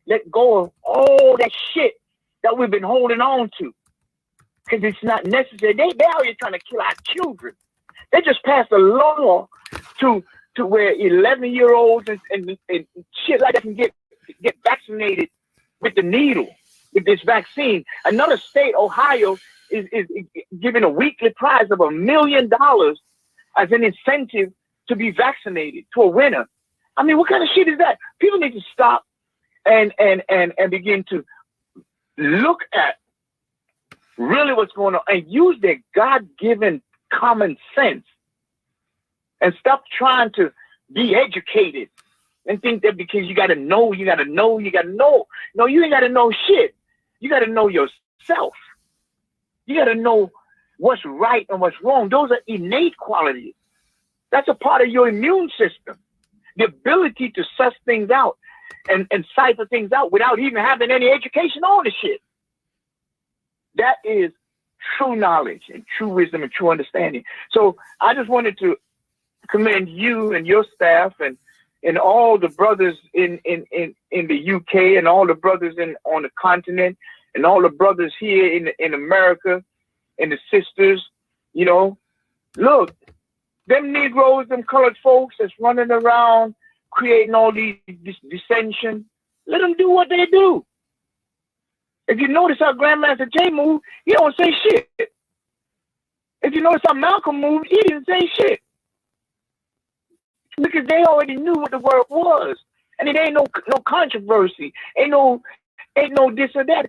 Let go of all that shit that we've been holding on to, because it's not necessary. They out here trying to kill our children. They just passed a law to where 11-year-olds and shit like that can get vaccinated with the needle, with this vaccine. Another state, Ohio, is giving a weekly prize of $1 million as an incentive to be vaccinated to a winner. I mean, what kind of shit is that? People need to stop and begin to look at really what's going on and use their God-given common sense and stop trying to be educated and think that because you got to know. No, you ain't got to know shit. You got to know yourself. You got to know what's right and what's wrong. Those are innate qualities. That's a part of your immune system. The ability to suss things out and cipher things out without even having any education on the shit. That is true knowledge and true wisdom and true understanding. So I just wanted to commend you and your staff and all the brothers in the UK and all the brothers on the continent and all the brothers here in America and the sisters, you know. Look, them Negroes, them colored folks that's running around creating all these dissension, let them do what they do. If you notice how Grandmaster Jay moved, he don't say shit. If you notice how Malcolm moved, he didn't say shit. Because they already knew what the word was. And it ain't no controversy. Ain't no this or that.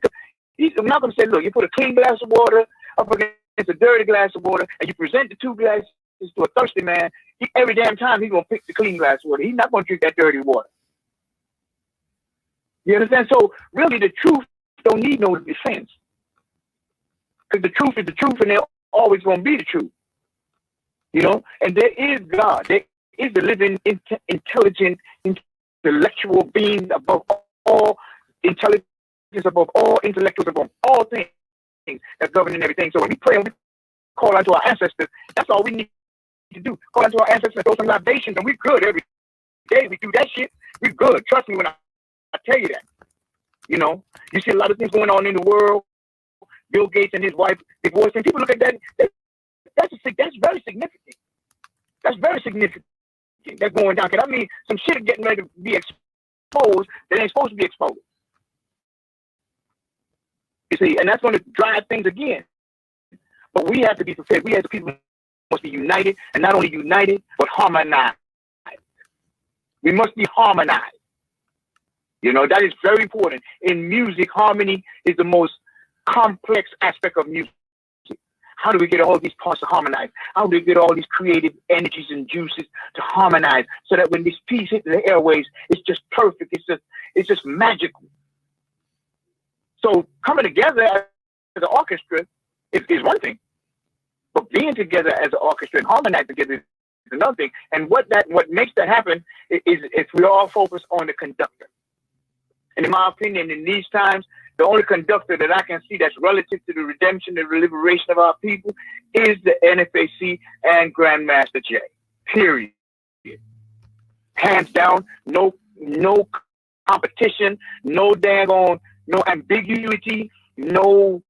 Malcolm said, look, you put a clean glass of water up against a dirty glass of water, and you present the 2 glasses to a thirsty man, every damn time he's going to pick the clean glass of water. He's not going to drink that dirty water. You understand? So really the truth don't need no defense. Because the truth is the truth, and they're always going to be the truth. You know? And there is God. There is the living, intelligent, intellectual being above all intelligence, above all intellectuals, above all things that govern and everything. So when we pray and we call out to our ancestors, that's all we need to do. Call out to our ancestors and throw some libations, and we're good every day. We do that shit, we're good. Trust me when I tell you that. You know, you see a lot of things going on in the world. Bill Gates and his wife divorcing. People look at that. That's very significant. That's very significant. That's going down. Cause I mean, some shit is getting ready to be exposed that ain't supposed to be exposed. You see, and that's going to drive things again. But we have to be prepared. We as the people must be united, and not only united, but harmonized. We must be harmonized. You know, that is very important. In music, harmony is the most complex aspect of music. How do we get all these parts to harmonize? How do we get all these creative energies and juices to harmonize so that when this piece hits the airwaves, it's just perfect. It's just magical. So coming together as an orchestra is one thing, but being together as an orchestra and harmonizing together is another thing. And what makes that happen is if we all focus on the conductor. And in my opinion, in these times, the only conductor that I can see that's relative to the redemption and the liberation of our people is the NFAC and Grandmaster J. Period. Hands down, no competition, no daggone, no ambiguity, no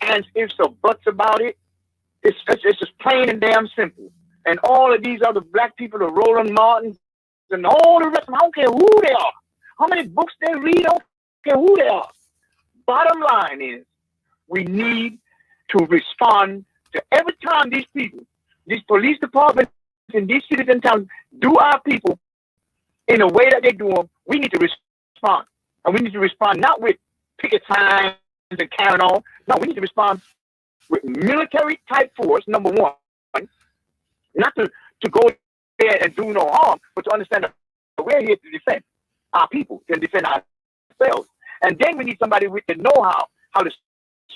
ands, ifs, or buts about it. It's just plain and damn simple. And all of these other black people, the Roland Martins, and all the rest of them, I don't care who they are, how many books they read, I don't care who they are. Bottom line is, we need to respond to every time these people, these police departments in these cities and towns do our people in a way that they do them, we need to respond. And we need to respond not with picket signs and carrying on. No, we need to respond with military type force, number one, not to go there and do no harm, but to understand that we're here to defend our people, to defend ourselves. And then we need somebody with the know-how, how to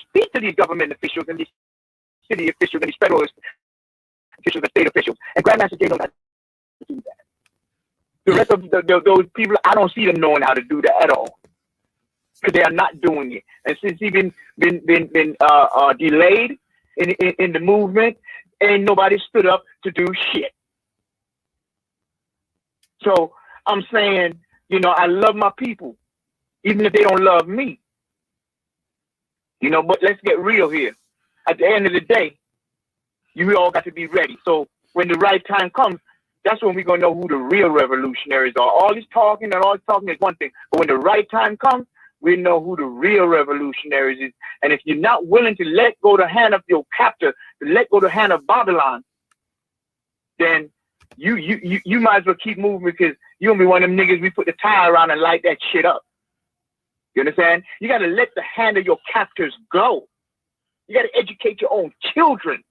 speak to these government officials and these city officials and these federal officials and state officials. And Grandmaster J knows how to do that. The rest of those people, I don't see them knowing how to do that at all, because they are not doing it. And since he's been delayed in the movement, ain't nobody stood up to do shit. So I'm saying, I love my people, even if they don't love me. But let's get real here. At the end of the day, you all got to be ready. So when the right time comes, that's when we're going to know who the real revolutionaries are. All this talking is one thing. But when the right time comes, we know who the real revolutionaries is. And if you're not willing to let go the hand of your captor, to let go the hand of Babylon, then you might as well keep moving, because you're going to be one of them niggas we put the tire around and light that shit up. You understand? You got to let the hand of your captors go. You got to educate your own children.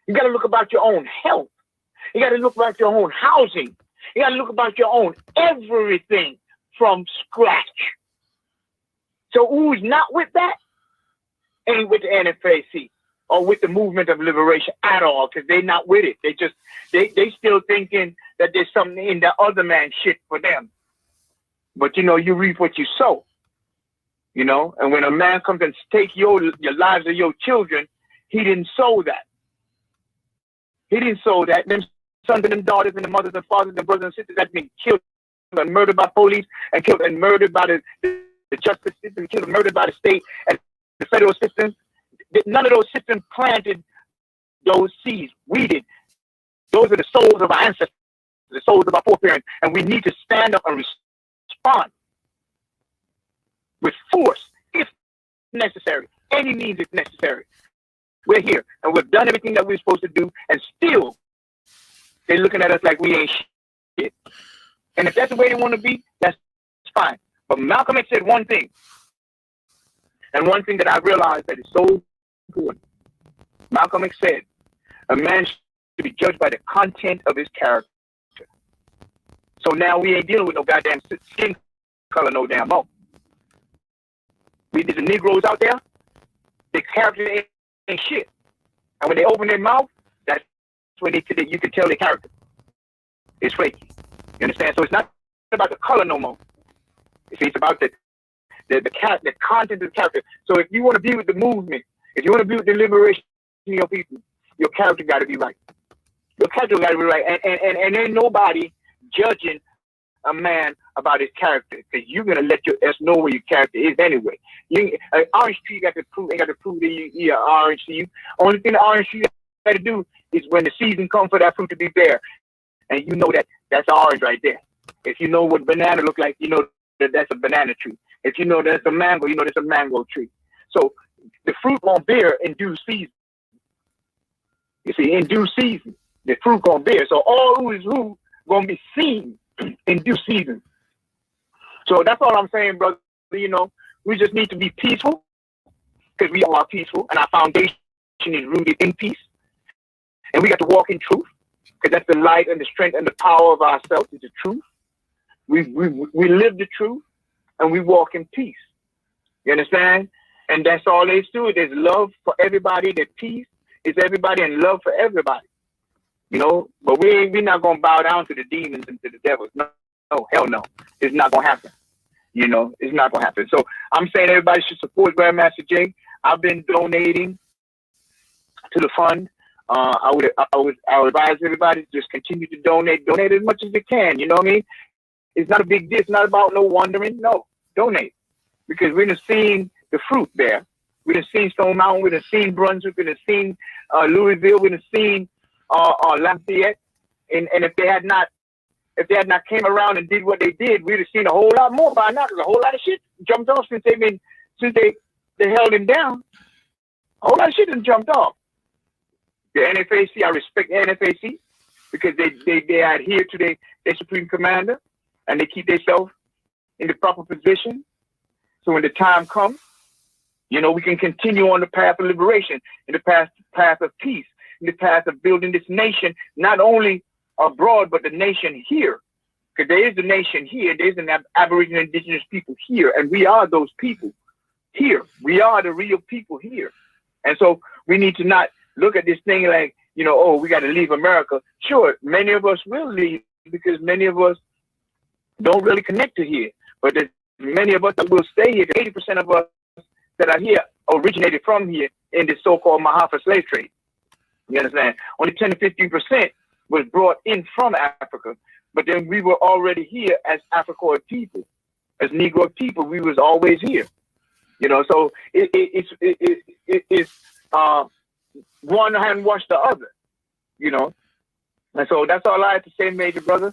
You got to look about your own health. You got to look about your own housing. You got to look about your own everything from scratch. So who's not with that ain't with the NFAC or with the movement of liberation at all, because they're not with it. They still thinking that there's something in the other man's shit for them. But you reap what you sow. And when a man comes and take your lives of your children, he didn't sow that. He didn't sow that. Them sons and them daughters and the mothers and fathers and brothers and sisters that have been killed and murdered by police and killed and murdered by the justice system, killed and murdered by the state and the federal system. None of those systems planted those seeds. We did. Those are the souls of our ancestors, the souls of our foreparents, and we need to stand up and respond with force if necessary. Any means if necessary. We're here, and we've done everything that we're supposed to do, and still they're looking at us like we ain't shit. And if that's the way they want to be, that's fine. But Malcolm X said one thing, and one thing that I realized that is so important. Malcolm X said, a man should be judged by the content of his character. So now we ain't dealing with no goddamn skin color no damn more. There's the Negroes out there, their character ain't shit. And when they open their mouth, that's when you can tell their character. It's flaky. You understand? So it's not about the color no more. It's about the content of the character. So if you want to be with the movement, if you want to be with the liberation of your people, your character got to be right. Your character got to be right. And ain't nobody judging a man about his character, because you're gonna let your ass know where your character is anyway. Orange tree ain't got to prove that you're orange to you. Only thing the orange tree got to do is when the season comes for that fruit to be there, and you know that's orange right there. If you know what banana look like, you know that's a banana tree. If you know that's a mango, you know that's a mango tree. So the fruit won't bear in due season. You see, in due season, the fruit gonna bear. So all who is who gonna be seen in due season. So that's all I'm saying, brother. We just need to be peaceful because we are peaceful, and our foundation is rooted in peace. And we got to walk in truth because that's the light and the strength and the power of ourselves is the truth. We live the truth and we walk in peace. You understand? And that's all there's to it. There's love for everybody. There's peace is everybody and love for everybody. You know, but we're not gonna bow down to the demons and to the devils. No, hell no. It's not gonna happen. You know, it's not gonna happen. So I'm saying everybody should support Grandmaster Jay. I've been donating to the fund. I would advise everybody to just continue to donate as much as they can. You know what I mean? It's not a big deal. It's not about no wondering. No, donate because we've seen the fruit there. We've seen Stone Mountain. We've seen Brunswick. We've seen Louisville. We've seen Lafayette. And if they had not came around and did what they did, we'd have seen a whole lot more by now. Because a whole lot of shit jumped off since they held him down. A whole lot of shit has jumped off. The NFAC, I respect the NFAC because they adhere to their supreme commander and they keep themselves in the proper position. So when the time comes, you know, we can continue on the path of liberation, in the path of peace, in the path of building this nation, not only abroad, but the nation here. Because there is a nation here, there's an Aboriginal indigenous people here, and we are those people here. We are the real people here. And so we need to not look at this thing like, you know, oh, we got to leave America. Sure, many of us will leave because many of us don't really connect to here. But there's many of us that will stay here. 80% of us that are here originated from here in the so-called Mahaffa slave trade. You understand? Only 10 to 15% was brought in from Africa. But then we were already here as Africoid people, as Negro people. We was always here. You know, so it's one hand wash the other, you know. And so that's all I have to say, Major Brother.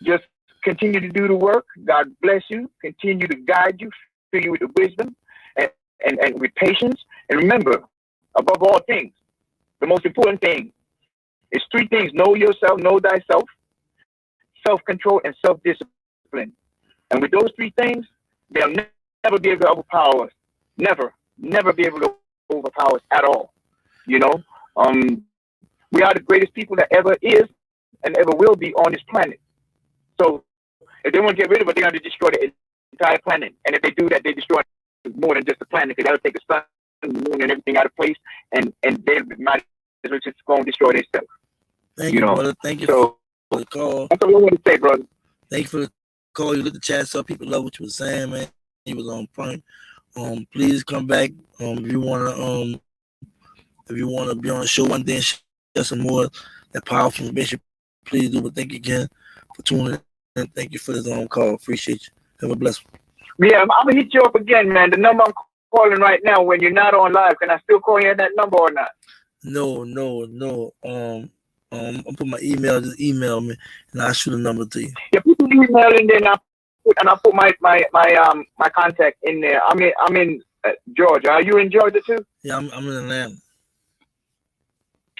Just continue to do the work. God bless you. Continue to guide you, fill you with the wisdom and with patience. And remember, above all things, the most important thing is three things: know yourself, know thyself, self-control, and self-discipline. And with those three things, they'll never be able to overpower us. Never be able to overpower us at all. You know, we are the greatest people that ever is and ever will be on this planet. So if they want to get rid of it, they're going to destroy the entire planet. And if they do that, they destroy more than just the planet, because that'll take the sun and the moon and everything out of place, and they might as well just go and destroy themselves.
Thank you, brother. Thank you for the call.
That's all I want to say, brother.
Thank you for the call. You let the chat so people love what you were saying, man. He was on point. Please come back if you wanna be on the show one day and share some more that powerful information. Please do. But thank you again for tuning in. Thank you for this call. Appreciate you. Have a blessed one.
Yeah, I'm gonna hit you up again, man. The number I'm calling right now, when you're not on live, can I still call you at that number or not?
No. I'll put my email. Just email me, and I'll shoot a number to you.
Yeah, put the email in there, and I'll put my contact in there. I'm in Georgia. Are you in Georgia too?
Yeah, I'm in Atlanta.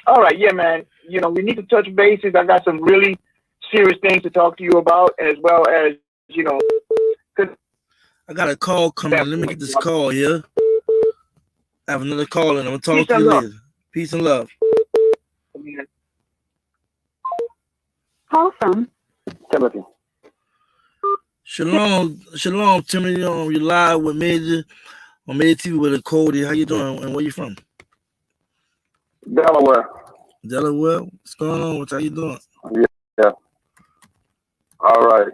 All right, yeah, man. You know, we need to touch bases. I got some really serious things to talk to you about, as well as, you know,
I got a call coming. Let me get this call here. I have another call, and I'm gonna talk to you later. Peace and love.
Call from
Timothy.
Shalom, Timothy. You live with Major on MajorTv with a Cody. How you doing? And where you from?
Delaware.
What's going on? How you doing?
Yeah. All right.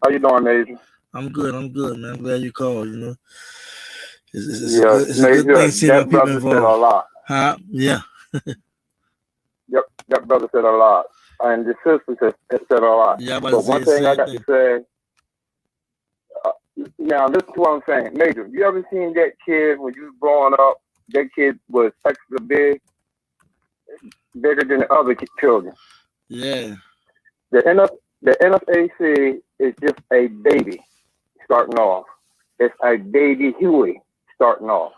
How you doing, Major?
I'm good, man. I'm glad you called. You know, it's
Major,
a good thing seeing
that
people
brother
involved.
said a lot.
Huh? Yeah.
Yep, that brother said a lot, and the sister said a lot.
Yeah,
but one thing I got to say. Now, listen to what I'm saying. Major, you ever seen that kid when you was growing up? That kid was extra big, bigger than the other children.
Yeah.
The NFAC is just a baby starting off. It's a baby Huey starting off.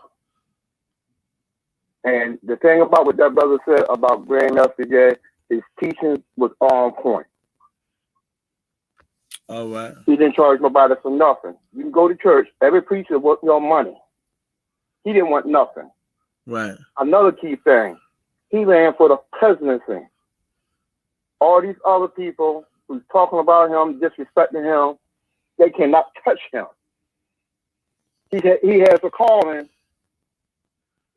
And the thing about what that brother said about Grandmaster Jay, his teaching was on point.
All right.
He didn't charge nobody for nothing. You can go to church. Every preacher wants your money. He didn't want nothing.
Right.
Another key thing, he ran for the presidency. All these other people who's talking about him, disrespecting him, they cannot touch him. He has a calling,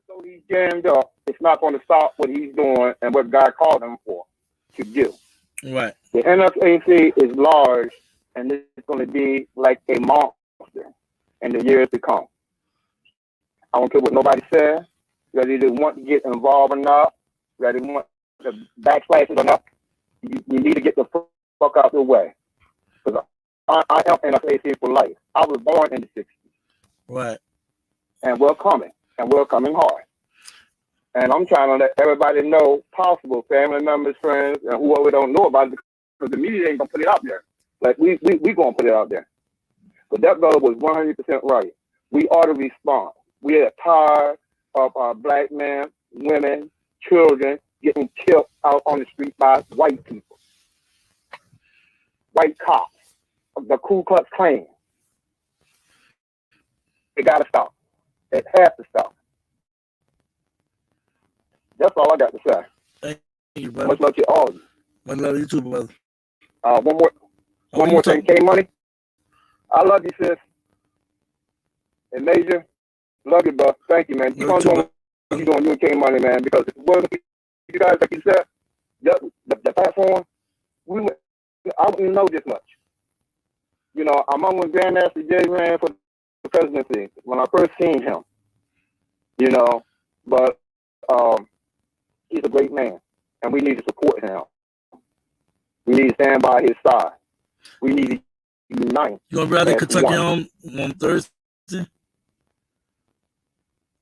so he's jammed up. It's not going to stop what he's doing and what God called him for to do.
Right.
The NFAC is large, and it's going to be like a monster in the years to come. I don't care what nobody says, whether they want to get involved or not, whether they want the backslashes or not. You need to get the fuck out of the way. Because I am NFAC for life. I was born in the 60s.
Right.
And we're coming hard. And I'm trying to let everybody know, possible family members, friends, and whoever don't know about it, because the media ain't gonna put it out there. Like we gonna put it out there. But that brother was 100% right. We ought to respond. We are tired of our black men, women, children getting killed out on the street by white people, white cops, the Ku Klux Klan. It gotta stop. It has to stop. That's all I got to say.
Thank you, brother.
Much love to all of you.
Much love to you too, brother.
One more thing, K Money. I love you, sis. And Major, love you, bro. Thank you, man. Keep on doing what you're doing, you and K Money, man. Because if it wasn't for you guys, like you said, the platform, I wouldn't even know this much. You know, I'm on when Grandmaster Jay ran for the presidency when I first seen him. You know, but he's a great man, and we need to support him. We need to stand by his side. We need to unite.
You gonna be out in Kentucky on Thursday?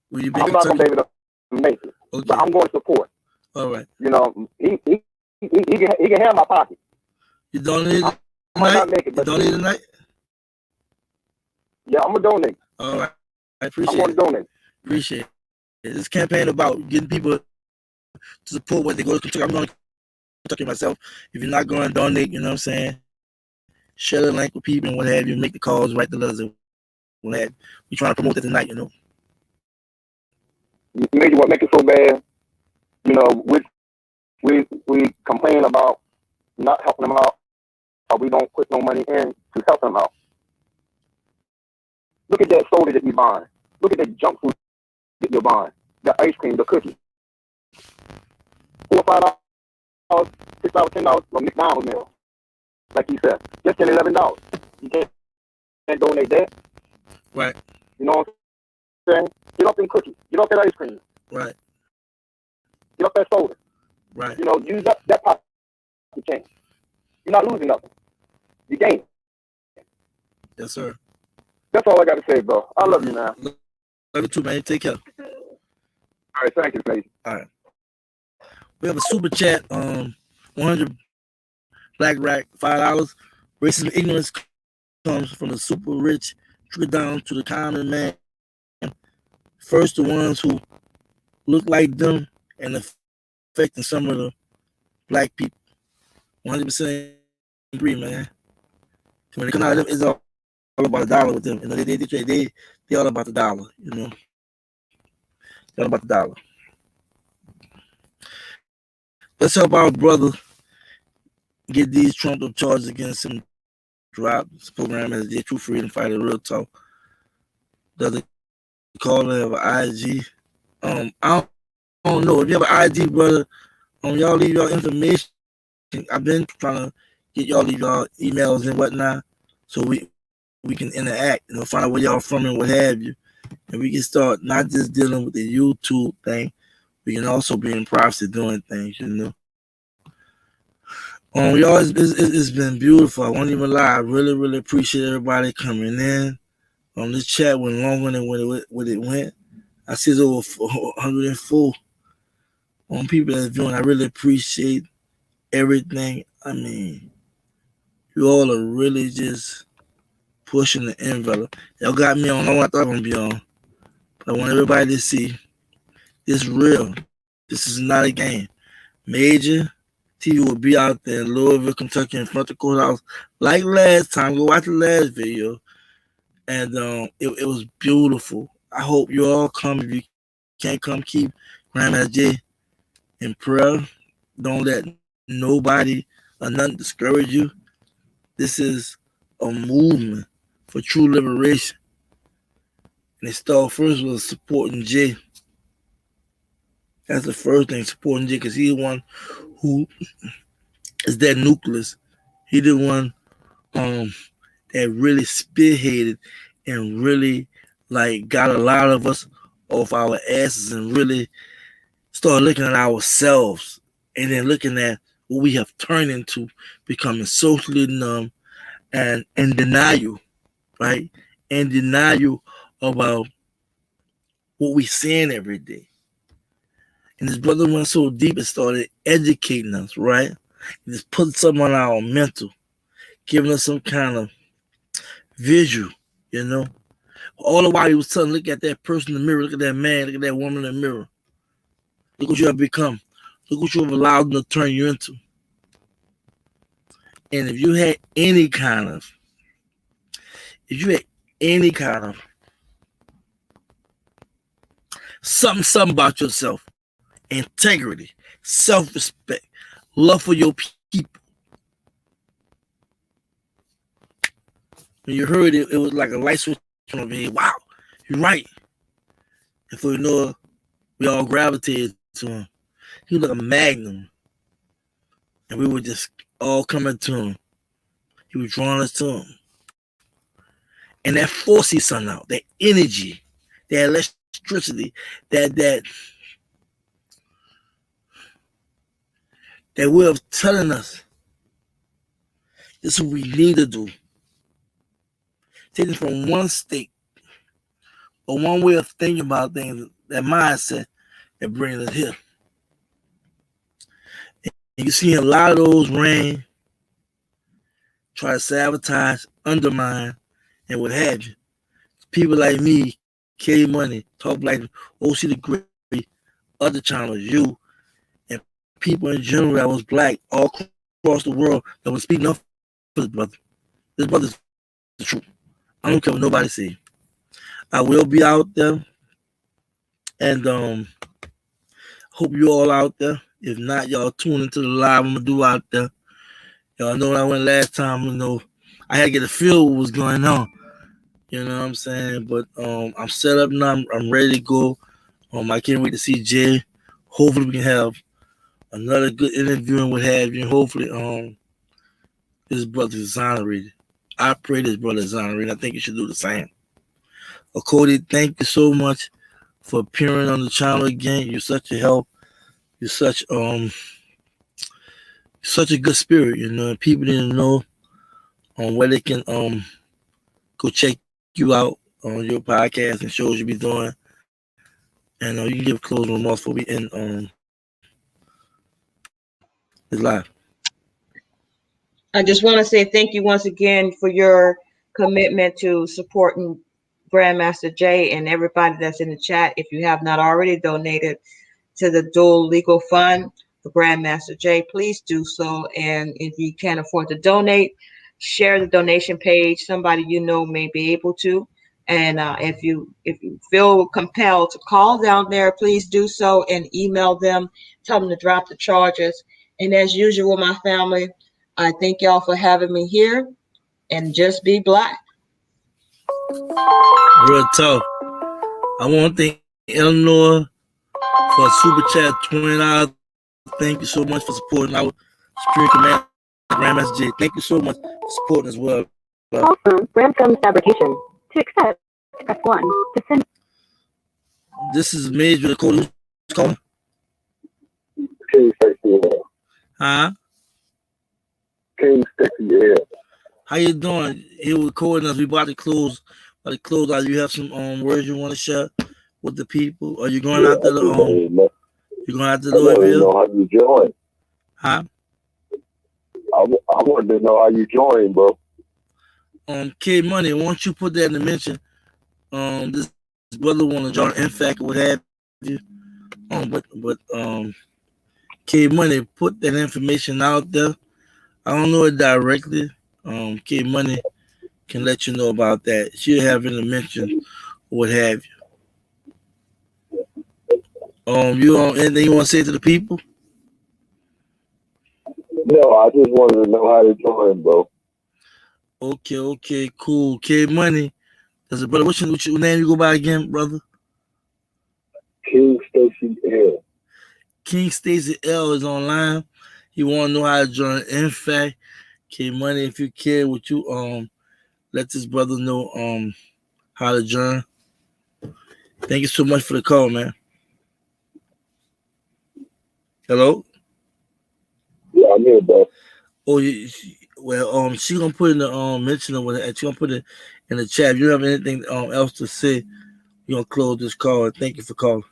Will you be
I'm not gonna be able to make it,
okay.
But I'm going to support.
All right.
You know, he can have my pocket.
You donate tonight? You donate tonight?
Yeah, I'm gonna donate.
All right. I appreciate
I'm gonna donate.
Appreciate it. This campaign about getting people to support what they go to Kentucky. I'm going to Kentucky myself. If you're not going to donate, you know what I'm saying? Share the link with people and what have you. Make the calls, write the letters, and what have you. We're trying to promote that tonight, you know.
Major, what make it so bad? You know, we complain about not helping them out, or we don't put no money in to help them out. Look at that soda that you're buying. Look at that junk food that you're buying. The ice cream, the cookies. $4 or $5, $6, $10 for McDonald's meal. Like you said, just $10, $11. You can't donate that.
Right.
You know what I'm saying? Get off them cookies. Get off that ice cream.
Right.
Get off that soda.
Right.
You know, use up that pocket change. You're not losing nothing. You gain.
Yes, sir.
That's all I got to say, bro. I love you, man.
Love you too, man. Take care.
All right, thank you, mate.
All right. We have a super chat. 100 Black Rack, $5. Racism and ignorance comes from the super rich, trickle down to the common man. First, the ones who look like them and affecting some of the black people. 100% agree, man. When they come out of them, it's all about the dollar with them. You know, they all about the dollar, you know. All about the dollar. Let's help our brother get these trumped up charges against him dropped. This program as the True Freedom Fighter Real Talk. Does it call it have an IG? I don't know. If you have an IG, brother, y'all leave y'all information. I've been trying to get y'all leave y'all emails and whatnot so we can interact, you know, find out where y'all from and what have you. And we can start not just dealing with the YouTube thing, we can also be in process doing things, you know. Y'all, it's been beautiful. I won't even lie. I really, really appreciate everybody coming in. This chat went longer than what it went. I see it's over 104 people that's viewing. I really appreciate everything. I mean, you all are really just pushing the envelope. Y'all got me on. I thought I was going to be on. But I want everybody to see this real. This is not a game. Major TV will be out there in Louisville, Kentucky, in front of the courthouse, like last time. Go watch the last video, and it was beautiful. I hope you all come. If you can't come, keep Grandma J in prayer. Don't let nobody or nothing discourage you. This is a movement for true liberation. And it started first with supporting Jay. That's the first thing, supporting Jay, because he's the one who is that nucleus. He the one that really spearheaded and really like got a lot of us off our asses and really started looking at ourselves and then looking at what we have turned into, becoming socially numb and in denial, right? In denial about what we seeing every day. And his brother went so deep and started educating us, right? He just put something on our mental, giving us some kind of visual, you know. All the while he was telling, look at that person in the mirror, look at that man, look at that woman in the mirror. Look what you have become. Look what you have allowed them to turn you into. And if you had any kind of something about yourself, integrity, self-respect, love for your people. When you heard it, it was like a light switch on over here. Wow, you're right. And for you know, we all gravitated to him. He was like a magnum. And we were just all coming to him. He was drawing us to him. And that force he sent out, that energy, that electricity, that way of telling us this is what we need to do. Taking from one state or one way of thinking about things, that mindset that brings us here. And you see a lot of those reign, try to sabotage, undermine, and what have you. People like me, K Money, Talk Like OC the Great, other channels, you, and people in general that was black all across the world that was speaking up for this brother. This brother's the truth. I don't care what nobody say. I will be out there, and hope you all out there. If not, y'all tune into the live I'm gonna do out there. Y'all know when I went last time, you know, I had to get a feel what was going on. You know what I'm saying? But I'm set up now. I'm ready to go. I can't wait to see Jay. Hopefully we can have another good interview and what have you. Hopefully his brother is exonerated. I pray this brother is exonerated. I think you should do the same. Cody, thank you so much for appearing on the channel again. You're such a help. You're such a good spirit, you know. People didn't know where they can go check you out on your podcast and shows you be doing. And you can give closing remarks before we end this live.
I just want to say thank you once again for your commitment to supporting Grandmaster Jay and everybody that's in the chat. If you have not already donated to the Dual Legal Fund for Grandmaster Jay, please do so. And if you can't afford to donate, share the donation page. Somebody you know may be able to. And if you feel compelled to call down there, please do so and email them. Tell them to drop the charges. And as usual, my family, I thank y'all for having me here. And just be black.
Real tough. I want to thank Eleanor for a super chat, $20. Thank you so much for supporting our Supreme Command, Grandmaster Jay. Thank you so much for supporting as well.
Call from Ransom Fabrication. To accept, press 1. To send.
This is Major Code. Who's calling?
King Sexy Air.
Huh?
King Sexy Air.
How you doing? Here we're recording us. We about to close. Out. You have some words you want to share with the people? Are you going out to the you going out to Louisville?
Know how you join.
Huh?
I wanted to know how you join, bro.
K Money, why don't you put that in the mention? This brother want to join. In fact, what have you? But K Money, put that information out there. I don't know it directly. K Money can let you know about that. She'll have it mention what have you. You anything you want to say to the people?
No, I just wanted to know how to join, bro.
Okay, cool. K Money. That's a brother. What's your name you go by again, brother?
King Stacy L.
King Stacy L is online. You want to know how to join. In fact, K Money, if you care, would you let this brother know how to join? Thank you so much for the call, man. Hello?
Yeah, I'm here, bro.
Oh, well, she gonna put in the mention of what she gonna put it in the chat. If you have anything else to say, you gonna close this call. Thank you for calling.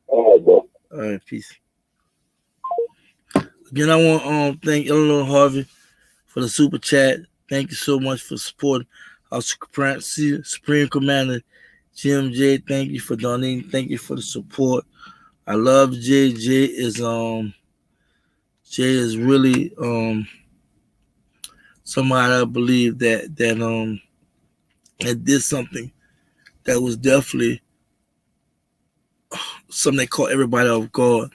All right, bro.
All right, peace. Again, I want to thank Eleanor Harvey for the super chat. Thank you so much for support our Supreme Commander GMJ. Thank you for donating. Thank you for the support. I love Jay. Jay is really somebody I believe that did something that was definitely something that caught everybody off guard.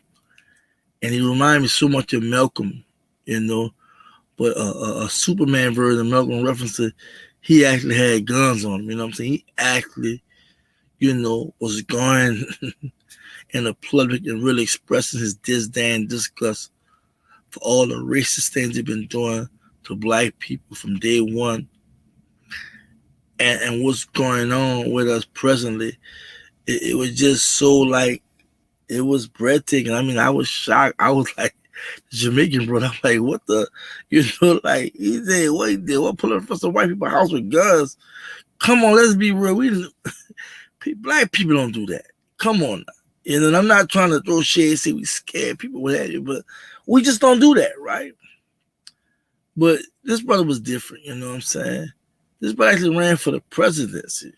And he reminded me so much of Malcolm, but a Superman version of Malcolm references, he actually had guns on him, you know what I'm saying? He actually, was going in the public and really expressing his disdain, disgust for all the racist things they've been doing to black people from day one. And what's going on with us presently, it was just so like, it was breathtaking. I mean, I was shocked. I was like, Jamaican brother. I'm like, what the, like, he said, what he did? What, pulling for some white people's house with guns? Come on, let's be real. Black people don't do that. Come on. And I'm not trying to throw shade, say we scared people, what have you, but we just don't do that, right? But this brother was different, you know what I'm saying? This brother actually ran for the presidency.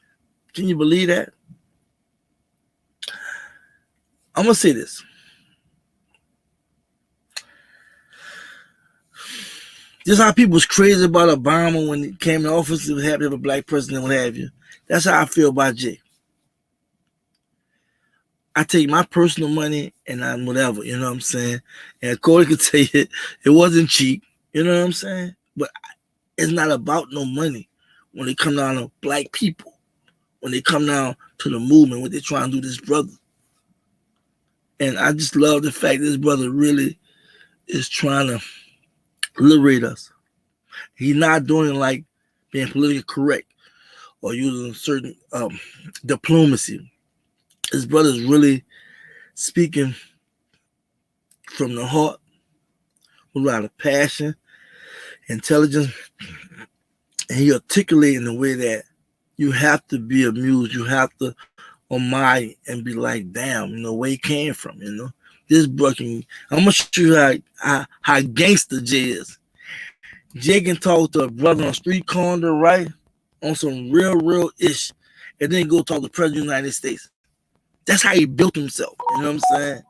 Can you believe that? I'm going to say this. Just how people was crazy about Obama when he came to office, it was happy to have a black president, what have you. That's how I feel about Jay. I take my personal money and I'm whatever, you know what I'm saying? And Corey could tell you it wasn't cheap, you know what I'm saying? But it's not about no money when they come down to black people, when they come down to the movement, when they're trying to do this brother. And I just love the fact this brother really is trying to liberate us. He's not doing it like being politically correct or using certain diplomacy. His brother's really speaking from the heart with a lot of passion, intelligence, and he articulates in a way that you have to be amused. You have to admire and be like, damn, where he came from, This brother, I'm going to show you how gangster Jay is. Jay can talk to a brother on a street corner, right? On some real ish, and then go talk to the president of the United States. That's how he built himself, you know what I'm saying?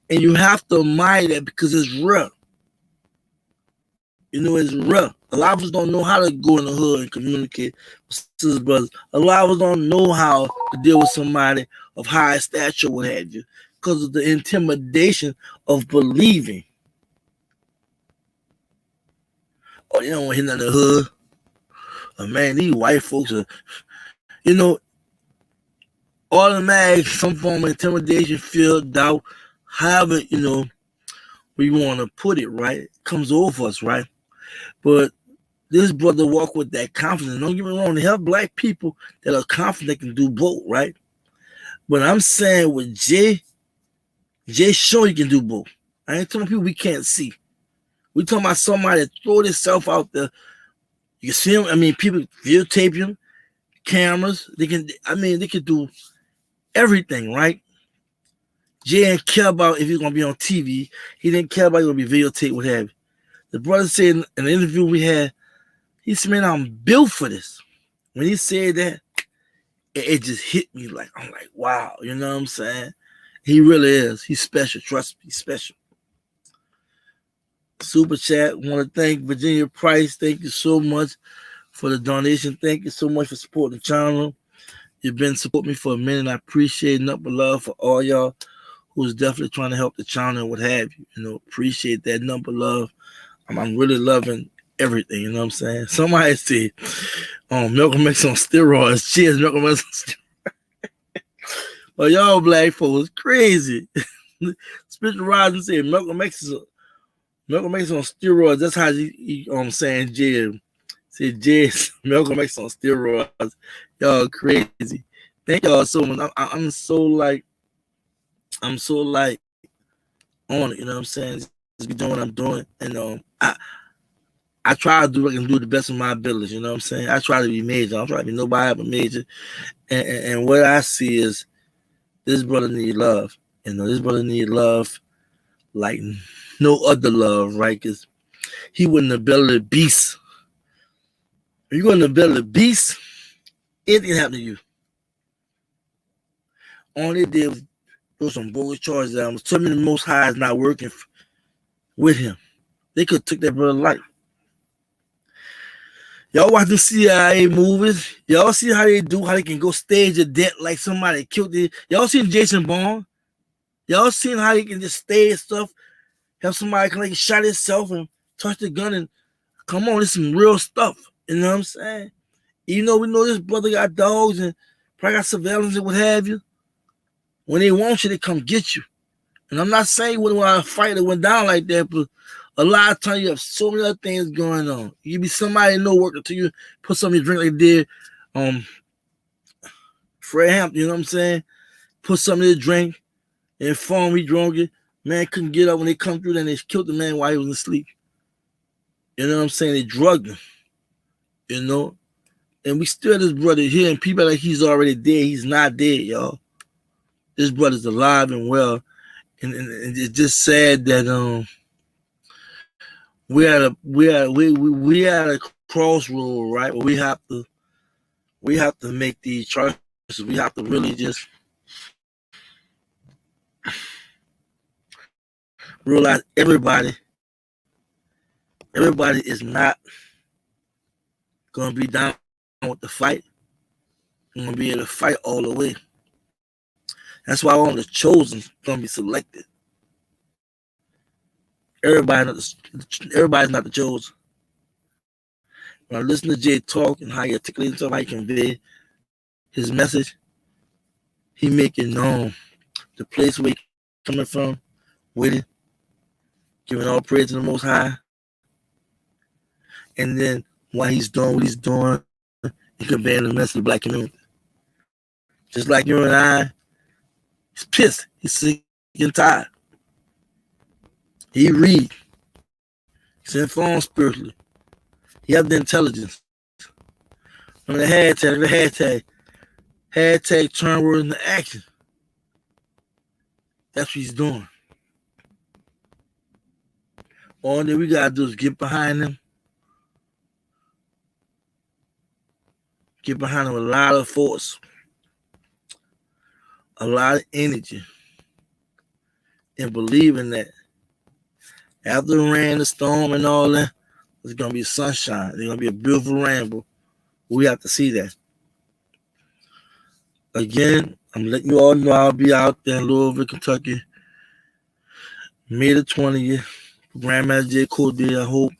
And you have to admire that because it's real. It's real. A lot of us don't know how to go in the hood and communicate with sisters, brothers. A lot of us don't know how to deal with somebody of high stature, what have you, because of the intimidation of believing. Oh, you don't want to hit in the hood. Oh, man, these white folks are, automatic, some form of intimidation, fear, doubt, however, we want to put it, right? It comes over us, right? But this brother walk with that confidence. Don't get me wrong, they have black people that are confident can do both, right? But I'm saying with Jay sure he can do both. I ain't telling people we can't see. We talking about somebody that throw themselves out there. You see him, people videotape him, cameras, they can do everything, right? Jay didn't care about if he's gonna be on TV. He didn't care about if he's gonna be videotaped, what have you. The brother said in an interview we had, he said, man, I'm built for this. When he said that, it just hit me I'm like, wow, you know what I'm saying? He really is. He's special. Trust me, he's special. Super chat. Want to thank Virginia Price. Thank you so much for the donation. Thank you so much for supporting the channel. You've been supporting me for a minute. I appreciate nothing but love for all y'all who's definitely trying to help the channel and what have you. You know, appreciate that number love. I'm really loving everything. You know what I'm saying? Somebody said, Malcolm X on steroids. Cheers, Malcolm X on steroids. Well, y'all black folks crazy. Spiritual Rising said Malcolm X on steroids. That's how he saying Jay. Said Jay, Malcolm X on steroids. Y'all crazy. Thank y'all so much. I'm so like on it, you know what I'm saying? Just be doing what I'm doing. And I try to do what I can do the best of my abilities, you know what I'm saying? I try to be major. I'm trying to be nobody but major. And what I see is this brother need love. You know, this brother need love like no other love, right? Because he wouldn't have built a beast. If you're going to build a beast, anything happen to you. All they did was throw some bogus charges at him. Tell me the Most High is not working with him. They could have took that brother's life. Y'all watch the CIA movies. Y'all see how they do, how they can go stage a death like somebody killed it. Y'all seen Jason Bourne? Y'all seen how he can just stage stuff, have somebody like shot himself and touch the gun and come on, this is some real stuff. You know what I'm saying? Even though we know this brother got dogs and probably got surveillance and what have you, when they want you, they come get you. And I'm not saying when I fight it went down like that, but a lot of times you have so many other things going on. You be somebody no work until you put something in your drink like they did Fred Hampton, you know what I'm saying? Put something in the drink, inform he drunk it. Man couldn't get up when they come through, then they killed the man while he was asleep. You know what I'm saying? They drugged him. You know? And we still this brother here, and people like he's already dead. He's not dead, y'all. This brother's alive and well. And it's just sad that we at a crossroad, right? Where we have to make these choices. We have to really just realize everybody is not gonna be down with the fight. I'm gonna be able to fight all the way. That's why all the chosen gonna be selected. Everybody's not the chosen. When I listen to Jay talk and how he articulates himself, how he convey his message, he making known the place where he coming from, with it, giving all praise to the Most High, and then while he's doing what he's doing, he conveying the message to the black community. Just like you and I, he's pissed. He's sick and tired. He read. He's informed spiritually. He has the intelligence. When the hashtag turn words into action. That's what he's doing. All that we gotta do is get behind him. Get behind him with a lot of force. A lot of energy. And believing that after the rain, the storm, and all that, there's going to be sunshine. There's going to be a beautiful rainbow. We have to see that. Again, I'm letting you all know I'll be out there in Louisville, Kentucky, May the 20th. Grandmaster J. Cody, I hope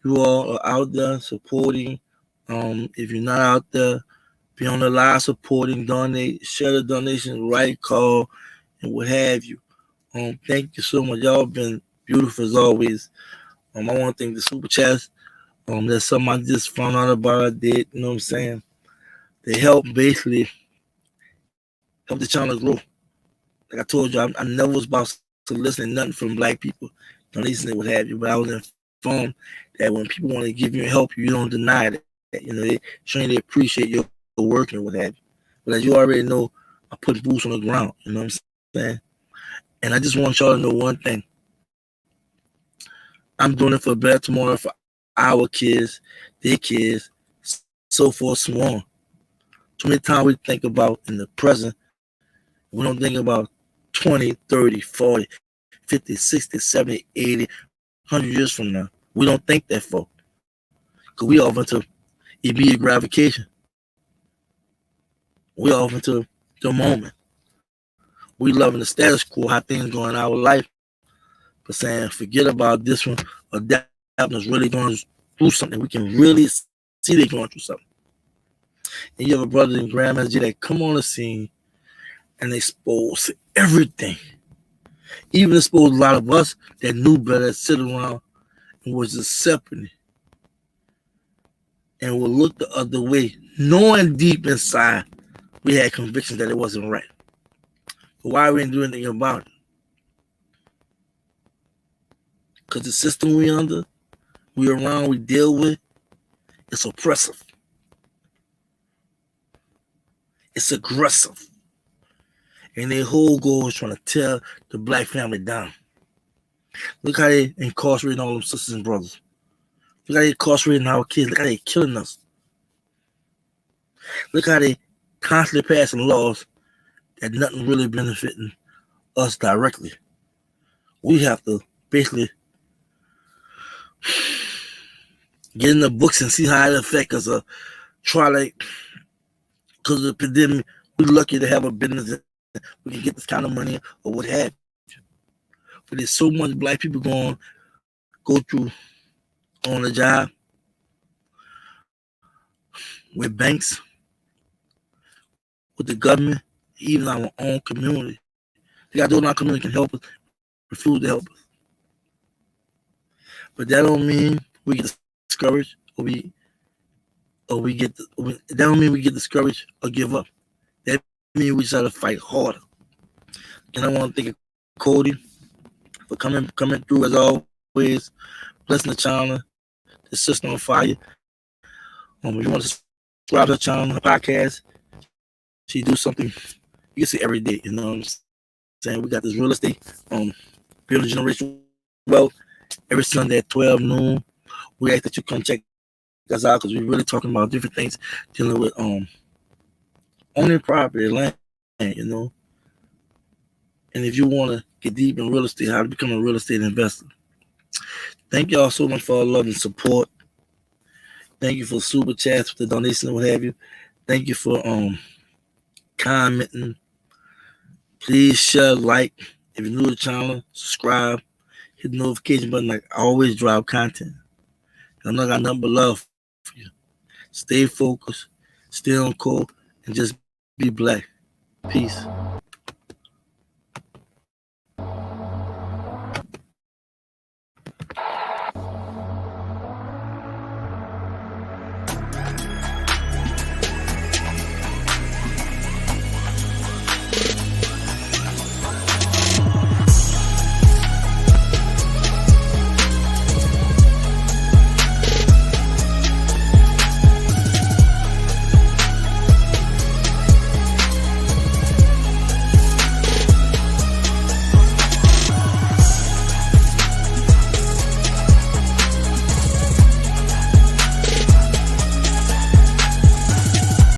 you all are out there supporting. If you're not out there, be on the live supporting, donate, share the donation, right call, and what have you. Thank you so much. Y'all been beautiful as always. I want to thank the super chats. That's something I just found out about. I did, you know what I'm saying? They help basically help the channel grow. Like I told you, I never was about to listen to nothing from black people. Don't listen to what have you, but I was informed that when people want to give you help, you don't deny that. You know, they showing they appreciate your work and what have you. But as you already know, I put boots on the ground. You know what I'm saying? And I just want y'all to know one thing. I'm doing it for a better tomorrow for our kids, their kids, so forth, so on. Too many times we think about in the present, we don't think about 20, 30, 40, 50, 60, 70, 80, 100 years from now. We don't think that far. Because we off into immediate gratification. We off into the moment. We loving the status quo, how things going in our life. But saying, forget about this one or that one's really going through something. We can really see they're going through something. And you have a brother and grandmother that come on the scene and expose everything. Even expose a lot of us that knew better, that sit around and was accepting it. And will look the other way, knowing deep inside we had convictions that it wasn't right. But why we didn't do anything about it? Because the system we under, we around, we deal with, it's oppressive. It's aggressive. And their whole goal is trying to tear the black family down. Look how they incarcerating all them sisters and brothers. Look how they incarcerating our kids. Look how they killing us. Look how they constantly passing laws that nothing really benefiting us directly. We have to basically get in the books and see how it affects us. Or try like, because of the pandemic, we're lucky to have a business. We can get this kind of money or what have you. But there's so much black people go through on the job with banks, with the government, even our own community. They got those in our community can help us, refuse to help us. But that don't mean we get discouraged that don't mean we get discouraged or give up. That means we try to fight harder. And I want to thank Cody for coming through as always, blessing the channel, the system on fire. If you want to subscribe to the channel, the podcast, she do something you can see every day. You know what I'm saying? We got this real estate building generational wealth every Sunday at 12 noon. We ask that you come check us out because we're really talking about different things dealing with owning property, land, you know. And if you want to get deep in real estate, how to become a real estate investor. Thank y'all so much for all love and support. Thank you for super chats, for the donations and what have you. Thank you for commenting. Please share, like. If you're new to the channel, subscribe. Hit the notification button. Like I always drop content. I know I got nothing but love for you. Stay focused, stay on cold, and just be black. Peace.